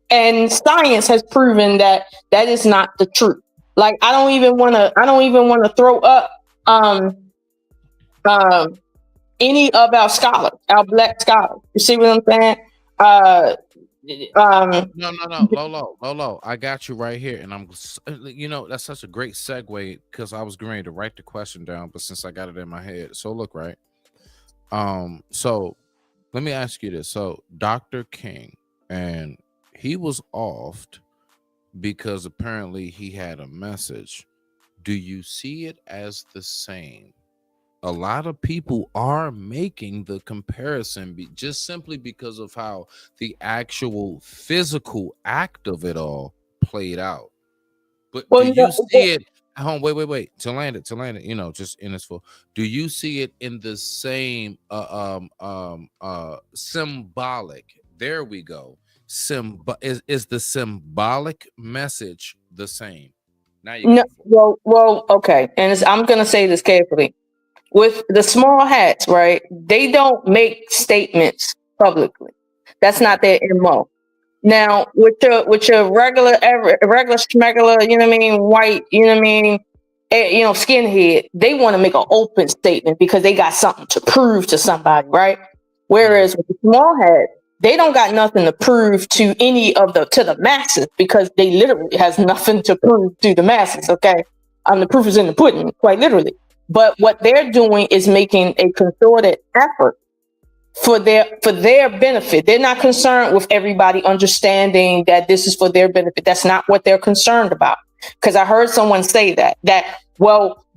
And science has proven that that is not the truth. Like, I don't even want to throw up any of our scholars, our black scholars. You see what I'm saying? No, Lolo, I got you right here, and that's such a great segue because I was going ready to write the question down, but since I got it in my head, so look, right. So let me ask you this. So Dr. King, and he was offed because apparently he had a message. Do you see it as the same? A lot of people are making the comparison just simply because of how the actual physical act of it all played out. But do you see it? Wait. To land it, just in its full. Do you see it in the same symbolic? There we go. Is the symbolic message the same? Now you okay. And I'm gonna say this carefully. With the small hats, right? They don't make statements publicly. That's not their MO. Now, with your regular schmegular, you know what I mean, white, you know what I mean, skinhead, they want to make an open statement because they got something to prove to somebody, right? Whereas with the small hat, they don't got nothing to prove to the masses because they literally has nothing to prove to the masses. Okay, the proof is in the pudding, quite literally. But what they're doing is making a concerted effort for their benefit. They're not concerned with everybody understanding that this is for their benefit. That's not what they're concerned about. Because I heard someone say that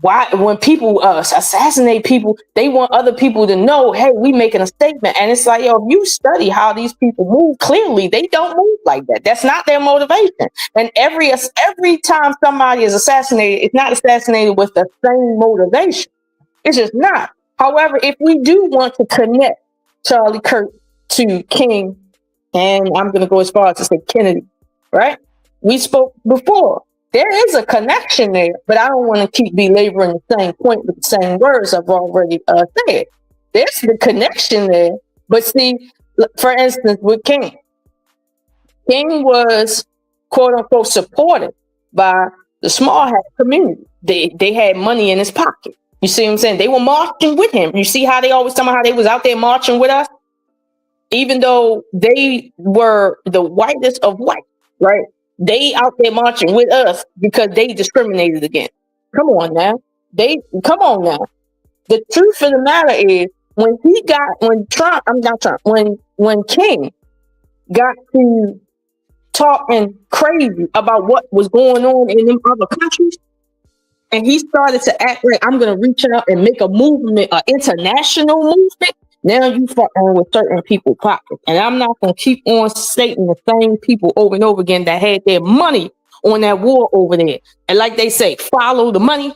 why when people assassinate people, they want other people to know, hey, we making a statement. And it's like, if you study how these people move, clearly they don't move like that. That's not their motivation. And every time somebody is assassinated, it's not assassinated with the same motivation. It's just not. However, if we do want to connect Charlie Kirk to King, and I'm going to go as far as to say Kennedy, right? We spoke before. There is a connection there, but I don't want to keep belaboring the same point with the same words I've already said. There's the connection there, but see, for instance, with King was quote unquote supported by the small hat community. They had money in his pocket. You see what I'm saying? They were marching with him. You see how they always tell me how they was out there marching with us, even though they were the whitest of white, right? They out there marching with us because they discriminated against. Come on now. The truth of the matter is when King got to talking crazy about what was going on in them other countries, and he started to act like I'm gonna reach out and make a movement, an international movement. Now you fucking with certain people's pockets. And I'm not going to keep on stating the same people over and over again that had their money on that war over there. And like they say, follow the money.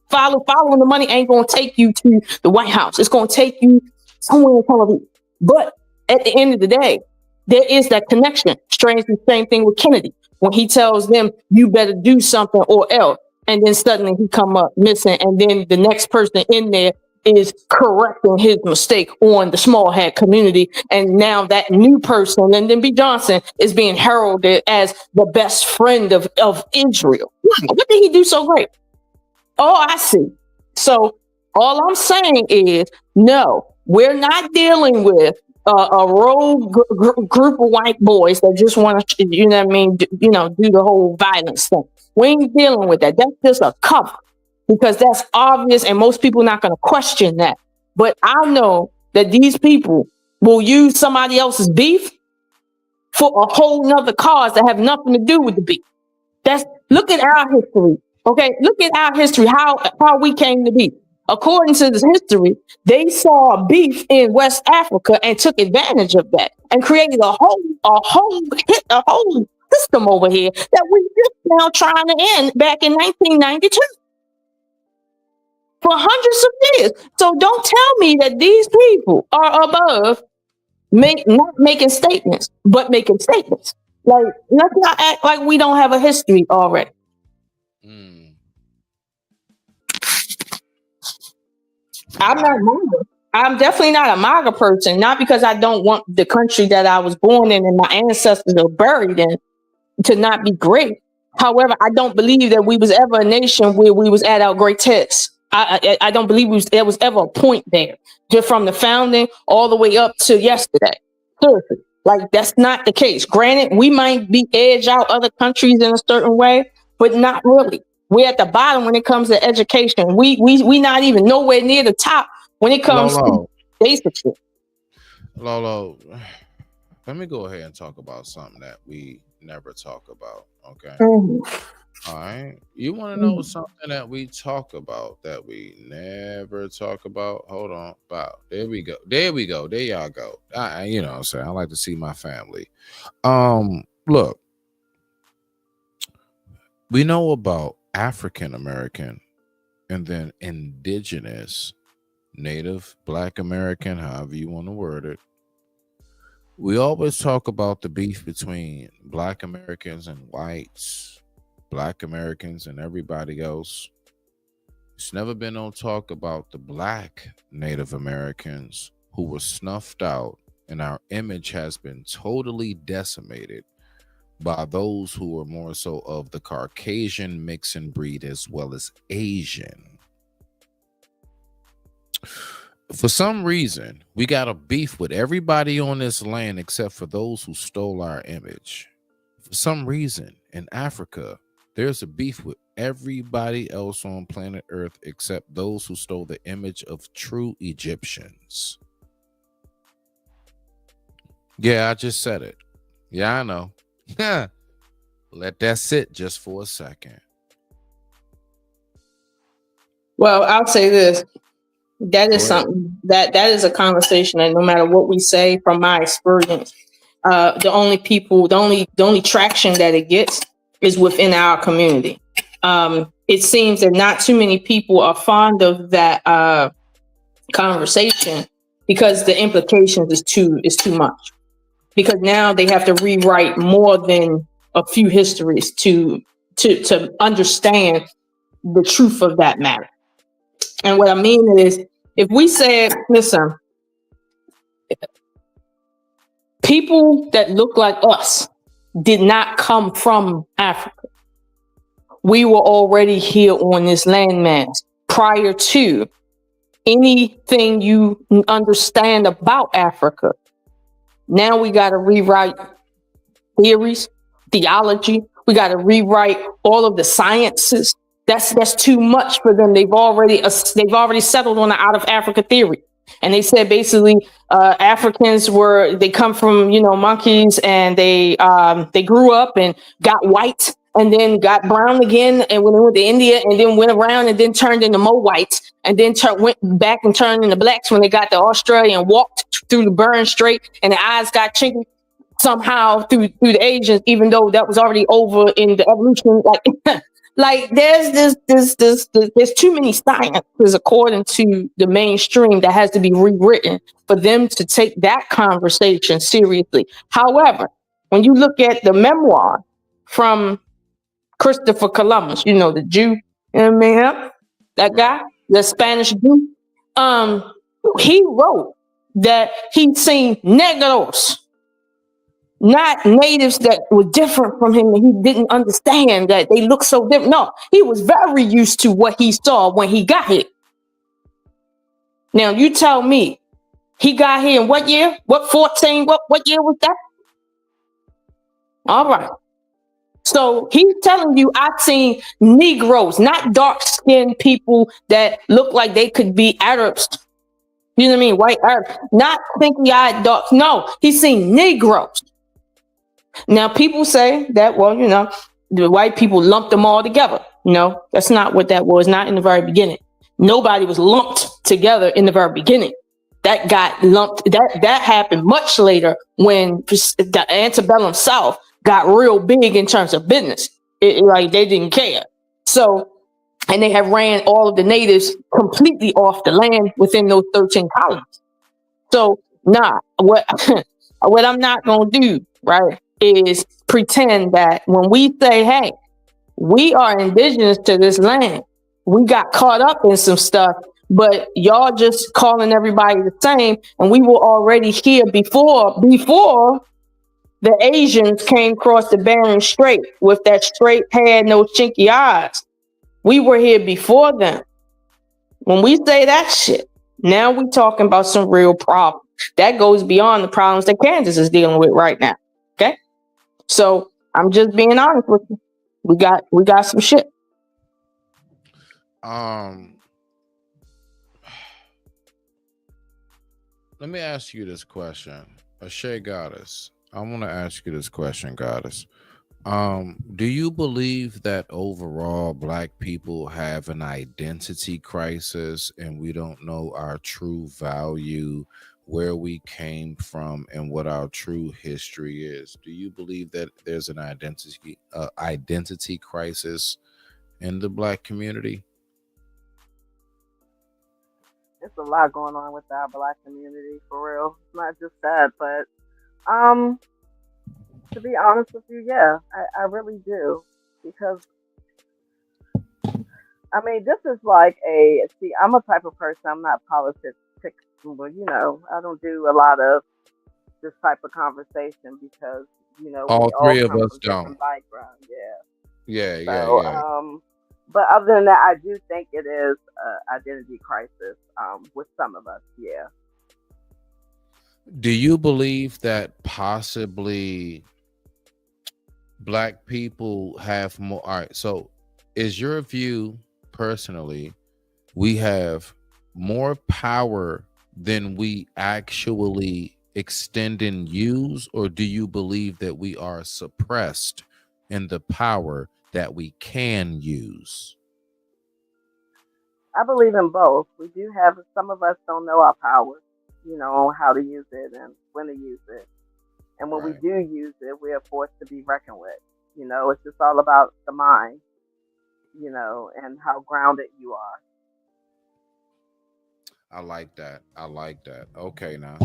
Following the money ain't going to take you to the White House. It's going to take you somewhere in Tel Aviv. But at the end of the day, there is that connection. Strangely, same thing with Kennedy. When he tells them, you better do something or else. And then suddenly he come up missing. And then the next person in there is correcting his mistake on the small hat community. And now that new person, Lyndon B. Johnson, is being heralded as the best friend of Israel. What did he do so great? Oh, I see. So all I'm saying is, no, we're not dealing with a rogue group of white boys that just want to, do the whole violence thing. We ain't dealing with that. That's just a cover because that's obvious and most people not going to question that. But I know that these people will use somebody else's beef for a whole nother cause that have nothing to do with the beef. Look at our history. Okay, look at our history, how we came to be. According to this history, they saw beef in West Africa and took advantage of that and created a whole system over here that we just now trying to end back in 1992 for hundreds of years. So don't tell me that these people are above not making statements, but making statements. Like, let's not act like we don't have a history already. I'm not MAGA. I'm definitely not a MAGA person, not because I don't want the country that I was born in and my ancestors are buried in to not be great. However, I don't believe that we was ever a nation where we was at our greatest. I don't believe there was ever a point there, just from the founding all the way up to yesterday. Seriously. Like, that's not the case. Granted, we might be edge out other countries in a certain way, but not really. We're at the bottom when it comes to education. We not even nowhere near the top when it comes to basic shit. Lolo, let me go ahead and talk about something that we never talk about. Okay. All right. You want to know something that we talk about that we never talk about? Hold on. Wow. There we go. There y'all go. You know what I'm saying? I like to see my family. Look. We know about African American and then indigenous, Native, Black American, however you want to word it. We always talk about the beef between Black Americans and whites, Black Americans and everybody else. It's never been no talk about the Black Native Americans who were snuffed out, and our image has been totally decimated by those who are more so of the Caucasian mix and breed as well as Asian. For some reason, we got a beef with everybody on this land except for those who stole our image. For some reason, in Africa, there's a beef with everybody else on planet Earth except those who stole the image of true Egyptians. Yeah, I just said it. Yeah, I know. Let that sit just for a second. Well, I'll say this. That is something that is a conversation that no matter what we say, from my experience, the only traction that it gets is within our community. It seems that not too many people are fond of that conversation because the implications is too much. Because now they have to rewrite more than a few histories to understand the truth of that matter. And what I mean is, if we said, listen, people that look like us did not come from Africa. We were already here on this landmass prior to anything you understand about Africa. Now we got to rewrite theories, theology. We got to rewrite all of the sciences. That's too much for them. They've already settled on the out of Africa theory, and they said basically Africans they come from monkeys, and they grew up and got white, and then got brown again, and when they went to India, and then went around and then turned into more whites, and then went back and turned into blacks when they got to Australia and walked through the Bering Strait, and their eyes got chinky somehow through the Asians, even though that was already over in the evolution. Like there's too many sciences according to the mainstream that has to be rewritten for them to take that conversation seriously. However, when you look at the memoir from Christopher Columbus, the Jew, that guy, the Spanish Jew, he wrote that he'd seen negros, not natives that were different from him, and he didn't understand that they look so different. No, he was very used to what he saw when he got here. Now, you tell me, he got here in what year? What 14? What year was that? All right. So he's telling you, I've seen Negroes, not dark-skinned people that look like they could be Arabs. You know what I mean? White Arabs, not pinky-eyed dark. No, he's seen Negroes. Now, people say that, well, you know, the white people lumped them all together. No, that's not what that was, not in the very beginning. Nobody was lumped together in the very beginning. That got lumped, that happened much later when the antebellum South got real big in terms of business. Like they didn't care. So, and they have ran all of the natives completely off the land within those 13 colonies. So, what I'm not going to do, right, is pretend that when we say, hey, we are indigenous to this land, we got caught up in some stuff, but y'all just calling everybody the same, and we were already here before the Asians came across the Bering Strait with that straight hair, no chinky eyes. We were here before them. When we say that shit, now we talking about some real problems. That goes beyond the problems that Kansas is dealing with right now. Okay? So I'm just being honest with you. We got some shit. Let me ask you this question. Ashay Goddess, I want to ask you this question, Goddess. Do you believe that overall Black people have an identity crisis and we don't know our true value, where we came from, and what our true history is? Do you believe that there's an identity crisis in the Black community? It's a lot going on with our Black community, for real. It's not just that, but to be honest with you, yeah, I really do. Because I mean, this is like I'm a type of person, I'm not politics, but you know, I don't do a lot of this type of conversation because, you know, All three of come us from different don't. backgrounds, yeah. Yeah. But other than that, I do think it is an identity crisis with some of us, yeah. Do you believe that possibly Black people have more? All right. So is your view personally, we have more power than we actually extend and use, or do you believe that we are suppressed in the power that we can use? I believe in both. We do have, some of us don't know our power, you know, on how to use it and when to use it. And when we do use it, we are forced to be reckoned with. You know, it's just all about the mind, you know, and how grounded you are. I like that. Okay, now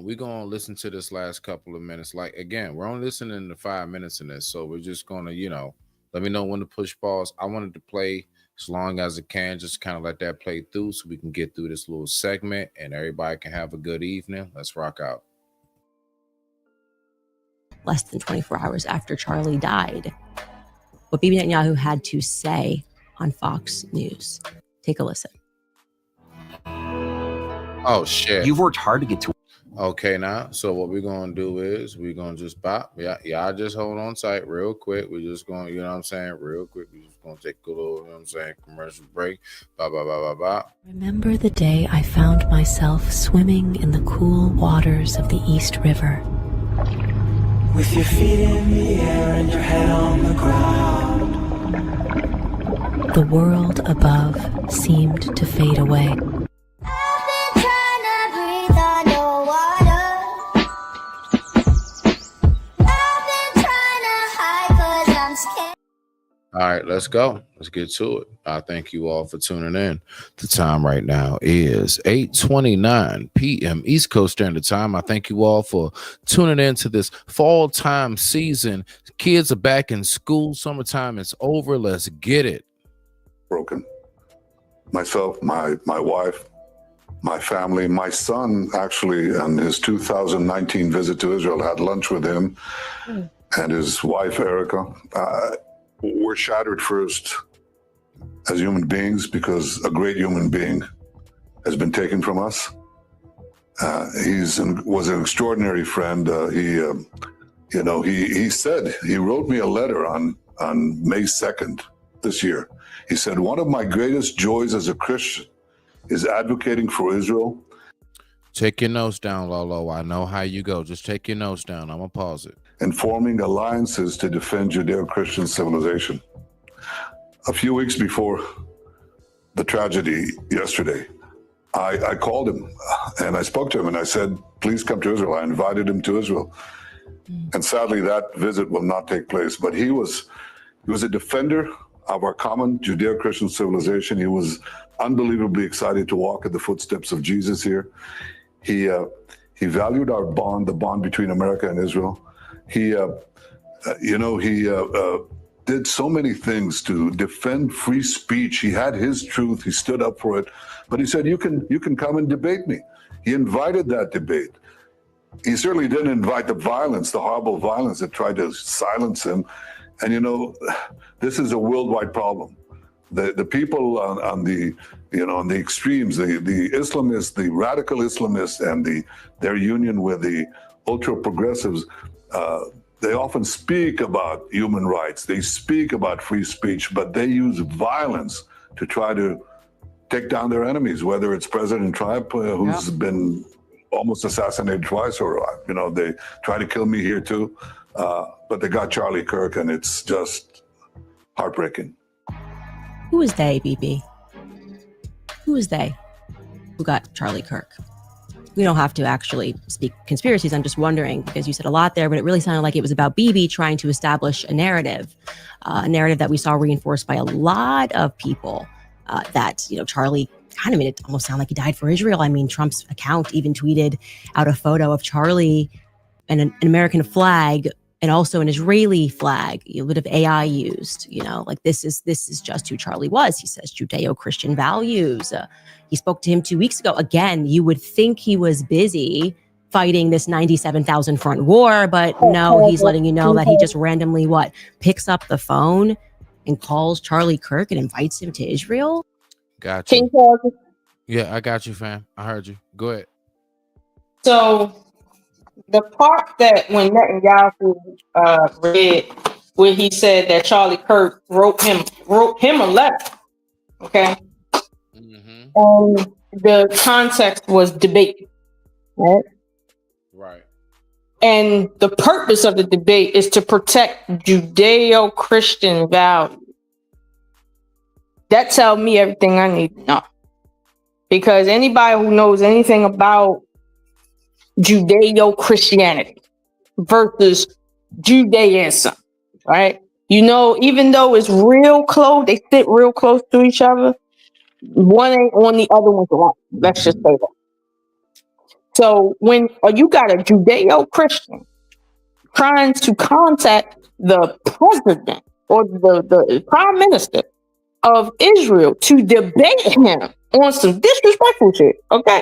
we're gonna listen to this last couple of minutes. Like, again, we're only listening to 5 minutes in this, so we're just gonna, you know, let me know when to push pause. I wanted to play as long as it can, just kind of let that play through so we can get through this little segment and everybody can have a good evening. Let's rock out. Less than 24 hours after Charlie died, what Bibi Netanyahu had to say on Fox News. Take a listen. Oh shit! You've worked hard to get to. Okay, now, so what we're gonna do is we're gonna just bop. Yeah, just hold on tight real quick. We're just gonna, you know what I'm saying, real quick. We're just gonna take a little, you know what I'm saying, commercial break. Bop. Remember the day I found myself swimming in the cool waters of the East River. With your feet in the air and your head on the ground. The world above seemed to fade away. All right, let's go. Let's get to it. I thank you all for tuning in. The time right now is 8:29 p.m. East Coast Standard Time. I thank you all for tuning in to this fall time season. Kids are back in school. Summertime is over. Let's get it. Broken. Myself, my wife, my family, my son, actually, on his 2019 visit to Israel, had lunch with him and his wife, Erica. We're shattered first as human beings because a great human being has been taken from us. Was an extraordinary friend. You know, he said, he wrote me a letter on May 2nd this year. He said, one of my greatest joys as a Christian is advocating for Israel. Take your notes down, Lolo. I know how you go. Just take your notes down. I'm going to pause it. And forming alliances to defend Judeo-Christian civilization. A few weeks before the tragedy yesterday, I called him and I spoke to him and I said, please come to Israel. I invited him to Israel. And sadly, that visit will not take place. But he was a defender of our common Judeo-Christian civilization. He was unbelievably excited to walk in the footsteps of Jesus here. He valued our bond, the bond between America and Israel. He did so many things to defend free speech. He had his truth. He stood up for it. But he said, you can come and debate me. He invited that debate. He certainly didn't invite the violence, the horrible violence that tried to silence him. And, you know, this is a worldwide problem. The people on the extremes, the Islamists, the radical Islamists, and their union with the ultra progressives, they often speak about human rights. They speak about free speech, but they use violence to try to take down their enemies, whether it's President Trump, who's been almost assassinated twice, or, you know, they try to kill me here too. But they got Charlie Kirk, and it's just heartbreaking. Who is they, BB? Who is they who got Charlie Kirk? We don't have to actually speak conspiracies. I'm just wondering, because you said a lot there, but it really sounded like it was about BB trying to establish a narrative that we saw reinforced by a lot of people, that, you know, Charlie kind of made it almost sound like he died for Israel. I mean, Trump's account even tweeted out a photo of Charlie and an American flag and also an Israeli flag, a bit of AI used, you know, like this is just who Charlie was. He says Judeo-Christian values. He spoke to him 2 weeks ago. Again, you would think he was busy fighting this 97,000 front war, but no, he's letting you know that he just randomly picks up the phone and calls Charlie Kirk and invites him to Israel. Got you. Yeah, I got you, fam. I heard you. Go ahead. So the part that when Netanyahu read where he said that Charlie Kirk wrote him a letter, okay? And the context was debate, right? Right. And the purpose of the debate is to protect Judeo-Christian values. That tells me everything I need to know. Because anybody who knows anything about Judeo-Christianity versus Judaism, right? You know, even though it's real close, they sit real close to each other. One ain't on the other one's wrong. Let's just say that. So when you got a Judeo-Christian trying to contact the president or the prime minister of Israel to debate him on some disrespectful shit, okay?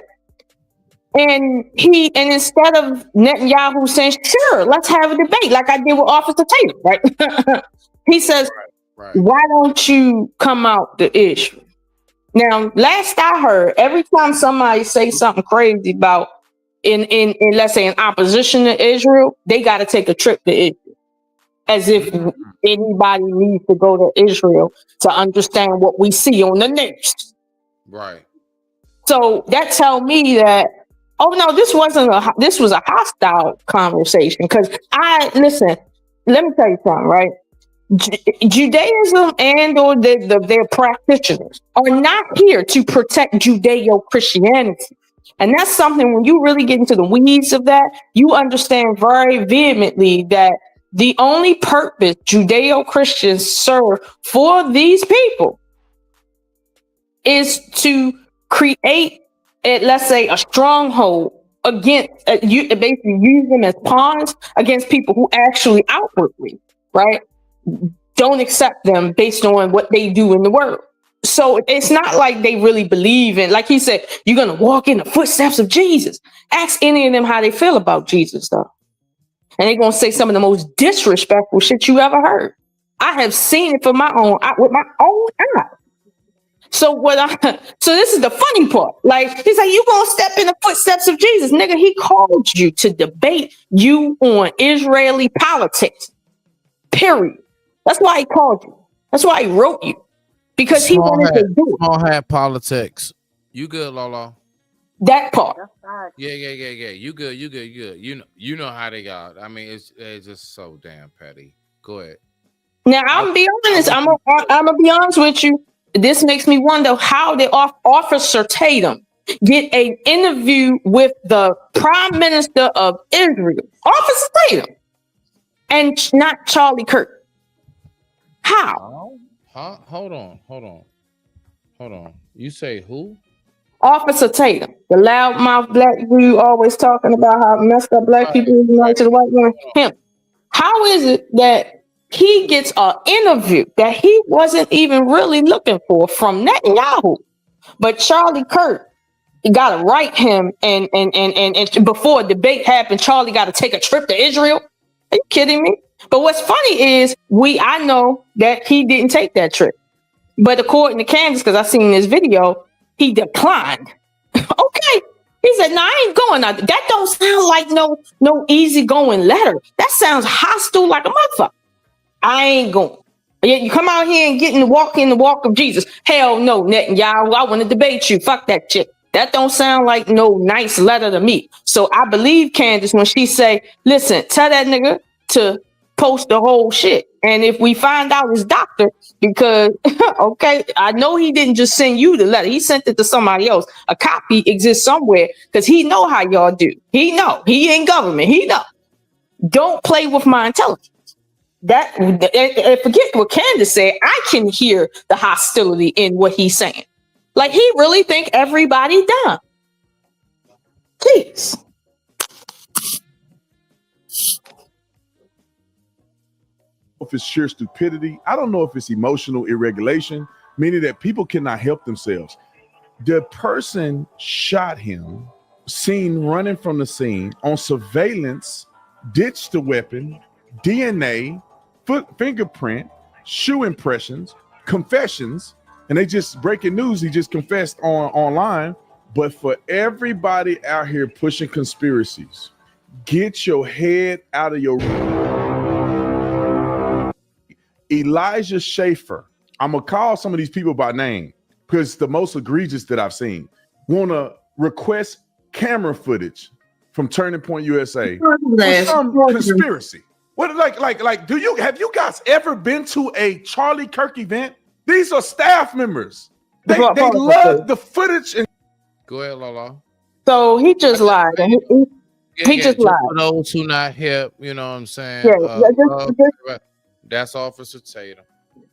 And instead of Netanyahu saying, sure, let's have a debate like I did with Officer Taylor, right? He says, why don't you come out to Israel? Now, last I heard, every time somebody say something crazy about in let's say in opposition to Israel, they got to take a trip to Israel. As if anybody needs to go to Israel to understand what we see on the news. Right. So that tell me that, oh no, this was a hostile conversation. Because let me tell you something, right? Judaism and or their practitioners are not here to protect Judeo-Christianity. And that's something, when you really get into the weeds of that, you understand very vehemently that the only purpose Judeo-Christians serve for these people is to create, let's say, a stronghold against, basically use them as pawns against people who actually outwardly, right, don't accept them based on what they do in the world. So it's not like they really believe in, like he said, you're going to walk in the footsteps of Jesus. Ask any of them how they feel about Jesus, though. And they're going to say some of the most disrespectful shit you ever heard. I have seen it with my own eyes. So so this is the funny part. Like, he's like, you gonna step in the footsteps of Jesus. Nigga, he called you to debate you on Israeli politics. Period. That's why he called you. That's why he wrote you. Because he wanted to do it. Small hat politics. You good, Lolo? That part. Yeah. You good. You know how they got. I mean, it's just so damn petty. Go ahead. Now, I'm gonna be honest. I'm gonna be honest with you. This makes me wonder, how did Officer Tatum get an interview with the Prime Minister of Israel, Officer Tatum, and not Charlie Kirk? How? Huh? Hold on. You say who? Officer Tatum, the loudmouth black dude always talking about how messed up black people is united to the white woman. Him. How is it that he gets an interview that he wasn't even really looking for from Netanyahu, but Charlie Kirk got to write him, and before a debate happened, Charlie got to take a trip to Israel? Are you kidding me? But what's funny is I know that he didn't take that trip, but according to Candace, because I seen this video, he declined. Okay. He said, "No, I ain't going out. That don't sound like no easygoing letter. That sounds hostile like a motherfucker. I ain't going. Yet you come out here and get in the walk of Jesus. Hell no, Netanyahu. I want to debate you. Fuck that shit. That don't sound like no nice letter to me." So I believe Candace when she say, "Listen, tell that nigga to post the whole shit. And if we find out his doctor, because okay, I know he didn't just send you the letter. He sent it to somebody else. A copy exists somewhere because he know how y'all do. He know. He in government. He know. Don't play with my intelligence." That forget what Candace said. I can hear the hostility in what he's saying. Like, he really think everybody dumb. Please. If it's sheer stupidity, I don't know if it's emotional irregulation, meaning that people cannot help themselves. The person shot him, seen running from the scene on surveillance, ditched the weapon, DNA, fingerprint, shoe impressions, confessions, and they just breaking news. He just confessed online. But for everybody out here pushing conspiracies, get your head out of your Elijah Schaefer. I'm gonna call some of these people by name because the most egregious that I've seen. Want to request camera footage from Turning Point USA for some conspiracy. What like have you guys ever been to a Charlie Kirk event? These are staff members. They love the footage. And go ahead, Lala. So he just lied. He just lied. For those who not hip, you know what I'm saying? That's Officer Tatum.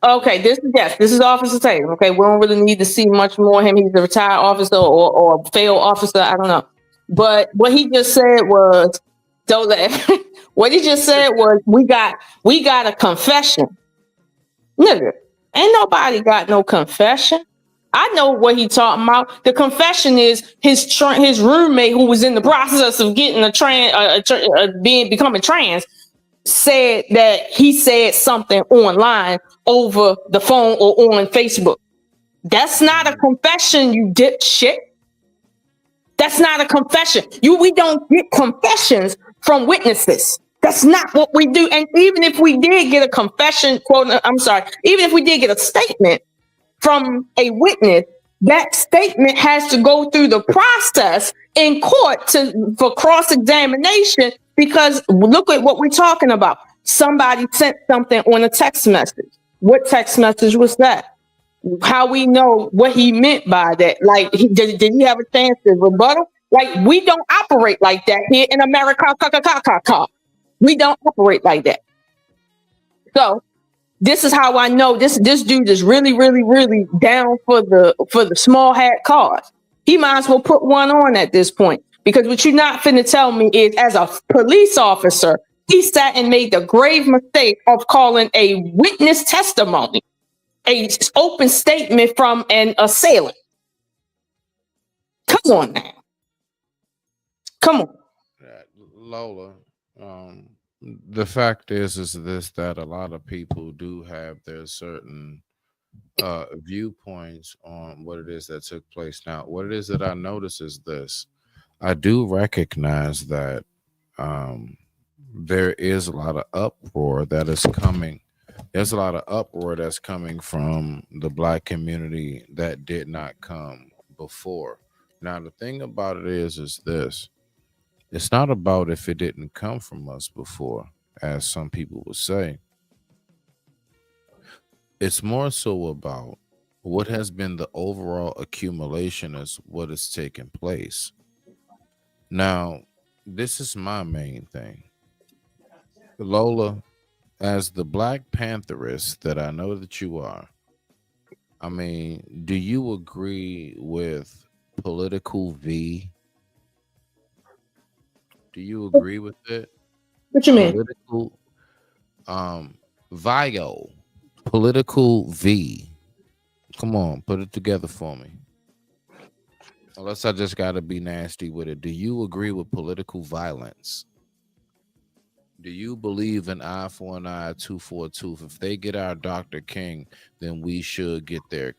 Okay, this is Officer Tatum. Okay, we don't really need to see much more of him. He's a retired officer or a failed officer. I don't know. But what he just said was, don't laugh. What he just said was, we got a confession. Nigga, ain't nobody got no confession. I know what he talking about. The confession is his roommate, who was in the process of getting becoming trans, said that he said something online over the phone or on Facebook. That's not a confession, you dipshit. That's not a confession. We don't get confessions from witnesses. That's not what we do. And even if we did get a confession, even if we did get a statement from a witness, that statement has to go through the process in court for cross-examination, because look at what we're talking about. Somebody sent something on a text message. What text message was that? How we know what he meant by that? Like, did he have a chance to rebuttal? Like, we don't operate like that here in America. We don't operate like that. So this is how I know this dude is really, really, really down for the small hat cause. He might as well put one on at this point, because what you're not finna tell me is, as a police officer, he sat and made the grave mistake of calling a witness testimony a open statement from an assailant. Come on now. Come on. Lola, the fact is this, that a lot of people do have their certain viewpoints on what it is that took place. Now, what it is that I notice is this: I do recognize that there is a lot of uproar that is coming. There's a lot of uproar that's coming from the Black community that did not come before. Now, the thing about it is this: it's not about if it didn't come from us before, as some people would say. It's more so about what has been the overall accumulation as what has taken place. Now, this is my main thing. Lola, as the Black Pantherist that I know that you are, I mean, do you agree with Political V? Do you agree with it? What you mean? Political Vio. Political V. Come on, put it together for me. Unless I just gotta be nasty with it. Do you agree with political violence? Do you believe in eye for an eye, tooth for a tooth? If they get our Dr. King, then we should get their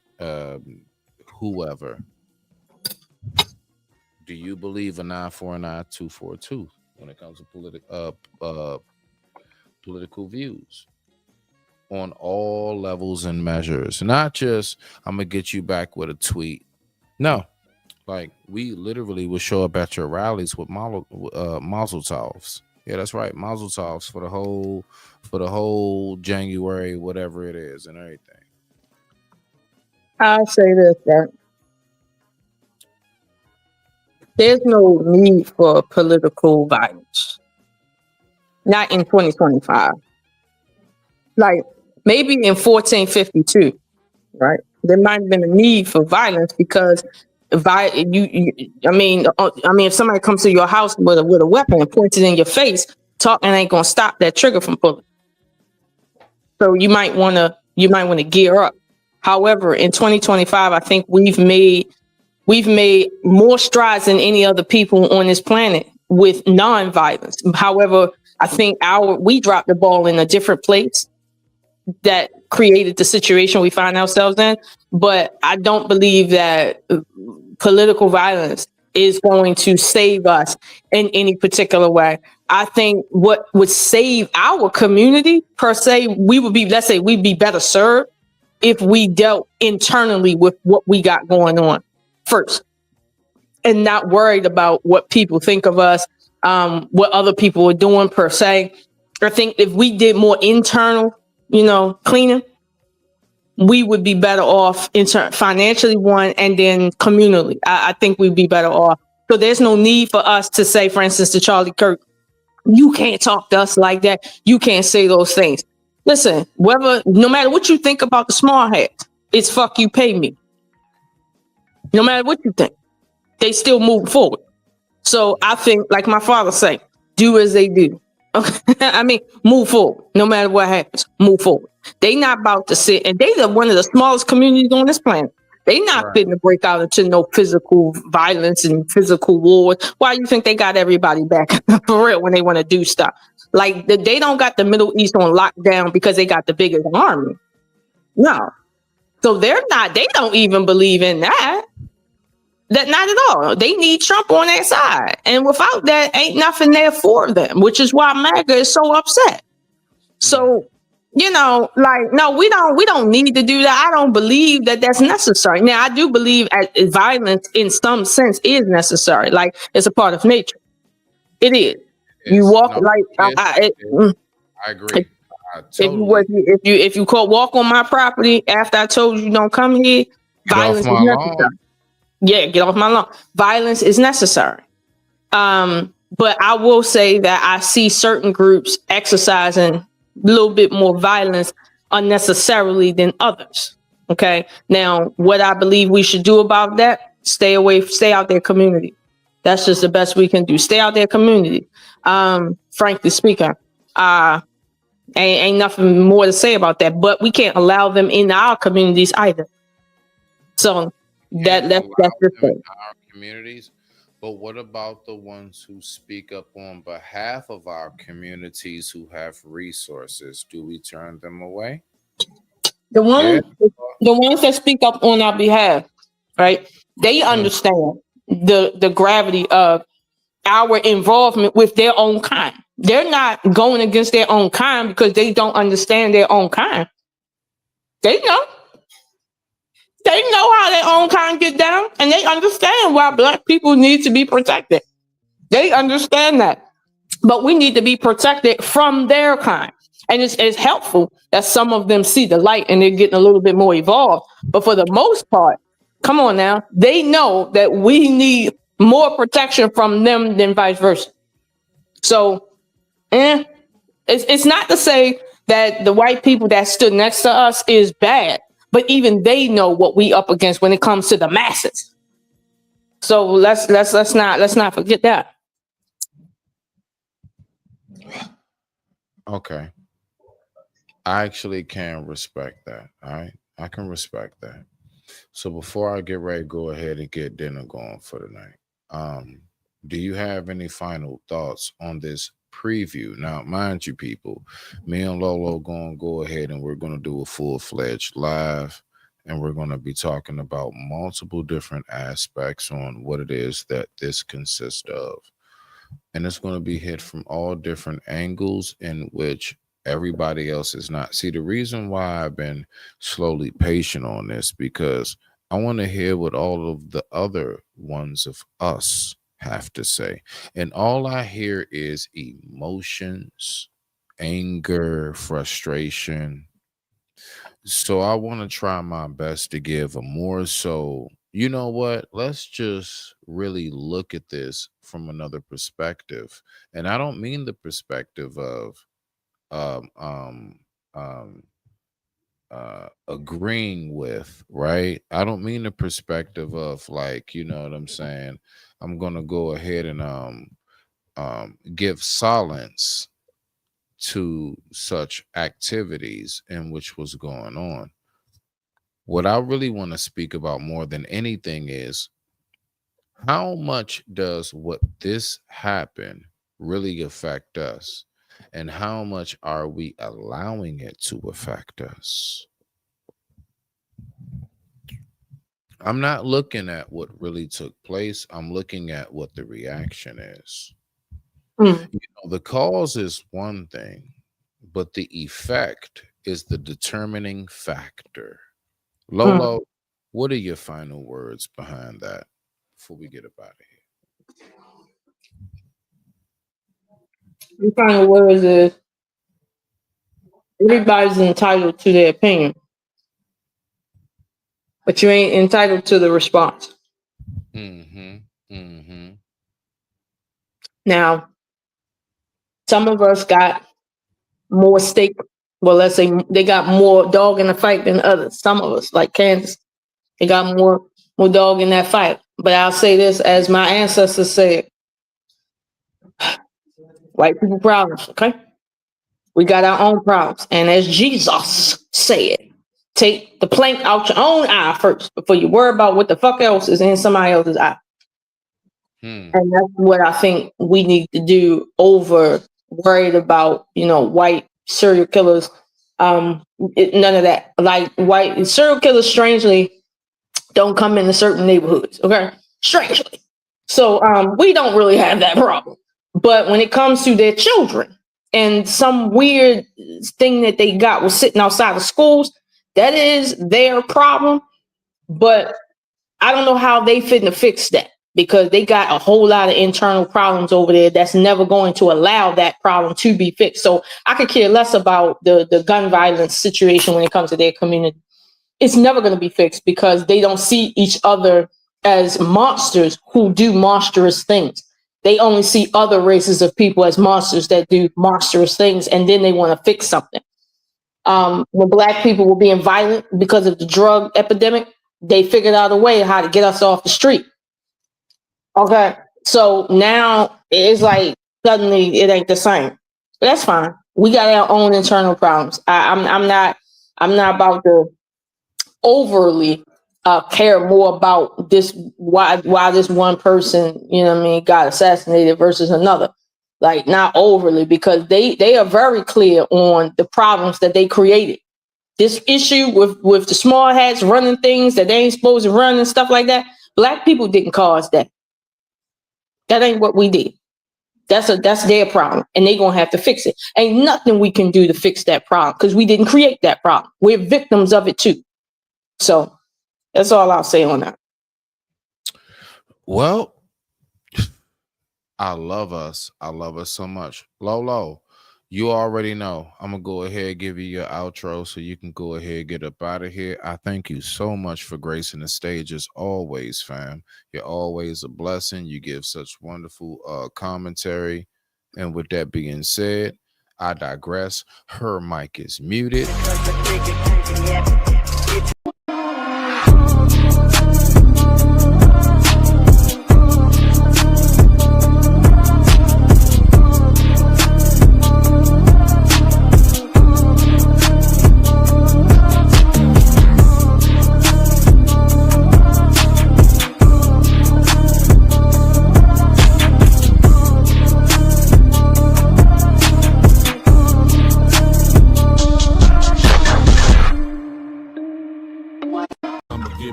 whoever. Do you believe an eye for an eye, tooth for a tooth when it comes to political views on all levels and measures? Not just I'm gonna get you back with a tweet. No, like we literally will show up at your rallies with mazel tovs. Yeah, that's right, mazel tovs for the whole January, whatever it is, and everything. I'll say this, that there's no need for political violence. Not in 2025. Like maybe in 1452, right? There might have been a need for violence because I mean, if somebody comes to your house with a weapon and points it in your face, talking ain't gonna stop that trigger from pulling. So you might wanna gear up. However, in 2025, I think we've made more strides than any other people on this planet with non-violence. However, I think we dropped the ball in a different place that created the situation we find ourselves in. But I don't believe that political violence is going to save us in any particular way. I think what would save our community per se, we'd be better served if we dealt internally with what we got going on first and not worried about what people think of us, what other people are doing per se. I think if we did more internal, cleaning, we would be better off financially, one, and then communally. I think we'd be better off. So there's no need for us to say, for instance, to Charlie Kirk, you can't talk to us like that. You can't say those things. Listen, no matter what you think about the small hats, it's fuck you, pay me. No matter what you think, they still move forward. So I think, like my father say, do as they do. I mean, move forward. No matter what happens, move forward. They not about to sit, and they are one of the smallest communities on this planet. They not fitting to break out into no physical violence and physical wars. Why you think they got everybody back for real when they want to do stuff? Like they don't got the Middle East on lockdown because they got the biggest army. No. So they don't even believe in that. That not at all. They need Trump on their side. And without that, ain't nothing there for them, which is why MAGA is so upset. So, no, we don't need to do that. I don't believe that that's necessary. Now, I do believe violence in some sense is necessary. Like it's a part of nature. It is. You walk I agree. If you walk on my property after I told you don't come here, violence is necessary. Yeah, get off my lawn. Violence is necessary. But I will say that I see certain groups exercising a little bit more violence unnecessarily than others. Okay. Now, what I believe we should do about that, stay out their community. That's just the best we can do. Stay out their community. Frankly speaking, ain't nothing more to say about that, but we can't allow them in our communities either. So that's the thing. Our communities, but what about the ones who speak up on behalf of our communities who have resources? Do we turn them away? The ones that speak up on our behalf, right? They understand the gravity of our involvement with their own kind. They're not going against their own kind because they don't understand their own kind. They know. They know how their own kind get down, and they understand why Black people need to be protected. They understand that. But we need to be protected from their kind. And it's helpful that some of them see the light and they're getting a little bit more evolved. But for the most part, come on now, they know that we need more protection from them than vice versa. So, it's not to say that the white people that stood next to us is bad, but even they know what we up against when it comes to the masses. So let's not forget that. Okay. I actually can respect that. All right. I can respect that. So before I get ready, go ahead and get dinner going for the night. Do you have any final thoughts on this preview? Now, mind you, people, me and Lolo gonna go ahead and we're gonna do a full-fledged live, and we're gonna be talking about multiple different aspects on what it is that this consists of. And it's going to be hit from all different angles in which everybody else is not. See, the reason why I've been slowly patient on this, because I want to hear what all of the other ones of us have to say. And all I hear is emotions, anger, frustration. So I want to try my best to give a more so, you know what, let's just really look at this from another perspective. And I don't mean the perspective of agreeing with, right? I don't mean the perspective of, like, you know what I'm saying, I'm gonna go ahead and give silence to such activities in which was going on. What I really want to speak about more than anything is how much does what this happen really affect us, and how much are we allowing it to affect us? I'm not looking at what really took place. I'm looking at what the reaction is. You know, the cause is one thing, but the effect is the determining factor. Lolo, what are your final words behind that before we get up out of here? The final words is everybody's entitled to their opinion, but you ain't entitled to the response. Now, some of us got more stake. Well, let's say they got more dog in the fight than others. Some of us, like Candace, they got more dog in that fight. But I'll say this, as my ancestors said, white people problems, okay? We got our own problems. And as Jesus said, take the plank out your own eye first before you worry about what the fuck else is in somebody else's eye. And that's what I think we need to do over worried about, you know, white serial killers. None of that. Like, white serial killers, strangely, don't come into certain neighborhoods, okay? Strangely. So we don't really have that problem. But when it comes to their children and some weird thing that they got was sitting outside of schools, that is their problem. But I don't know how they fit to fix that, because they got a whole lot of internal problems over there that's never going to allow that problem to be fixed. So I could care less about the gun violence situation when it comes to their community. It's never going to be fixed because they don't see each other as monsters who do monstrous things. They only see other races of people as monsters that do monstrous things, and then they want to fix something. When Black people were being violent because of the drug epidemic, they figured out a way how to get us off the street. Okay, so now it's like suddenly it ain't the same. But that's fine. We got our own internal problems. I'm not about to overly care more about this, why this one person, you know what I mean, got assassinated versus another. Like, not overly, because they are very clear on the problems that they created. This issue with the small hats running things that they ain't supposed to run and stuff like that, Black people didn't cause that. That ain't what we did. That's their problem, and they're gonna have to fix it. Ain't nothing we can do to fix that problem because we didn't create that problem. We're victims of it too. So that's all I'll say on that. Well, I love us. I love us so much. Lolo, you already know. I'm going to go ahead and give you your outro so you can go ahead and get up out of here. I thank you so much for gracing the stage as always, fam. You're always a blessing. You give such wonderful commentary. And with that being said, I digress. Her mic is muted.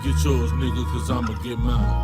Get yours, nigga, cause I'ma get mine.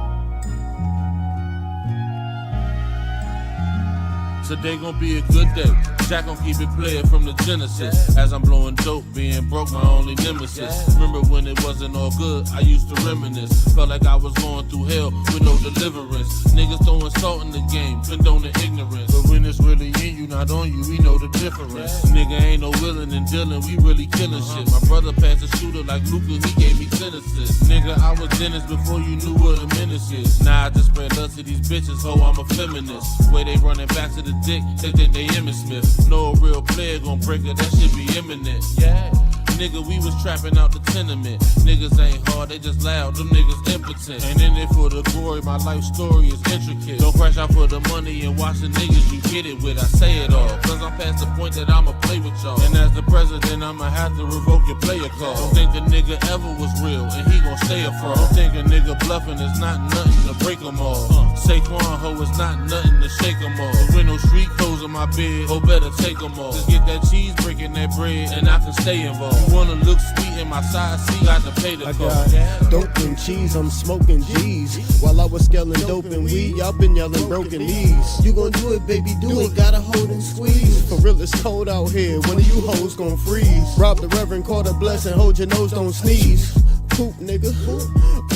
Today gonna be a good day. Jack gon' keep it playing from the Genesis. As I'm blowing dope, being broke, my only nemesis. Remember when it wasn't all good, I used to reminisce. Felt like I was going through hell with no deliverance. Niggas throwing salt in the game, condoning ignorance. But when it's really in you, not on you, we know the difference. Nigga ain't no willing and dealing, we really killing shit. My brother passed a shooter like Luka, he gave me sentences. Nigga, I was Dennis before you knew what a menace is. Now I just spread love to these bitches, ho, I'm a feminist. Way they running back to the dick, they think they Emmitt Smith. No real player gon' break it, that shit be imminent. Yeah. Nigga, we was trapping out the tenement. Niggas ain't hard, they just loud, them niggas impotent. Ain't in it for the glory, my life story is intricate. Don't crash out for the money and watch the niggas you get it with. I say it all, cause I'm past the point that I'ma play with y'all. And as the president, I'ma have to revoke your player call. Don't think the nigga ever was real, and he gon' stay a fraud. Don't think a nigga bluffing is not nothing to break them all. Saquon, ho, it's not nothing to shake them all. With no street clothes in my bed, ho, better take them all. Just get that cheese, breaking that bread, and I can stay involved. Wanna look sweet in my side seat, got to pay the cost. Dope and cheese, I'm smoking G's. While I was scaling dope and weed, y'all been yelling broken knees. You gon' do it, baby, do it, gotta hold and squeeze. For real, it's cold out here, one of you hoes gon' freeze. Rob the reverend, call the blessing, hold your nose, don't sneeze. Poop, nigga.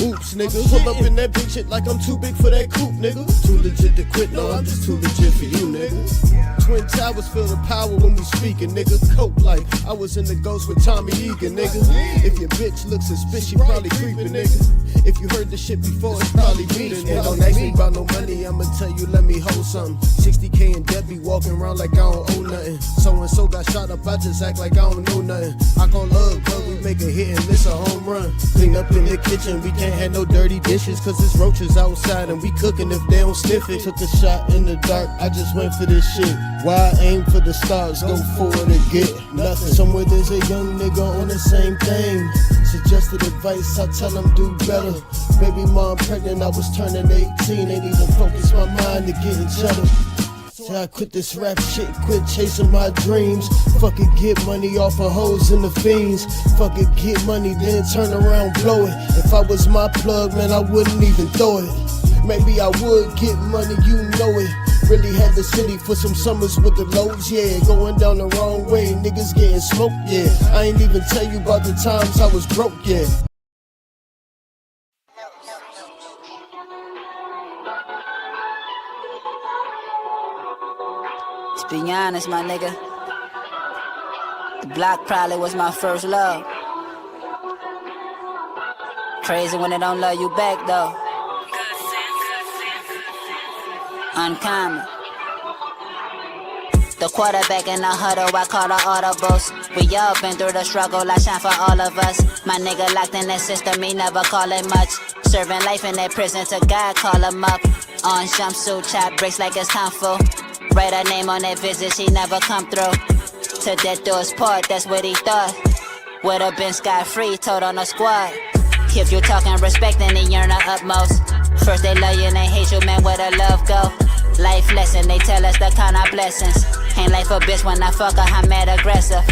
Oops, nigga. Pull up in that big shit like I'm too big for that coupe, nigga. Too legit to quit, no, I'm just too legit for you, nigga. Twin Towers feel the power when we speaking, nigga. Cope like I was in the ghost with Tommy Egan, nigga. If your bitch looks suspicious, she probably creeping, nigga. If you heard this shit before, it's probably me, nigga. Don't ask me about no money, I'ma tell you, let me hold something. 60K and Debbie walking around like I don't owe nothing. So-and-so got shot up, I just act like I don't know nothing. I gon' love, but we make a hit and miss a home run. Clean up in the kitchen, we can't have no dirty dishes. Cause it's roaches outside and we cooking if they don't sniff it. Took a shot in the dark, I just went for this shit. Why aim for the stars, go forward and get nothing. Somewhere there's a young nigga on the same thing. Suggested advice, I tell him do better. Baby mom pregnant, I was turning 18. Ain't even focused my mind to getting cheddar. So I quit this rap shit, quit chasing my dreams. Fuck it, get money off of hoes and the fiends. Fuck it, get money, then turn around, blow it. If I was my plug, man, I wouldn't even throw it. Maybe I would get money, you know it. Really had the city for some summers with the lows, yeah. Going down the wrong way, niggas getting smoked, yeah. I ain't even tell you about the times I was broke, yeah. To be honest, my nigga, the block probably was my first love. Crazy when they don't love you back, though. Uncommon. The quarterback in the huddle, I call the audibles. We all been through the struggle, I shine for all of us. My nigga locked in that system, he never call it much. Serving life in that prison to God, call him up. On jumpsuit, chop bricks like it's kung fu. Write her name on that visit, she never come through. To that door's part, that's what he thought. Would've been scot-free, told on the squad. Keep you talking respect and he earn the utmost. First they love you and they hate you, man, where the love go? Life lesson, they tell us the kind of blessings. Ain't like a bitch when I fuck her, I'm mad aggressive.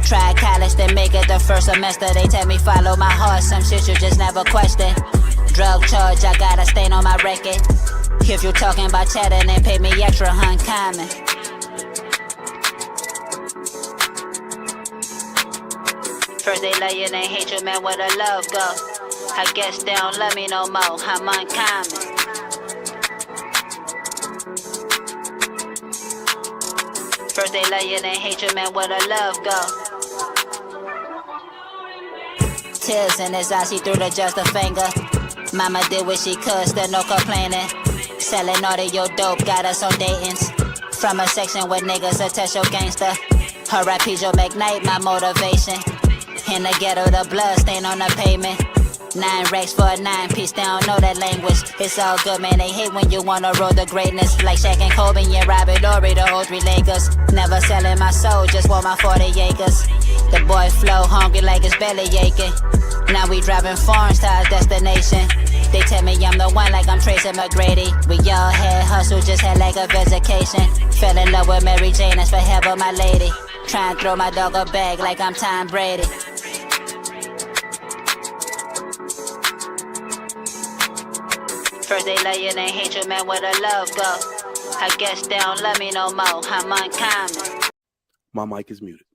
Tried college, then make it the first semester. They tell me follow my heart, some shit you just never question. Drug charge, I got a stain on my record. If you talking about cheddar, then pay me extra, uncommon. First they love you and they hate you, man, where the love go? I guess they don't love me no more, I'm uncommon. First they love you and they hate you, man, where the love go? Tears in his eyes, he threw the just a finger. Mama did what she could, still no complaining. Selling all of your dope, got us on datings. From a section where niggas attach your gangster. R.I.P. Joe McKnight, my motivation. In the ghetto, the blood stain on the pavement. 9 racks for a 9-piece, they don't know that language. It's all good, man, they hate when you wanna roll the greatness. Like Shaq and Kobe and Robert Ory, the old 3 Lakers. Never selling my soul, just want my 40 acres. The boy flow, hungry like his belly aching. Now we driving foreigns to our destination. They tell me I'm the one like I'm Tracy McGrady. We all had hustle, just had like a vacation. Fell in love with Mary Jane, that's forever my lady. Try and throw my dog a bag like I'm Tom Brady. First they love you and they hate you, man, where the love go? I guess they don't love me no more, I'm uncommon. My mic is muted.